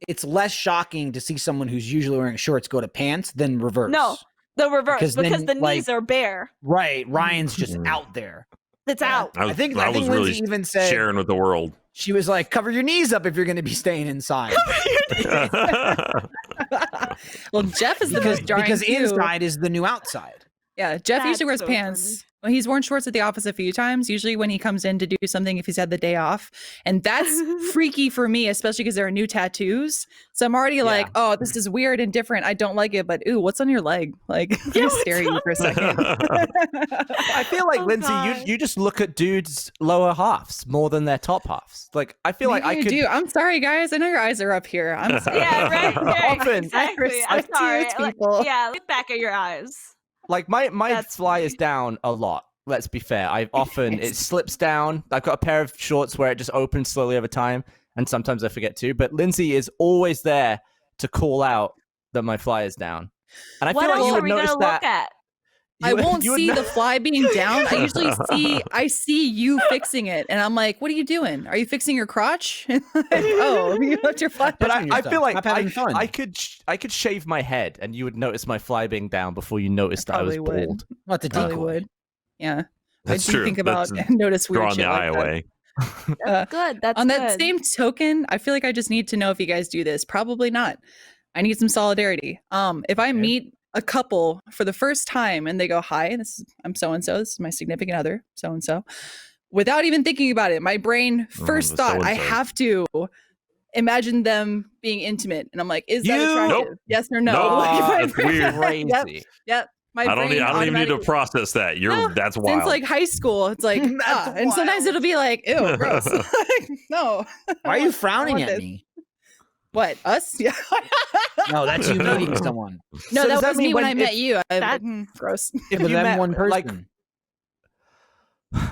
it's less shocking to see someone who's usually wearing shorts go to pants than reverse. No. The reverse, Because because then, the knees are bare. Right. Ryan's just Mhm. out there. It's out. I I think was Lindsay really even said sharing with the world. she was like, cover your knees up if you're going to be staying inside. Well, Jeff is the because most jarring because too. inside is the new outside. Yeah, Jeff usually wears That's so pants. Well, he's worn shorts at the office a few times, usually when he comes in to do something if he's had the day off. And that's freaky for me, especially because there are new tattoos. So I'm already like, oh, this is weird and different. I don't like it, but ooh, what's on your leg? Like, let me stare at you for a second. I feel like Oh, Lindsay, God. you just look at dudes' lower halves more than their top halves. Like I feel like Maybe I you could. do. I'm sorry, guys. I know your eyes are up here. I'm sorry. Yeah, right. Often. Exactly. I I'm sorry. respect you, people. Yeah, look back at your eyes. Like my That's fly funny. is down a lot. Let's be fair. I often it slips down. I've got a pair of shorts where it just opens slowly over time, and sometimes I forget to. But Lindsay is always there to call out that my fly is down, and I What feel like else you are would we notice gonna that. look at? I won't you would see know- the fly being down. I usually see you fixing it, and I'm like, "What are you doing? Are you fixing your crotch?" Oh, you left your fly. But touching your I stuff. feel like Stop having fun. I could shave my head, and you would notice my fly being down before you noticed that I was probably would. bald. What the Probably decoy? would. Yeah, That's I do true. think about That's and notice weird drawing shit the like eye that. away. Uh, Good. That's on good. that same token, I feel like I just need to know if you guys do this. Probably not. I need some solidarity. If I meet a couple for the first time and they go, "Hi, I'm so and so. This is my significant other, so and so," without even thinking about it, my brain first the thought, I so-and-so. have to imagine them being intimate, and I'm like, "Is that You- attractive? Nope. Yes or no?" Nope. Like, my That's brain- weird. Crazy. Yep. My I don't brain even need to automatically- process that. No, That's Since wild. like high school, it's like, That's and sometimes wild. it'll be like, ew, gross. Like, no. Why are you frowning want at this. me? What, us? Yeah. No, that's you meeting someone. No, So that does that was mean me when when- I met you. I was That- like, gross. If With you that met one person. like,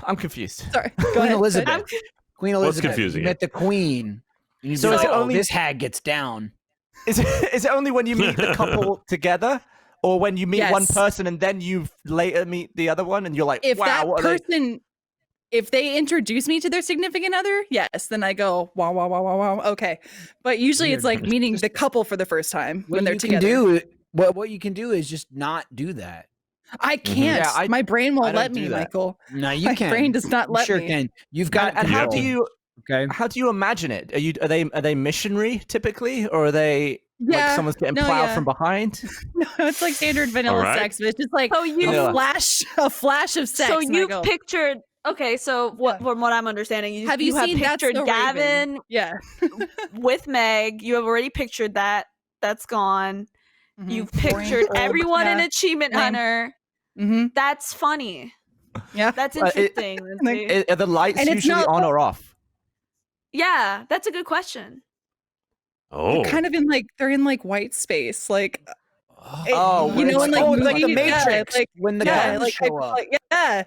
I'm confused. Sorry. Go Queen ahead. Elizabeth. Queen What's Elizabeth. confusing You met the queen. And So so is it only- this hag gets down. Is it only when you meet the couple together, or when you meet one Yes. person and then you later meet the other one, and you're like, If wow, that what are they? person, if they introduce me to their significant other, yes, then I go, wow, wow, wow, wow, wow. Okay. But usually it's Weird. like meeting the couple for the first time when they're you together. Can do, what you can do is just not do that. I can't. Yeah, I- My brain I won't don't let do me, that. Michael. No, you My can. brain does not You let sure me. can. You've got And how do control, you okay? how do you imagine it? Are they missionary typically, or are they like Yeah. someone's getting No, plowed yeah. from behind? No, it's like standard vanilla All right. sex, but it's just like So you Vanilla. a flash of sex. So and I you go, pictured. Okay, so what? Yeah. From what I'm understanding, you have you have seen That's pictured So Gavin Yeah. with Meg. You have already pictured that. That's gone. Mhm. You've Boring, pictured old, everyone in yeah. Achievement Lame. Hunter. Mm-hmm. That's funny. Yeah. That's it- interesting. Lindsay. Are the lights And it's usually not- on or off? Yeah, that's a good question. Oh, Kind of in like they're in like white space, like Oh, you know, it's in like, oh, it's like the movies, yeah, Matrix like when the yeah, guns like, show up. like yeah,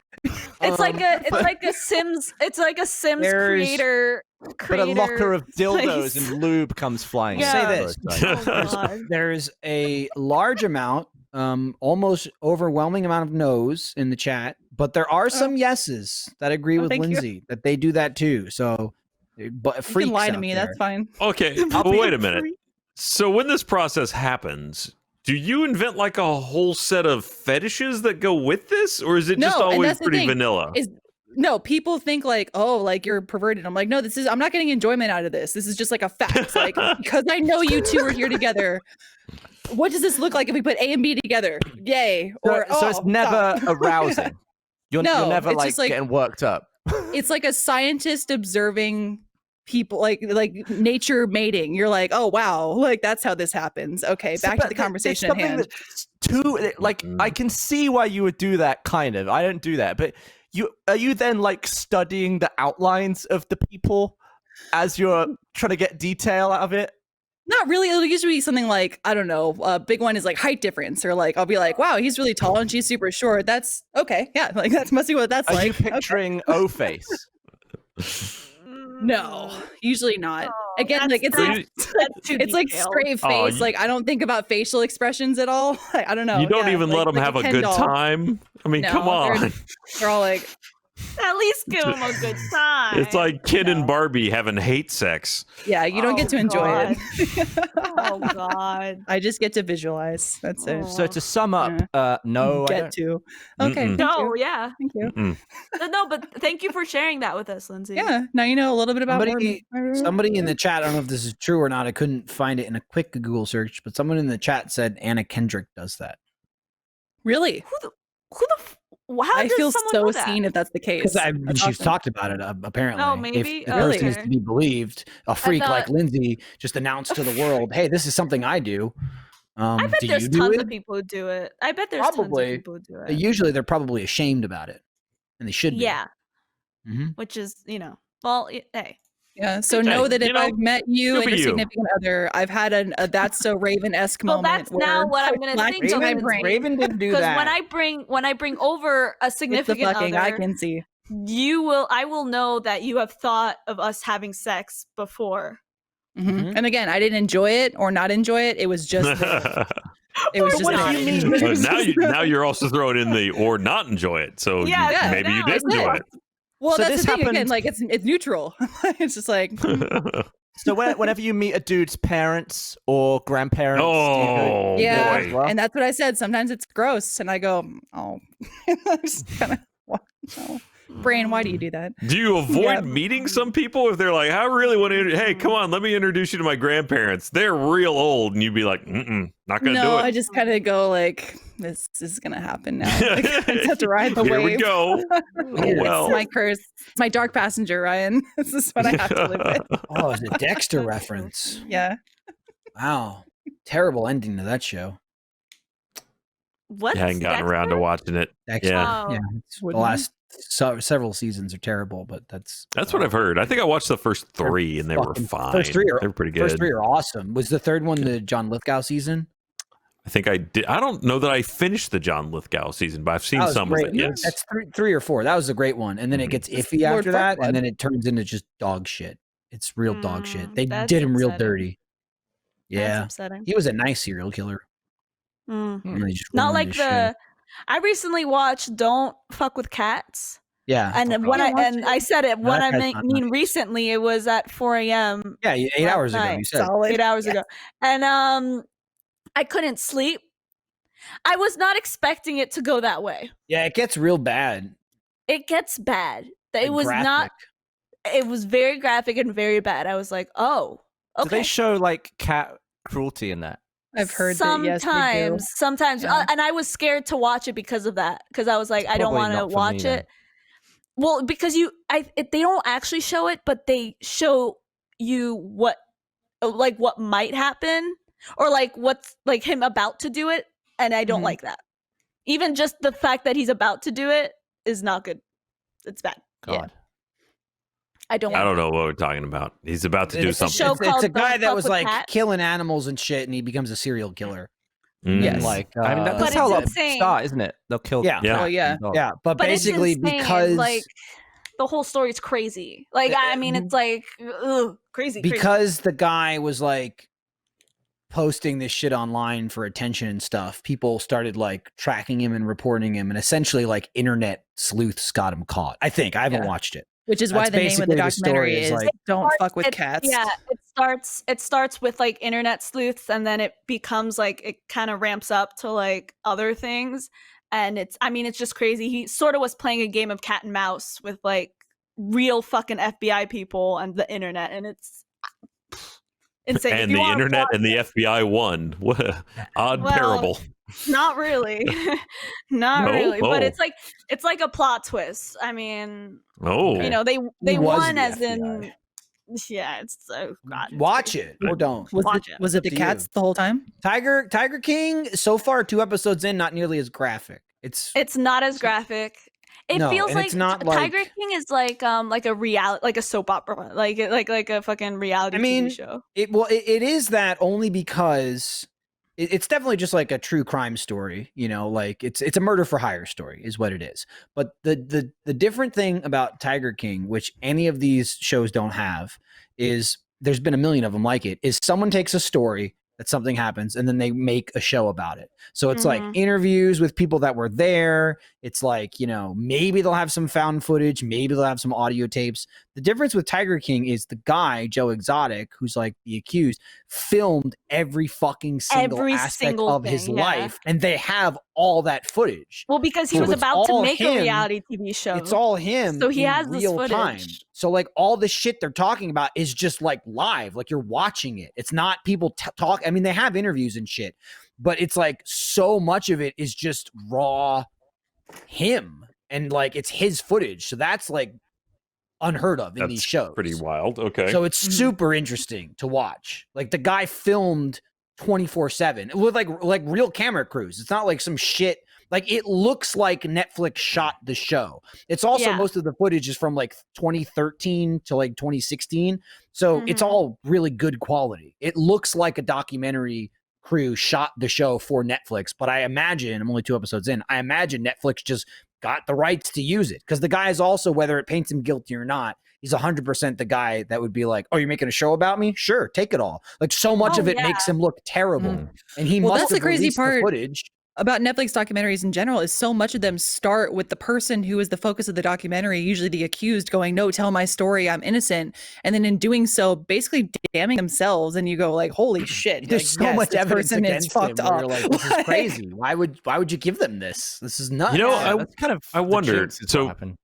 It's like Um, a Sims. It's like a Sims There's- creator. But a locker of dildos place. and lube comes flying. I'll in. say Yeah. this. Oh, God. There's a large amount, almost overwhelming amount of no's in the chat, but there are some yeses that agree Oh, with thank you. Lindsay that they do that too. So, but you freaks can lie to out me. there. That's fine. okay. But wait a minute. So when this process happens, do you invent like a whole set of fetishes that go with this, or is it just No, and always that's the pretty thing, vanilla? is no, people think like, oh, like you're perverted. I'm like, no, I'm not getting enjoyment out of this. This is just like a fact. Like, because I know you two are here together. What does this look like if we put A and B together? Yay. Or So it's oh, never stop. arousing. You're No, never it's like just like- getting worked up. It's like a scientist observing people, like nature mating. You're like, oh wow, like that's how this happens. Okay, So, back to but the there's conversation at something hand. that's too like I can see why you would do that kind of. I don't do that, but are you then like studying the outlines of the people as you're trying to get detail out of it? Not really. It'll usually be something like, I don't know, a big one is like height difference, or like I'll be like, wow, he's really tall and she's super short. That's okay. Yeah, like that's must be what that's Are like. you picturing O face? No, usually not. Oh, Again, like it's that's- like That's too it's like detailed. straight Oh, face. Like I don't think about facial expressions at all. Like, I don't know. You don't Yeah, even like- let them like have a Ken good doll. time. I mean, No, come on. They're all like, At least give him a good time. It's like Ken and No. Barbie having hate sex. Yeah, you don't get to enjoy it. Oh God. I just get to visualize. That's it. So to sum up, no, I Get don't. to. Okay. Mm-mm. Thank No, you. yeah. Thank you. Mm-mm. No, but thank you for sharing that with us, Lindsay. Yeah. Now you know a little bit about Somebody in the chat, I don't know if this is true or not. I couldn't find it in a quick Google search, but someone in the chat said Anna Kendrick does that. Really? Who the how I does feel someone so know that? seen if that's the case. Because That's she's awesome. talked about it, apparently. Oh, maybe? If the Oh, person is okay. to be believed, a freak like thought- Lindsay just announced to the world, hey, this is something I do. I bet do there's you do tons it? of people who do it. I bet there's Probably. tons of people who do it. Usually they're probably ashamed about it, and they should be. Yeah, hmm which is, well, hey. Yeah. So Good know job. that if You know, I've met you good and for your you. significant other, I've had a that's so Raven-esque Well, moment. that's now where what I'm it gonna flashed think in of, my Lindsay. brain. Raven didn't do Because that. when I bring over a It's the significant fucking other, I can see. I will know that you have thought of us having sex before. Mhm. Mhm. And again, I didn't enjoy it or not enjoy it. It was just there. It was Or just what there. if you mean- But now you're also throwing in the or not enjoy it. So Yeah, yeah, maybe you now did it's enjoy there. it. Well, So that's this the thing again. happened- Like it's neutral. It's just like So whenever you meet a dude's parents or grandparents, do you go, Oh, yeah, as well? and that's what I said. Sometimes it's gross, and I go, oh, just kind of. Brain, why do you do that? Do you avoid Yeah. meeting some people if they're like, I really want to, hey, come on, let me introduce you to my grandparents. They're real old. And you'd be like, not going to No, do I it. just kind of go like, this is gonna happen now. Like, I just have to ride the Here wave. we go. Oh, It's well. my curse. It's my dark passenger, Ryan. This is what I have to live with. Oh, it's a Dexter reference. Yeah. Wow. Terrible ending to that show. What? I hadn't gotten around to watching it. Dexter. Yeah. Oh. Yeah. The Wouldn't last several seasons are terrible, but that's That's what I've heard. I think I watched the first three and they were fucking- fine. first three are- they were pretty good. First three are awesome. Was the third one the John Lithgow season? I think I did. I don't know that I finished the John Lithgow season, but I've seen That was some great. of it. Yes. That's three or four. That was a great one. And then it Mhm. gets iffy Lord after that, Farquaad. and then it turns into just dog shit. It's real dog shit. They that's did him real upsetting. dirty. That's Yeah. upsetting. He was a nice serial killer. Mm. And they just Not ruined like his the. shit. I recently watched "Don't Fuck with Cats," Yeah. and when I said it when I That mean, guy's not nice. recently, it was at 4 a.m. Yeah, 8 last hours ago, night. you said. Solid. 8 hours Yeah. ago, and I couldn't sleep. I was not expecting it to go that way. Yeah, it gets real bad. It gets bad. It Like was not. graphic. It was very graphic and very bad. I was like, oh, Do they okay. show like cat cruelty in that? I've heard that. Yes, they do. Sometimes, Yeah. and I was scared to watch it because of that. Because I was like, I don't Probably want to not for me watch then. it. Well, because they don't actually show it, but they show you what might happen, or like what's like him about to do it, and I don't Mhm. like that. Even just the fact that he's about to do it is not good. It's bad. Yeah. God. I don't. I like don't it. know what we're talking about. He's about to do It's a something. show It's called a guy Don't that Fuck was with like Cats. killing animals and shit, and he becomes a serial killer. Yes. Like, I mean, But that's how a it's lot of insane. start, isn't it? They'll kill. Yeah. Yeah. Oh yeah. yeah, but But basically it's insane. because like the whole story's crazy. Like I mean, it's like crazy. because the guy was like posting this shit online for attention and stuff, people started like tracking him and reporting him, and essentially like internet sleuths got him caught. I think I haven't Yeah. watched it. Which is why That's the name of the basically the story documentary is is like- "Don't Fuck with It- Cats." Yeah, it starts with like internet sleuths, and then it becomes like it kind of ramps up to like other things, and it's just crazy. He sort of was playing a game of cat and mouse with like real fucking FBI people and the internet, and it's insane. If And you the wanna internet watch and the FBI won. What a odd Well, parable. Not really, not No? really, but Oh. it's like a plot twist. I mean, Oh. you know, they was won the as FBI. in, yeah, it's so God. it's Watch crazy. it or don't. Watch it. Was it Up the to cats you. the whole time? Tiger King so far 2 episodes in, not nearly as graphic. It's not as graphic. It No, feels and like it's not Tiger like- King is like a reality, like a soap opera, like a fucking reality I mean, TV show. It is that only because it's definitely just like a true crime story, you know, like it's a murder for hire story is what it is. But the different thing about Tiger King, which any of these shows don't have, is there's been a million of them like it, is someone takes a story that something happens, and then they make a show about it. So it's like Mhm. interviews with people that were there. It's like, maybe they'll have some found footage, maybe they'll have some audio tapes. The difference with Tiger King is the guy, Joe Exotic, who's like the accused, filmed every fucking single Every aspect single of his thing, yeah. life, and they have all that footage. Well, because he So was it's about to all make him. a reality TV show. It's all him So he in has this real footage. time. So like all the shit they're talking about is just like live, like you're watching it. It's not people talk. I mean, they have interviews and shit, but it's like so much of it is just raw him, and like it's his footage. So that's like unheard of in these That's shows. pretty wild. Okay. So it's super interesting to watch. Like the guy filmed 24/7 with like real camera crews. It's not like some shit. Like it looks like Netflix shot the show. It's also Yeah. most of the footage is from like 2013 to like 2016. So it's Mhm. all really good quality. It looks like a documentary crew shot the show for Netflix, but I imagine, I'm only 2 episodes in, I imagine Netflix just got the rights to use it, because the guy is also, whether it paints him guilty or not, he's 100% the guy that would be like, oh, you're making a show about me? Sure, take it all. Like so much Oh, of it yeah. makes him look terrible. Mm. And he Well, must that's the have crazy released part. the footage. About Netflix documentaries in general is so much of them start with the person who is the focus of the documentary, usually the accused, going, no, tell my story, I'm innocent. And then in doing so, basically damning themselves. And you go like, holy shit. There's like, so yes, much this evidence person is against fucked him where up. you're like, this is Like, crazy. Why would you give them this? This is nuts. You know, Yeah, that's kind of I the wondered, jinx is so- what happened.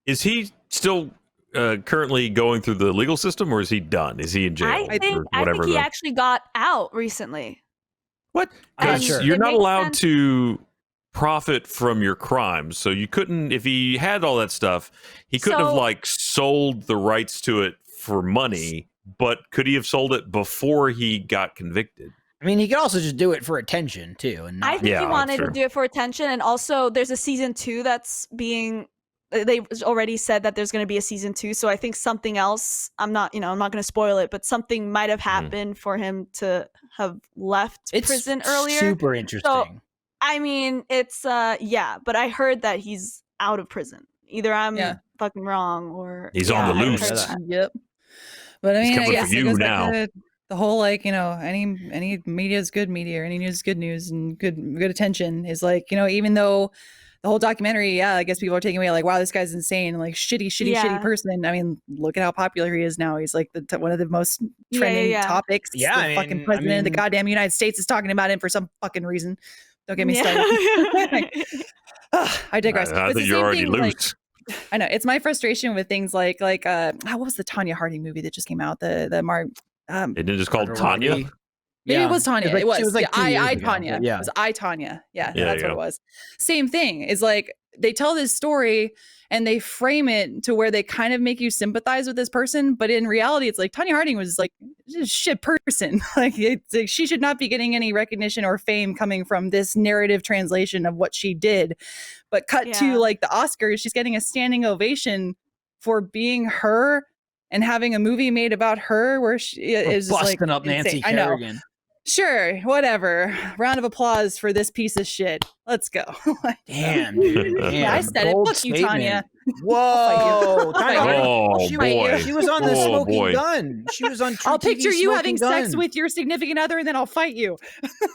Is he still currently going through the legal system, or is he done? Is he in jail? I think he actually got out recently. What? I'm not Because sure. you're It not makes allowed sense. to profit from your crimes. So you couldn't, if he had all that stuff, he couldn't have So- like sold the rights to it for money. But could he have sold it before he got convicted? I mean, he could also just do it for attention too. And I not, think Yeah, he wanted true. to do it for attention, and also there's a season 2 that's being. They already said that there's going to be a season 2, so I think something else. I'm not going to spoil it, but something might have happened for him to have left it's prison earlier. super interesting. I mean, it's yeah, but I heard that he's out of prison. Either I'm Yeah. fucking wrong, or He's yeah, on the I heard loose. that. Yep. But I He's mean, coming yes, for it you goes back now. to the whole like, any media is good media, or any news is good news, and good attention is like, even though the whole documentary, yeah, I guess people are taking away like, wow, this guy's insane, like shitty Yeah. person. I mean, look at how popular he is now. He's like one of the most trending yeah. topics. Yeah, the I fucking mean- president of the I mean- goddamn United States is talking about him for some fucking reason. Don't get me Yeah. started. I digress. I It's the think you're same already thing, like, loose. I know it's my frustration with things like what was the Tanya Harding movie that just came out? The Mark. Isn't it just called Margot Tanya? Robbie. Maybe Yeah. it was Tanya. It was It was. like 2 years I ago, Tanya. but yeah. It was I Tanya. Yeah, Yeah, that's yeah. what it was. Same thing. Is like they tell this story and they frame it to where they kind of make you sympathize with this person, but in reality, it's like Tanya Harding was like just a shit person. Like it's like she should not be getting any recognition or fame coming from this narrative translation of what she did. But cut Yeah. to like the Oscars, she's getting a standing ovation for being her and having a movie made about her where she is just, busting like, up Nancy insane. I know. Kerrigan. Sure, whatever. Round of applause for this piece of shit. Let's go. Damn, dude. Yeah, Damn. I said it. Bold Fuck you, statement. Tanya. Whoa. I'll fight Tanya you. Harding, Oh she, boy! she was on the Oh, Smoking boy. Gun. She was on True I'll TV picture you Smoking having Gun. sex with your significant other and then I'll fight you.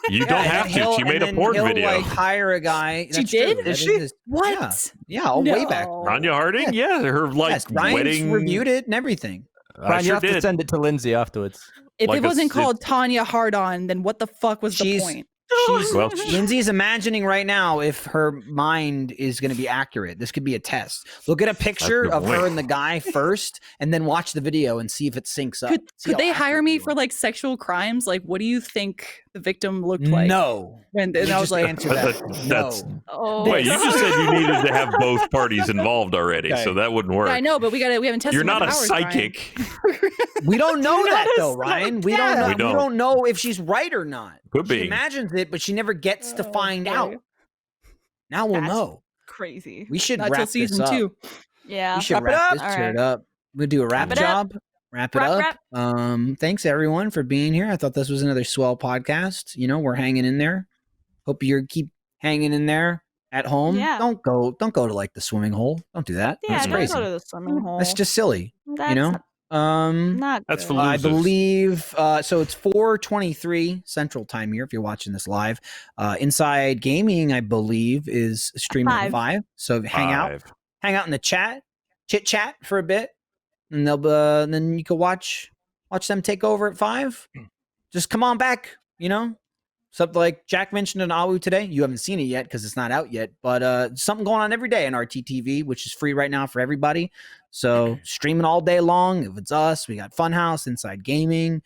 You Yeah, don't and have then to. he'll- She made and a then porn he'll, video. Like hire a guy. She That's did? true. That Is is she? his- What? Yeah, way back. Tanya Harding? Yeah, her like Yes, Ryan wedding. reviewed it and everything. I Brian, you sure have to did. send it to Lindsay afterwards. If Like it a wasn't s- called Tanya Hard On, then what the fuck was the She's- point? She's Well, Lindsay's imagining right now if her mind is going to be accurate. This could be a test. Look at a picture good of her point. and the guy first, and then watch the video and see if it syncs up. See Could how they hire accurate me you for are. like sexual crimes? Like, what do you think the victim looked like? No. And You I was just like, answer that. That's- No. Oh, Wait, you just said you needed to have both parties involved already, Okay. so that wouldn't work. yeah, I know, but we haven't tested You're my not a powers, Brian. psychic. We don't know You're that not a though, Ryan. We don't know. psychopath. We We don't. don't know if she's right or not. Could She be. imagines it, but she never gets to Oh, find boy. out. Now we'll That's know. crazy. We should Not wrap till this season up. 2. Yeah. We should Wrap it wrap up. this All shit right. up. We'll do a wrap Wrap it up. job. Wrap it Wrap, up. Thanks everyone for being here. I thought this was another swell podcast. We're hanging in there. Hope you keep hanging in there at home. Yeah. Don't go to like the swimming hole. Don't do that. Yeah, That's don't crazy. go to the swimming hole. That's just silly. That's know? Not That's good. for I losers. believe so. It's 4:23 Central Time here. If you're watching this live, Inside Gaming, I believe, is streaming at 5. So hang out in the chat, chit chat for a bit, and then you can watch them take over at 5. Just come on back, Something like Jack mentioned in Awu today. You haven't seen it yet because it's not out yet, but something going on every day in RTTV, which is free right now for everybody. So streaming all day long. If it's us, we got Funhouse, Inside Gaming.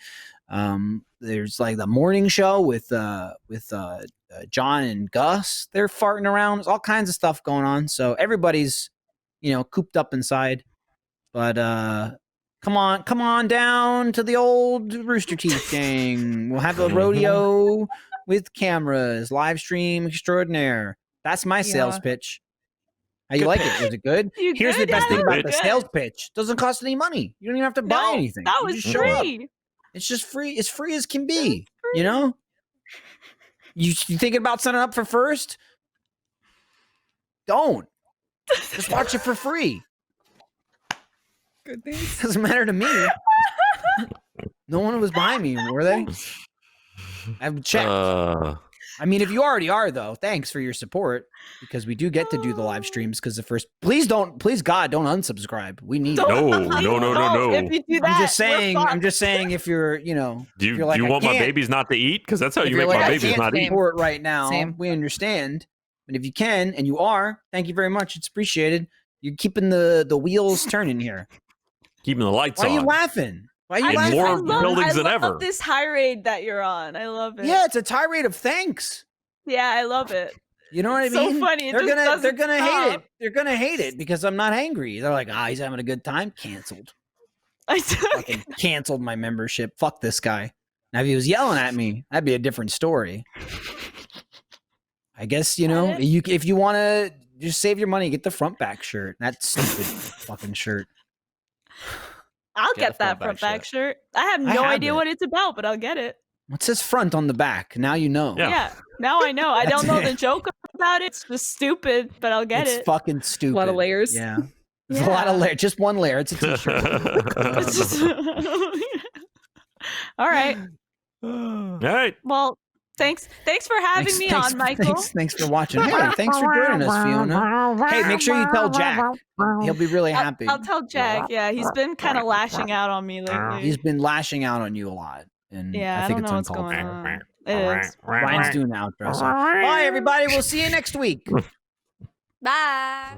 There's like the morning show with John and Gus. They're farting around. There's all kinds of stuff going on. So everybody's cooped up inside. But come on down to the old Rooster Teeth thing. We'll have a rodeo with cameras, live stream extraordinaire. That's my sales pitch. How you Good like pitch. it? Was it good? You Here's good? the best Yeah, thing that about was the good. sales pitch. Doesn't cost any money. You don't even have to buy No, anything. that You was just show up. free. It's just free. It's free as can be. You thinking about signing up for First? Don't. Just watch it for free. Good things. Doesn't matter to me. No one was behind me, were they? I've checked. I mean, if you already are, though, thanks for your support because we do get to do the live streams. Because the first, please God, don't unsubscribe. We need it. No. If you do that, I'm just saying, if you're, Do if you, you're like, do you I want my can't- babies not to eat? Because that's how if you you're make like, my I babies can't not eat. support right now. Same. We understand, but if you can and you are, thank you very much. It's appreciated. You're keeping the wheels turning here. Keeping the lights Why are you on. laughing? Why are you In laughing? more buildings than I ever. love this tirade that you're on. I love it. Yeah, it's a tirade of thanks. Yeah, I love it. You know what It's I mean? so funny. It They're just gonna doesn't hate it. stop. They're gonna hate it because I'm not angry. They're like, he's having a good time. Canceled. Fucking canceled my membership. Fuck this guy. Now if he was yelling at me, that'd be a different story. I guess if you want to just save your money, get the front back shirt. That stupid fucking shirt. I'll Get get the that front front back back shirt. I have I no have idea it. what it's about, but I'll get it. What says front on the back? Now you know. Yeah. Yeah. Now I know. I That's don't know it. the joke about it. It's just stupid, but I'll get It's it. fucking stupid. A lot of layers. Yeah. There's a lot of Yeah. layers. Just one layer. It's a t-shirt. It's just... All right. All right. Well, thanks for having me on, Michael. Thanks for watching. Hey, thanks for joining us, Fiona. Hey, make sure you tell Jack. He'll be really happy. I'll tell Jack. Yeah, he's been kind of lashing out on me lately. He's been lashing out on you a lot. And Yeah, I think don't it's know what's uncalled going for. on. It is. Ryan's doing the outro. So. Bye, everybody. We'll see you next week. Bye.